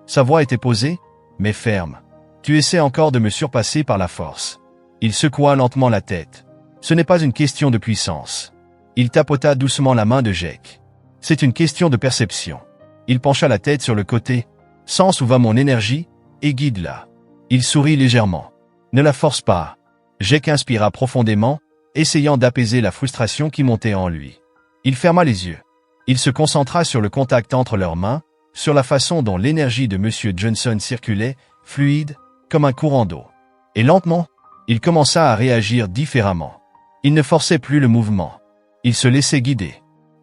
Sa voix était posée, mais ferme. « Tu essaies encore de me surpasser par la force. » Il secoua lentement la tête. « Ce n'est pas une question de puissance. » Il tapota doucement la main de Jake. « C'est une question de perception. » Il pencha la tête sur le côté. « Sens où va mon énergie, et guide-la. » Il sourit légèrement. « Ne la force pas. » Jake inspira profondément, essayant d'apaiser la frustration qui montait en lui. Il ferma les yeux. Il se concentra sur le contact entre leurs mains, sur la façon dont l'énergie de Monsieur Johnson circulait, fluide, comme un courant d'eau. Et lentement, il commença à réagir différemment. Il ne forçait plus le mouvement. Il se laissait guider.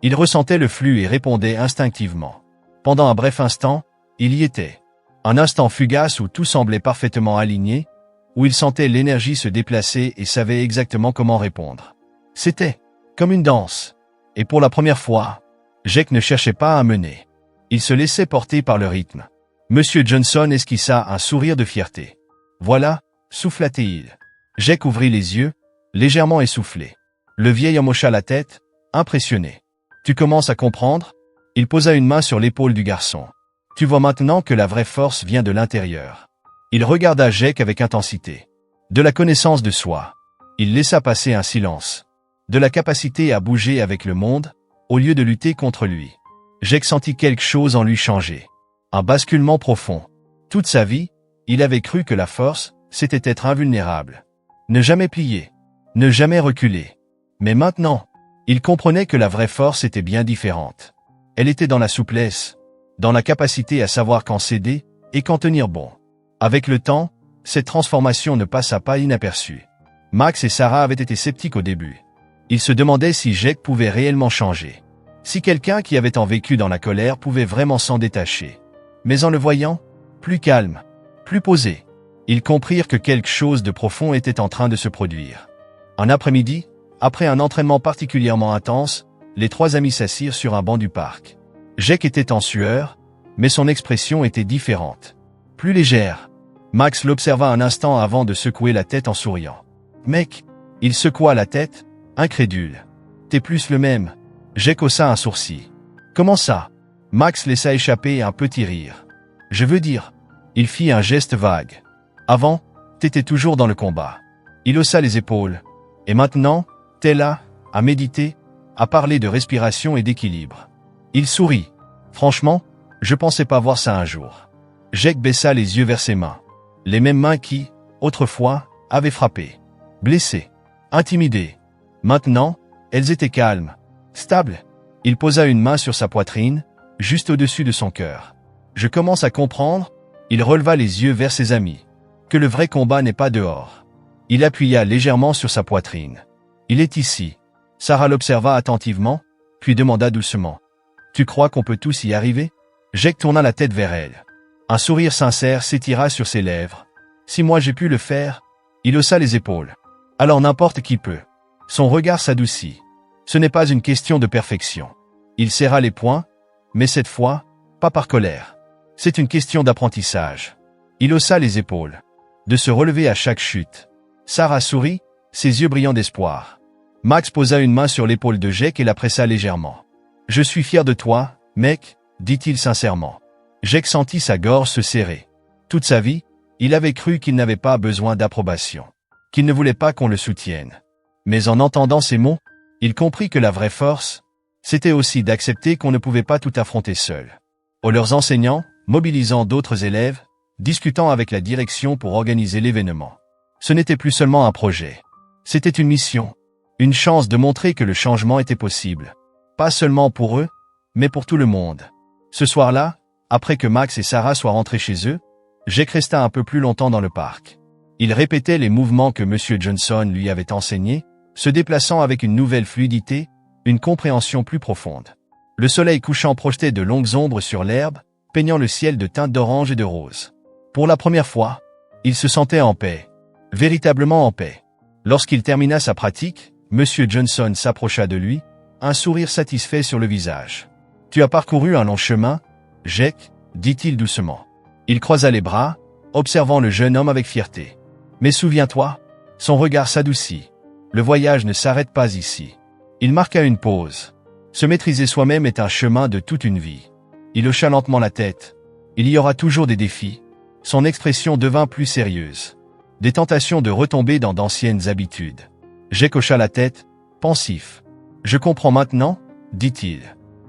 Il ressentait le flux et répondait instinctivement. Pendant un bref instant, il y était. Un instant fugace où tout semblait parfaitement aligné, où il sentait l'énergie se déplacer et savait exactement comment répondre. C'était comme une danse. Et pour la première fois, Jake ne cherchait pas à mener. Il se laissait porter par le rythme. Monsieur Johnson esquissa un sourire de fierté. Voilà, souffla-t-il. Jake ouvrit les yeux, légèrement essoufflé. Le vieil homme hocha la tête, impressionné. Tu commences à comprendre? Il posa une main sur l'épaule du garçon. Tu vois maintenant que la vraie force vient de l'intérieur. Il regarda Jake avec intensité. De la connaissance de soi. Il laissa passer un silence. De la capacité à bouger avec le monde, au lieu de lutter contre lui. Jake sentit quelque chose en lui changer. Un basculement profond. Toute sa vie, il avait cru que la force, c'était être invulnérable. Ne jamais plier. Ne jamais reculer. Mais maintenant, il comprenait que la vraie force était bien différente. Elle était dans la souplesse, dans la capacité à savoir quand céder et quand tenir bon. Avec le temps, cette transformation ne passa pas inaperçue. Max et Sarah avaient été sceptiques au début. Ils se demandaient si Jake pouvait réellement changer. Si quelqu'un qui avait tant vécu dans la colère pouvait vraiment s'en détacher. Mais en le voyant, plus calme, plus posé, ils comprirent que quelque chose de profond était en train de se produire. Un après-midi, après un entraînement particulièrement intense, les trois amis s'assirent sur un banc du parc. Jake était en sueur, mais son expression était différente. Plus légère. Max l'observa un instant avant de secouer la tête en souriant. « Mec !» Il secoua la tête, incrédule. « T'es plus le même. » Jake haussa un sourcil. « Comment ça ?» Max laissa échapper un petit rire. « Je veux dire. » Il fit un geste vague. « Avant, t'étais toujours dans le combat. » Il haussa les épaules. « Et maintenant, t'es là, à méditer, à parler de respiration et d'équilibre. » Il sourit. « Franchement, je pensais pas voir ça un jour. » Jake baissa les yeux vers ses mains. Les mêmes mains qui, autrefois, avaient frappé. Blessées. Intimidées. Maintenant, elles étaient calmes. Stables. Il posa une main sur sa poitrine, juste au-dessus de son cœur. « Je commence à comprendre. » Il releva les yeux vers ses amis. « Que le vrai combat n'est pas dehors. » Il appuya légèrement sur sa poitrine. « Il est ici. » Sarah l'observa attentivement, puis demanda doucement. « Tu crois qu'on peut tous y arriver ?» Jake tourna la tête vers elle. Un sourire sincère s'étira sur ses lèvres. « Si moi j'ai pu le faire ?» Il haussa les épaules. « Alors n'importe qui peut. » Son regard s'adoucit. Ce n'est pas une question de perfection. Il serra les poings, mais cette fois, pas par colère. C'est une question d'apprentissage. Il haussa les épaules. De se relever à chaque chute. Sarah sourit, ses yeux brillants d'espoir. Max posa une main sur l'épaule de Jake et la pressa légèrement. « Je suis fier de toi, mec, » dit-il sincèrement. Jake sentit sa gorge se serrer. Toute sa vie, il avait cru qu'il n'avait pas besoin d'approbation. Qu'il ne voulait pas qu'on le soutienne. Mais en entendant ces mots, il comprit que la vraie force, c'était aussi d'accepter qu'on ne pouvait pas tout affronter seul. Leurs enseignants, mobilisant d'autres élèves, discutant avec la direction pour organiser l'événement. Ce n'était plus seulement un projet. C'était une mission. Une chance de montrer que le changement était possible. Pas seulement pour eux, mais pour tout le monde. Ce soir-là, après que Max et Sarah soient rentrés chez eux, Jake resta un peu plus longtemps dans le parc. Il répétait les mouvements que Monsieur Johnson lui avait enseignés, se déplaçant avec une nouvelle fluidité, une compréhension plus profonde. Le soleil couchant projetait de longues ombres sur l'herbe, peignant le ciel de teintes d'orange et de rose. Pour la première fois, il se sentait en paix. Véritablement en paix. Lorsqu'il termina sa pratique, Monsieur Johnson s'approcha de lui, un sourire satisfait sur le visage. « Tu as parcouru un long chemin, Jake, » dit-il doucement. Il croisa les bras, observant le jeune homme avec fierté. « Mais souviens-toi » Son regard s'adoucit. « Le voyage ne s'arrête pas ici. » Il marqua une pause. Se maîtriser soi-même est un chemin de toute une vie. Il hocha lentement la tête. Il y aura toujours des défis. Son expression devint plus sérieuse. Des tentations de retomber dans d'anciennes habitudes. Jake hocha la tête, pensif. « Je comprends maintenant, » dit-il.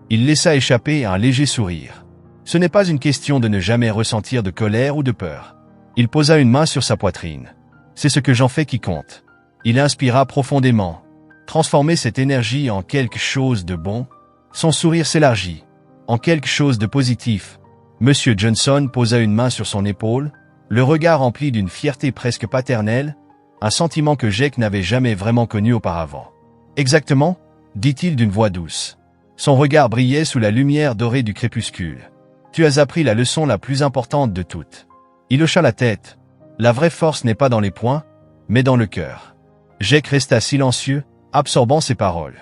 Il laissa échapper un léger sourire. Ce n'est pas une question de ne jamais ressentir de colère ou de peur. Il posa une main sur sa poitrine. C'est ce que j'en fais qui compte. Il inspira profondément. Transformer cette énergie en quelque chose de bon. Son sourire s'élargit. En quelque chose de positif. Monsieur Johnson posa une main sur son épaule, le regard rempli d'une fierté presque paternelle. un sentiment que Jake n'avait jamais vraiment connu auparavant. Exactement, dit-il d'une voix douce. Son regard brillait sous la lumière dorée du crépuscule. Tu as appris la leçon la plus importante de toutes. Il hocha la tête. La vraie force n'est pas dans les poings, mais dans le cœur. Jake resta silencieux, absorbant ses paroles.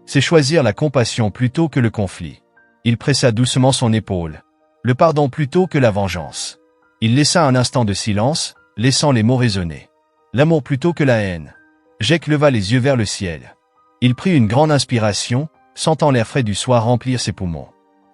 C'est choisir la compassion plutôt que le conflit. Il pressa doucement son épaule. Le pardon plutôt que la vengeance. Il laissa un instant de silence, laissant les mots résonner. L'amour plutôt que la haine. Jake leva les yeux vers le ciel. Il prit une grande inspiration, sentant l'air frais du soir remplir ses poumons.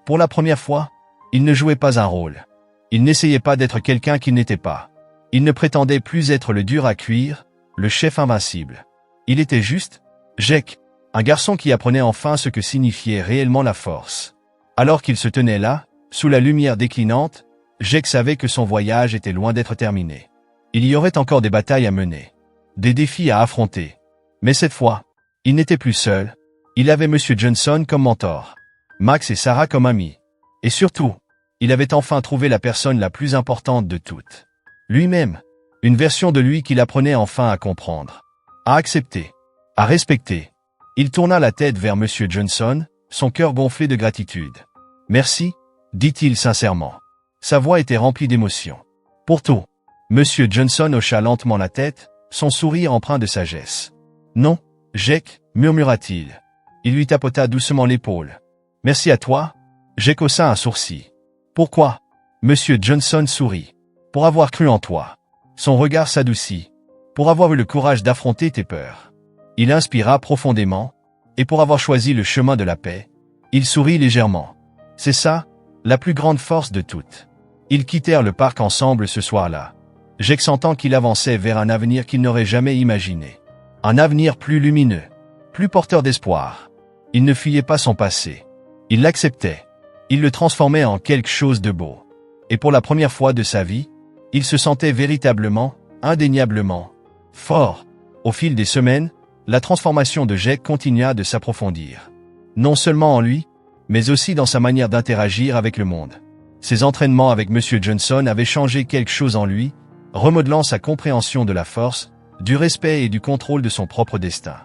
Pour la première fois, il ne jouait pas un rôle. Il n'essayait pas d'être quelqu'un qu'il n'était pas. Il ne prétendait plus être le dur à cuire, le chef invincible. Il était juste, Jake, un garçon qui apprenait enfin ce que signifiait réellement la force. Alors qu'il se tenait là, sous la lumière déclinante, Jake savait que son voyage était loin d'être terminé. Il y aurait encore des batailles à mener, des défis à affronter. Mais cette fois, il n'était plus seul. Il avait Monsieur Johnson comme mentor, Max et Sarah comme amis. Et surtout, il avait enfin trouvé la personne la plus importante de toutes. Lui-même, une version de lui qu'il apprenait enfin à comprendre, à accepter, à respecter. Il tourna la tête vers Monsieur Johnson, son cœur gonflé de gratitude. « Merci », dit-il sincèrement. Sa voix était remplie d'émotion. Pour tout, Monsieur Johnson hocha lentement la tête, son sourire empreint de sagesse. « Non, Jake », murmura-t-il. Il lui tapota doucement l'épaule. « Merci à toi », Jake haussa un sourcil. « Pourquoi ?» Monsieur Johnson sourit. « Pour avoir cru en toi. » Son regard s'adoucit. « Pour avoir eu le courage d'affronter tes peurs. » Il inspira profondément, et pour avoir choisi le chemin de la paix, il sourit légèrement. C'est ça, la plus grande force de toutes. Ils quittèrent le parc ensemble ce soir-là. Jake sentant qu'il avançait vers un avenir qu'il n'aurait jamais imaginé. Un avenir plus lumineux, plus porteur d'espoir. Il ne fuyait pas son passé. Il l'acceptait. Il le transformait en quelque chose de beau. Et pour la première fois de sa vie, il se sentait véritablement, indéniablement, fort. Au fil des semaines, la transformation de Jake continua de s'approfondir. Non seulement en lui, mais aussi dans sa manière d'interagir avec le monde. Ses entraînements avec Monsieur Johnson avaient changé quelque chose en lui, remodelant sa compréhension de la force, du respect et du contrôle de son propre destin.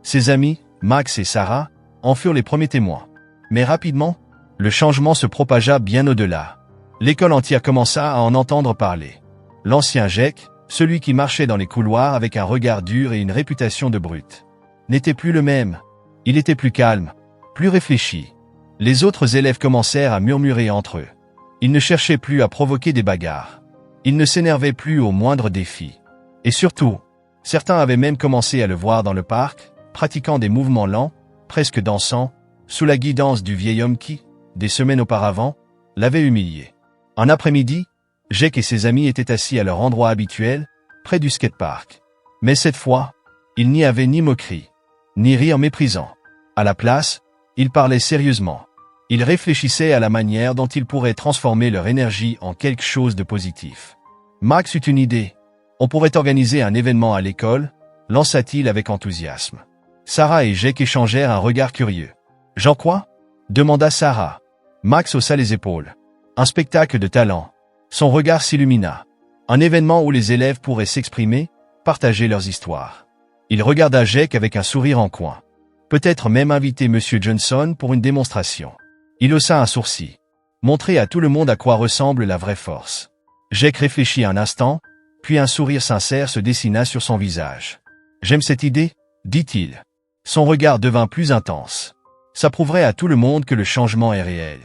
Ses amis, Max et Sarah, en furent les premiers témoins. Mais rapidement, le changement se propagea bien au-delà. L'école entière commença à en entendre parler. L'ancien Jake, celui qui marchait dans les couloirs avec un regard dur et une réputation de brute, n'était plus le même. Il était plus calme, plus réfléchi. Les autres élèves commencèrent à murmurer entre eux. Ils ne cherchaient plus à provoquer des bagarres. Ils ne s'énervaient plus au moindre défi. Et surtout, certains avaient même commencé à le voir dans le parc, pratiquant des mouvements lents, presque dansant, sous la guidance du vieil homme qui, des semaines auparavant, l'avait humilié. Un après-midi, Jake et ses amis étaient assis à leur endroit habituel, près du skatepark. Mais cette fois, il n'y avait ni moquerie, ni rire méprisant. À la place, ils parlaient sérieusement. Ils réfléchissaient à la manière dont ils pourraient transformer leur énergie en quelque chose de positif. Max eut une idée. On pourrait organiser un événement à l'école, lança-t-il avec enthousiasme. Sarah et Jake échangèrent un regard curieux. « J'en crois ?» demanda Sarah. Max haussa les épaules. Un spectacle de talent. Son regard s'illumina. Un événement où les élèves pourraient s'exprimer, partager leurs histoires. Il regarda Jake avec un sourire en coin. Peut-être même inviter Monsieur Johnson pour une démonstration. Il haussa un sourcil. Montrer à tout le monde à quoi ressemble la vraie force. Jake réfléchit un instant, puis un sourire sincère se dessina sur son visage. « J'aime cette idée », dit-il. Son regard devint plus intense. Ça prouverait à tout le monde que le changement est réel.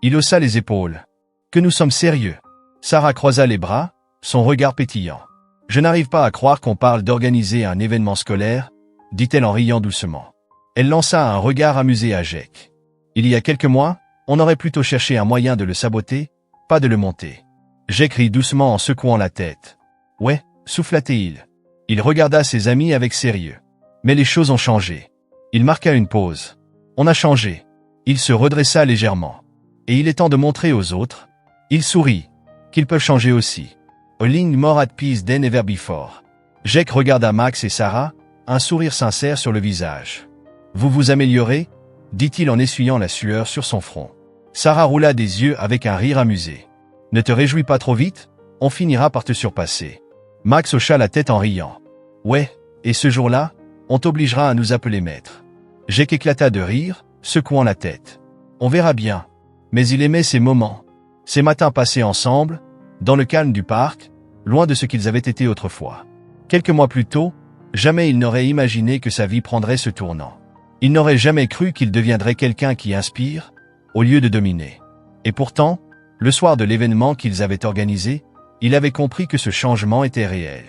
Il haussa les épaules. « Que nous sommes sérieux. » Sarah croisa les bras, son regard pétillant. « Je n'arrive pas à croire qu'on parle d'organiser un événement scolaire, » dit-elle en riant doucement. Elle lança un regard amusé à Jake. Il y a quelques mois, on aurait plutôt cherché un moyen de le saboter, pas de le monter. Jake rit doucement en secouant la tête. « Ouais », souffla-t-il. Il regarda ses amis avec sérieux. Mais les choses ont changé. Il marqua une pause. On a changé. Il se redressa légèrement. Et il est temps de montrer aux autres. Il sourit. Qu'ils peuvent changer aussi. A ligne more at peace than ever before. Jake regarda Max et Sarah, un sourire sincère sur le visage. Vous vous améliorez, dit-il en essuyant la sueur sur son front. Sarah roula des yeux avec un rire amusé. Ne te réjouis pas trop vite, on finira par te surpasser. Max hocha la tête en riant. Ouais, et ce jour-là, on t'obligera à nous appeler maître. Jake éclata de rire, secouant la tête. On verra bien. Mais il aimait ces moments. Ces matins passés ensemble, dans le calme du parc, loin de ce qu'ils avaient été autrefois. Quelques mois plus tôt, jamais il n'aurait imaginé que sa vie prendrait ce tournant. Il n'aurait jamais cru qu'il deviendrait quelqu'un qui inspire, au lieu de dominer. Et pourtant, le soir de l'événement qu'ils avaient organisé, il avait compris que ce changement était réel.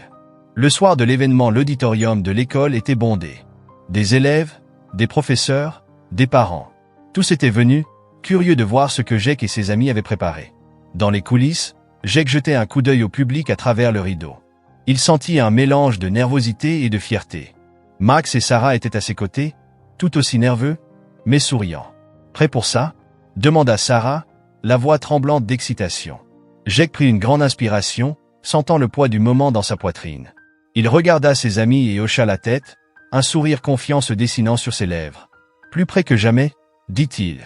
Le soir de l'événement, l'auditorium de l'école était bondé. Des élèves, des professeurs, des parents. Tous étaient venus, curieux de voir ce que Jake et ses amis avaient préparé. Dans les coulisses, Jake jetait un coup d'œil au public à travers le rideau. Il sentit un mélange de nervosité et de fierté. Max et Sarah étaient à ses côtés, tout aussi nerveux, mais souriants. « Prêt pour ça ?» demanda Sarah, la voix tremblante d'excitation. Jake prit une grande inspiration, sentant le poids du moment dans sa poitrine. Il regarda ses amis et hocha la tête, un sourire confiant se dessinant sur ses lèvres. « Plus près que jamais ?» dit-il.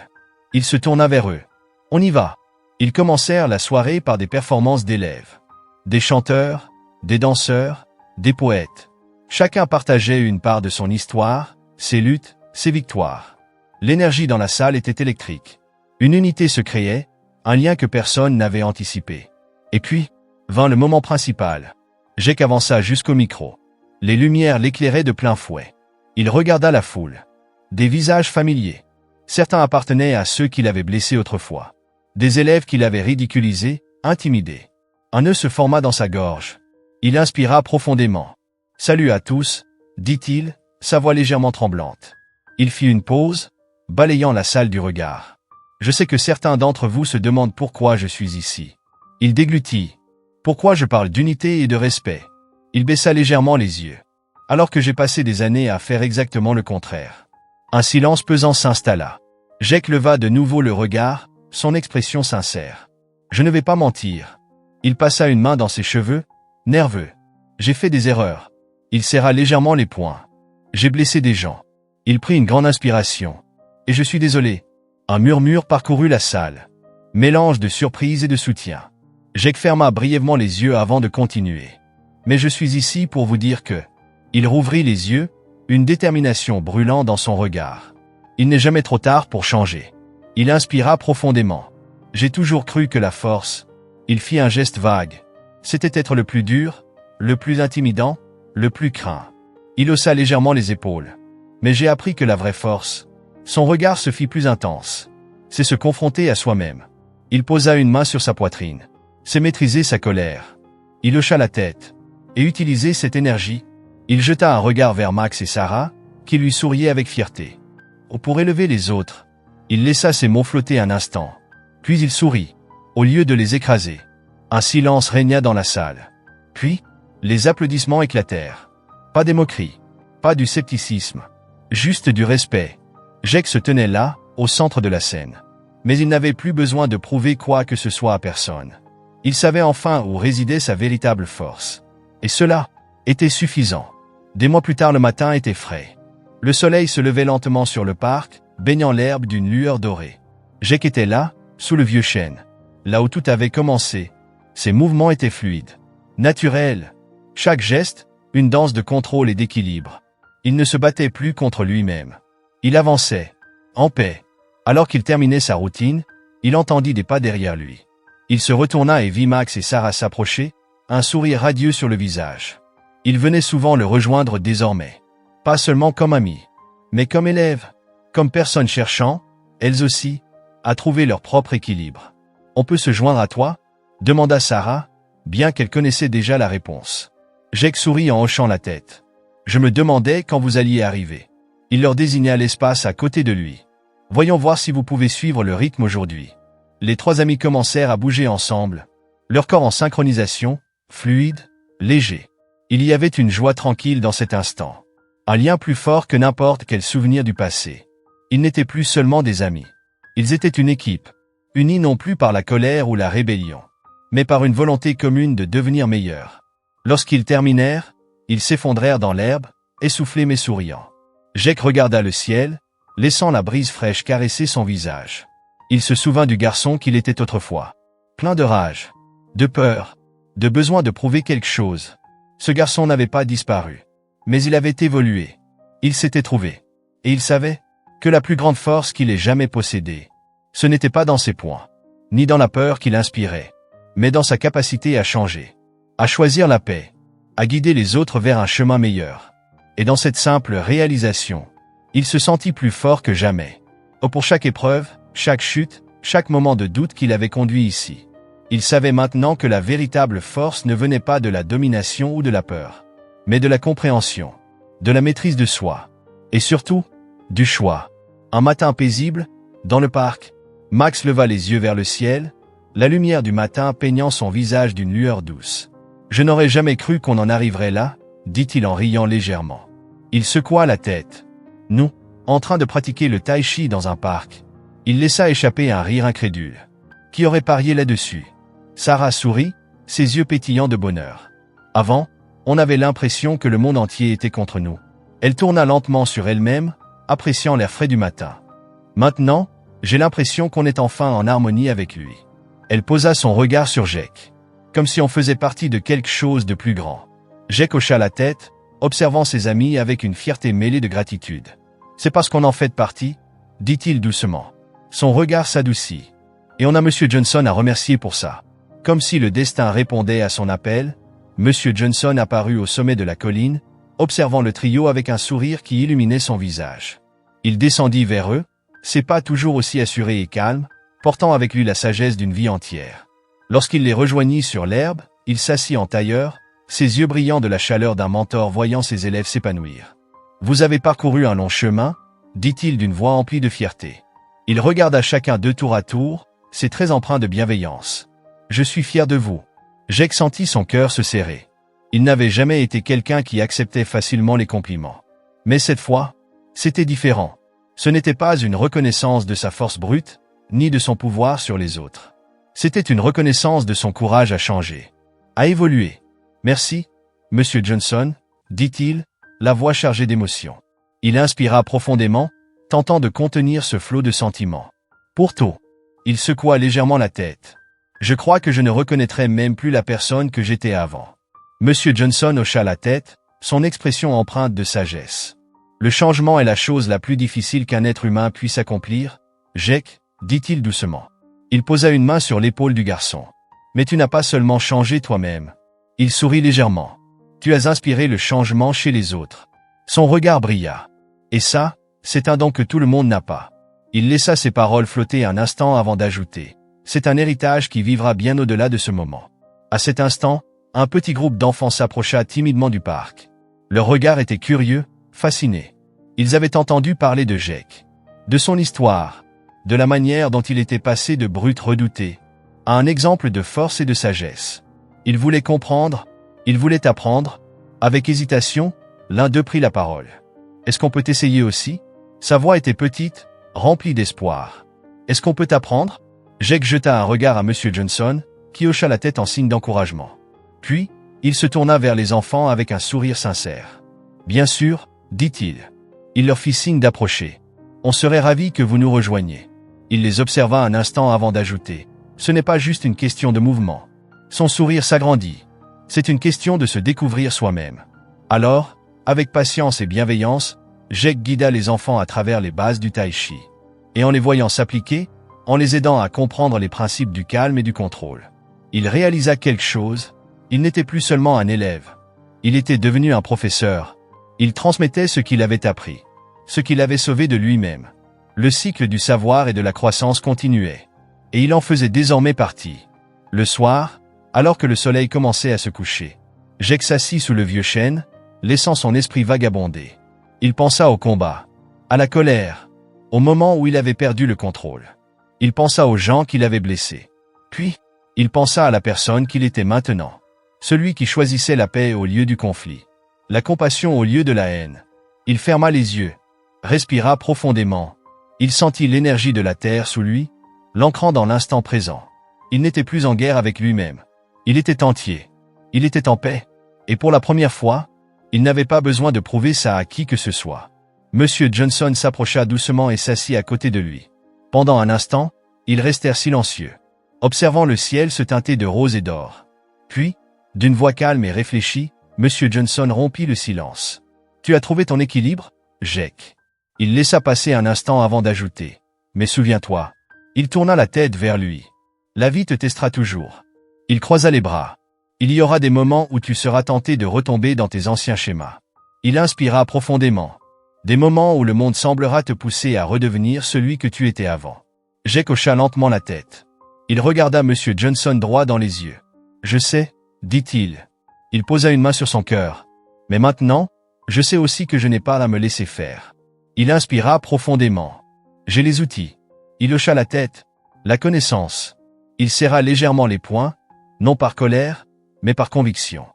Il se tourna vers eux. « On y va !» Ils commencèrent la soirée par des performances d'élèves. Des chanteurs, des danseurs, des poètes. Chacun partageait une part de son histoire, ses luttes, ses victoires. L'énergie dans la salle était électrique. Une unité se créait, un lien que personne n'avait anticipé. Et puis, vint le moment principal. Jake avança jusqu'au micro. Les lumières l'éclairaient de plein fouet. Il regarda la foule. Des visages familiers. Certains appartenaient à ceux qu'il avait blessés autrefois. Des élèves qu'il avait ridiculisés, intimidés. Un nœud se forma dans sa gorge. Il inspira profondément. « Salut à tous », dit-il, sa voix légèrement tremblante. Il fit une pause, balayant la salle du regard. « Je sais que certains d'entre vous se demandent pourquoi je suis ici. » Il déglutit. « Pourquoi je parle d'unité et de respect ?» Il baissa légèrement les yeux. « Alors que j'ai passé des années à faire exactement le contraire. » Un silence pesant s'installa. Jake leva de nouveau le regard, son expression sincère. « Je ne vais pas mentir. » Il passa une main dans ses cheveux, nerveux. « J'ai fait des erreurs. » Il serra légèrement les poings. « J'ai blessé des gens. » Il prit une grande inspiration. « Et je suis désolé. » Un murmure parcourut la salle. Mélange de surprise et de soutien. Jake ferma brièvement les yeux avant de continuer. « Mais je suis ici pour vous dire que... » Il rouvrit les yeux, une détermination brûlant dans son regard. « Il n'est jamais trop tard pour changer. » Il inspira profondément. « J'ai toujours cru que la force... » Il fit un geste vague. C'était être le plus dur, le plus intimidant, le plus craint. Il haussa légèrement les épaules. Mais j'ai appris que la vraie force... Son regard se fit plus intense. C'est se confronter à soi-même. Il posa une main sur sa poitrine. C'est maîtriser sa colère. Il hocha la tête. Et utiliser cette énergie. Il jeta un regard vers Max et Sarah, qui lui souriaient avec fierté. Pour élever les autres. Il laissa ses mots flotter un instant. Puis il sourit. Au lieu de les écraser. Un silence régna dans la salle. Puis, les applaudissements éclatèrent. Pas des moqueries. Pas du scepticisme. Juste du respect. Jake se tenait là, au centre de la scène. Mais il n'avait plus besoin de prouver quoi que ce soit à personne. Il savait enfin où résidait sa véritable force. Et cela était suffisant. Des mois plus tard, le matin était frais. Le soleil se levait lentement sur le parc, baignant l'herbe d'une lueur dorée. Jake était là, sous le vieux chêne. Là où tout avait commencé. Ses mouvements étaient fluides. Naturels. Chaque geste, une danse de contrôle et d'équilibre. Il ne se battait plus contre lui-même. Il avançait, en paix. Alors qu'il terminait sa routine, il entendit des pas derrière lui. Il se retourna et vit Max et Sarah s'approcher, un sourire radieux sur le visage. Il venait souvent le rejoindre désormais. Pas seulement comme amis, mais comme élèves, comme personnes cherchant, elles aussi, à trouver leur propre équilibre. « On peut se joindre à toi ?» demanda Sarah, bien qu'elle connaissait déjà la réponse. Jake sourit en hochant la tête. « Je me demandais quand vous alliez arriver. » Il leur désigna l'espace à côté de lui. « Voyons voir si vous pouvez suivre le rythme aujourd'hui. » Les trois amis commencèrent à bouger ensemble, leur corps en synchronisation, fluide, léger. Il y avait une joie tranquille dans cet instant. Un lien plus fort que n'importe quel souvenir du passé. Ils n'étaient plus seulement des amis. Ils étaient une équipe, unis non plus par la colère ou la rébellion, mais par une volonté commune de devenir meilleurs. Lorsqu'ils terminèrent, ils s'effondrèrent dans l'herbe, essoufflés mais souriants. Jake regarda le ciel, laissant la brise fraîche caresser son visage. Il se souvint du garçon qu'il était autrefois. Plein de rage, de peur, de besoin de prouver quelque chose. Ce garçon n'avait pas disparu. Mais il avait évolué. Il s'était trouvé. Et il savait que la plus grande force qu'il ait jamais possédée, ce n'était pas dans ses poings, ni dans la peur qu'il inspirait, mais dans sa capacité à changer, à choisir la paix, à guider les autres vers un chemin meilleur. Et dans cette simple réalisation, il se sentit plus fort que jamais. Oh, pour chaque épreuve, chaque chute, chaque moment de doute qui l'avait conduit ici. Il savait maintenant que la véritable force ne venait pas de la domination ou de la peur, mais de la compréhension, de la maîtrise de soi, et surtout, du choix. Un matin paisible, dans le parc, Max leva les yeux vers le ciel, la lumière du matin peignant son visage d'une lueur douce. « Je n'aurais jamais cru qu'on en arriverait là », dit-il en riant légèrement. Il secoua la tête. Nous, en train de pratiquer le tai chi dans un parc. Il laissa échapper un rire incrédule. Qui aurait parié là-dessus? Sarah sourit, ses yeux pétillants de bonheur. Avant, on avait l'impression que le monde entier était contre nous. Elle tourna lentement sur elle-même, appréciant l'air frais du matin. Maintenant, j'ai l'impression qu'on est enfin en harmonie avec lui. Elle posa son regard sur Jake, comme si on faisait partie de quelque chose de plus grand. Jake hocha la tête, observant ses amis avec une fierté mêlée de gratitude. C'est parce qu'on en fait partie, dit-il doucement. Son regard s'adoucit. Et on a Monsieur Johnson à remercier pour ça. Comme si le destin répondait à son appel, Monsieur Johnson apparut au sommet de la colline, observant le trio avec un sourire qui illuminait son visage. Il descendit vers eux, ses pas toujours aussi assurés et calmes, portant avec lui la sagesse d'une vie entière. Lorsqu'il les rejoignit sur l'herbe, il s'assit en tailleur, ses yeux brillant de la chaleur d'un mentor voyant ses élèves s'épanouir. « Vous avez parcouru un long chemin », dit-il d'une voix emplie de fierté. Il regarda chacun d'eux tour à tour, c'est très empreint de bienveillance. « Je suis fier de vous. » Jake sentit son cœur se serrer. Il n'avait jamais été quelqu'un qui acceptait facilement les compliments. Mais cette fois, c'était différent. Ce n'était pas une reconnaissance de sa force brute, ni de son pouvoir sur les autres. C'était une reconnaissance de son courage à changer, à évoluer. « Merci, Monsieur Johnson, » dit-il, la voix chargée d'émotion. Il inspira profondément, tentant de contenir ce flot de sentiments. Pourtant, il secoua légèrement la tête. « Je crois que je ne reconnaîtrai même plus la personne que j'étais avant. » Monsieur Johnson hocha la tête, son expression empreinte de sagesse. « Le changement est la chose la plus difficile qu'un être humain puisse accomplir, Jake, » dit-il doucement. Il posa une main sur l'épaule du garçon. « Mais tu n'as pas seulement changé toi-même. » Il sourit légèrement. « Tu as inspiré le changement chez les autres. » Son regard brilla. « Et ça, c'est un don que tout le monde n'a pas. » Il laissa ses paroles flotter un instant avant d'ajouter. « C'est un héritage qui vivra bien au-delà de ce moment. » À cet instant, un petit groupe d'enfants s'approcha timidement du parc. Leur regard était curieux, fasciné. Ils avaient entendu parler de Jake, de son histoire, de la manière dont il était passé de brute redoutée à un exemple de force et de sagesse. Ils voulaient comprendre, ils voulaient apprendre. Avec hésitation, l'un d'eux prit la parole. « Est-ce qu'on peut essayer aussi ?» Sa voix était petite, remplie d'espoir. « Est-ce qu'on peut apprendre ?» Jake jeta un regard à Monsieur Johnson, qui hocha la tête en signe d'encouragement. Puis, il se tourna vers les enfants avec un sourire sincère. « Bien sûr, » dit-il. Il leur fit signe d'approcher. « On serait ravis que vous nous rejoigniez. » Il les observa un instant avant d'ajouter. « Ce n'est pas juste une question de mouvement. » Son sourire s'agrandit. C'est une question de se découvrir soi-même. Alors, avec patience et bienveillance, Jake guida les enfants à travers les bases du tai chi. Et en les voyant s'appliquer, en les aidant à comprendre les principes du calme et du contrôle, il réalisa quelque chose. Il n'était plus seulement un élève. Il était devenu un professeur. Il transmettait ce qu'il avait appris, ce qu'il avait sauvé de lui-même. Le cycle du savoir et de la croissance continuait. Et il en faisait désormais partie. Le soir, alors que le soleil commençait à se coucher, Jake s'assit sous le vieux chêne, laissant son esprit vagabonder. Il pensa au combat, à la colère, au moment où il avait perdu le contrôle. Il pensa aux gens qu'il avait blessés. Puis, il pensa à la personne qu'il était maintenant. Celui qui choisissait la paix au lieu du conflit, la compassion au lieu de la haine. Il ferma les yeux, respira profondément. Il sentit l'énergie de la terre sous lui, l'ancrant dans l'instant présent. Il n'était plus en guerre avec lui-même. Il était entier. Il était en paix. Et pour la première fois, il n'avait pas besoin de prouver ça à qui que ce soit. Monsieur Johnson s'approcha doucement et s'assit à côté de lui. Pendant un instant, ils restèrent silencieux, observant le ciel se teinter de rose et d'or. Puis, d'une voix calme et réfléchie, Monsieur Johnson rompit le silence. Tu as trouvé ton équilibre, Jake? Il laissa passer un instant avant d'ajouter. Mais souviens-toi. Il tourna la tête vers lui. La vie te testera toujours. Il croisa les bras. Il y aura des moments où tu seras tenté de retomber dans tes anciens schémas. Il inspira profondément. Des moments où le monde semblera te pousser à redevenir celui que tu étais avant. Jake hocha lentement la tête. Il regarda Monsieur Johnson droit dans les yeux. Je sais, dit-il. Il posa une main sur son cœur. Mais maintenant, je sais aussi que je n'ai pas à me laisser faire. Il inspira profondément. J'ai les outils. Il hocha la tête. La connaissance. Il serra légèrement les poings, non par colère, mais par conviction.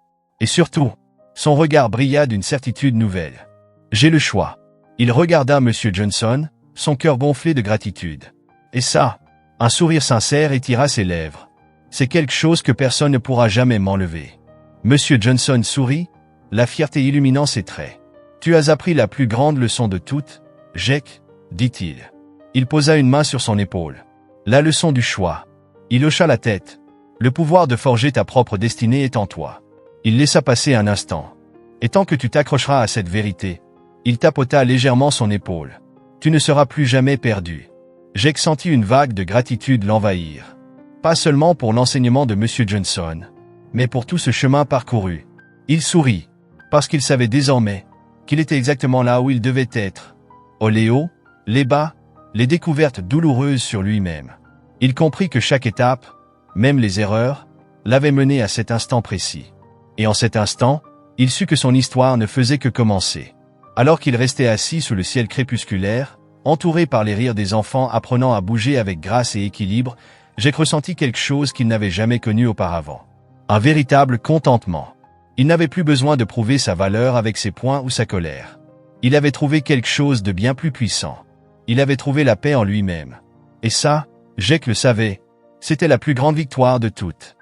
Et surtout, son regard brilla d'une certitude nouvelle. J'ai le choix. Il regarda Monsieur Johnson, son cœur gonflé de gratitude. Et ça, un sourire sincère étira ses lèvres. C'est quelque chose que personne ne pourra jamais m'enlever. Monsieur Johnson sourit, la fierté illuminant ses traits. Tu as appris la plus grande leçon de toutes, Jake, dit-il. Il posa une main sur son épaule. La leçon du choix. Il hocha la tête. Le pouvoir de forger ta propre destinée est en toi. Il laissa passer un instant. Et tant que tu t'accrocheras à cette vérité, il tapota légèrement son épaule. Tu ne seras plus jamais perdu. Jake sentit une vague de gratitude l'envahir. Pas seulement pour l'enseignement de Monsieur Johnson, mais pour tout ce chemin parcouru. Il sourit, parce qu'il savait désormais qu'il était exactement là où il devait être. Au les hauts, les bas, les découvertes douloureuses sur lui-même. Il comprit que chaque étape, même les erreurs, l'avait mené à cet instant précis. Et en cet instant, il sut que son histoire ne faisait que commencer. Alors qu'il restait assis sous le ciel crépusculaire, entouré par les rires des enfants apprenant à bouger avec grâce et équilibre, Jake ressentit quelque chose qu'il n'avait jamais connu auparavant. Un véritable contentement. Il n'avait plus besoin de prouver sa valeur avec ses poings ou sa colère. Il avait trouvé quelque chose de bien plus puissant. Il avait trouvé la paix en lui-même. Et ça, Jake le savait, c'était la plus grande victoire de toutes.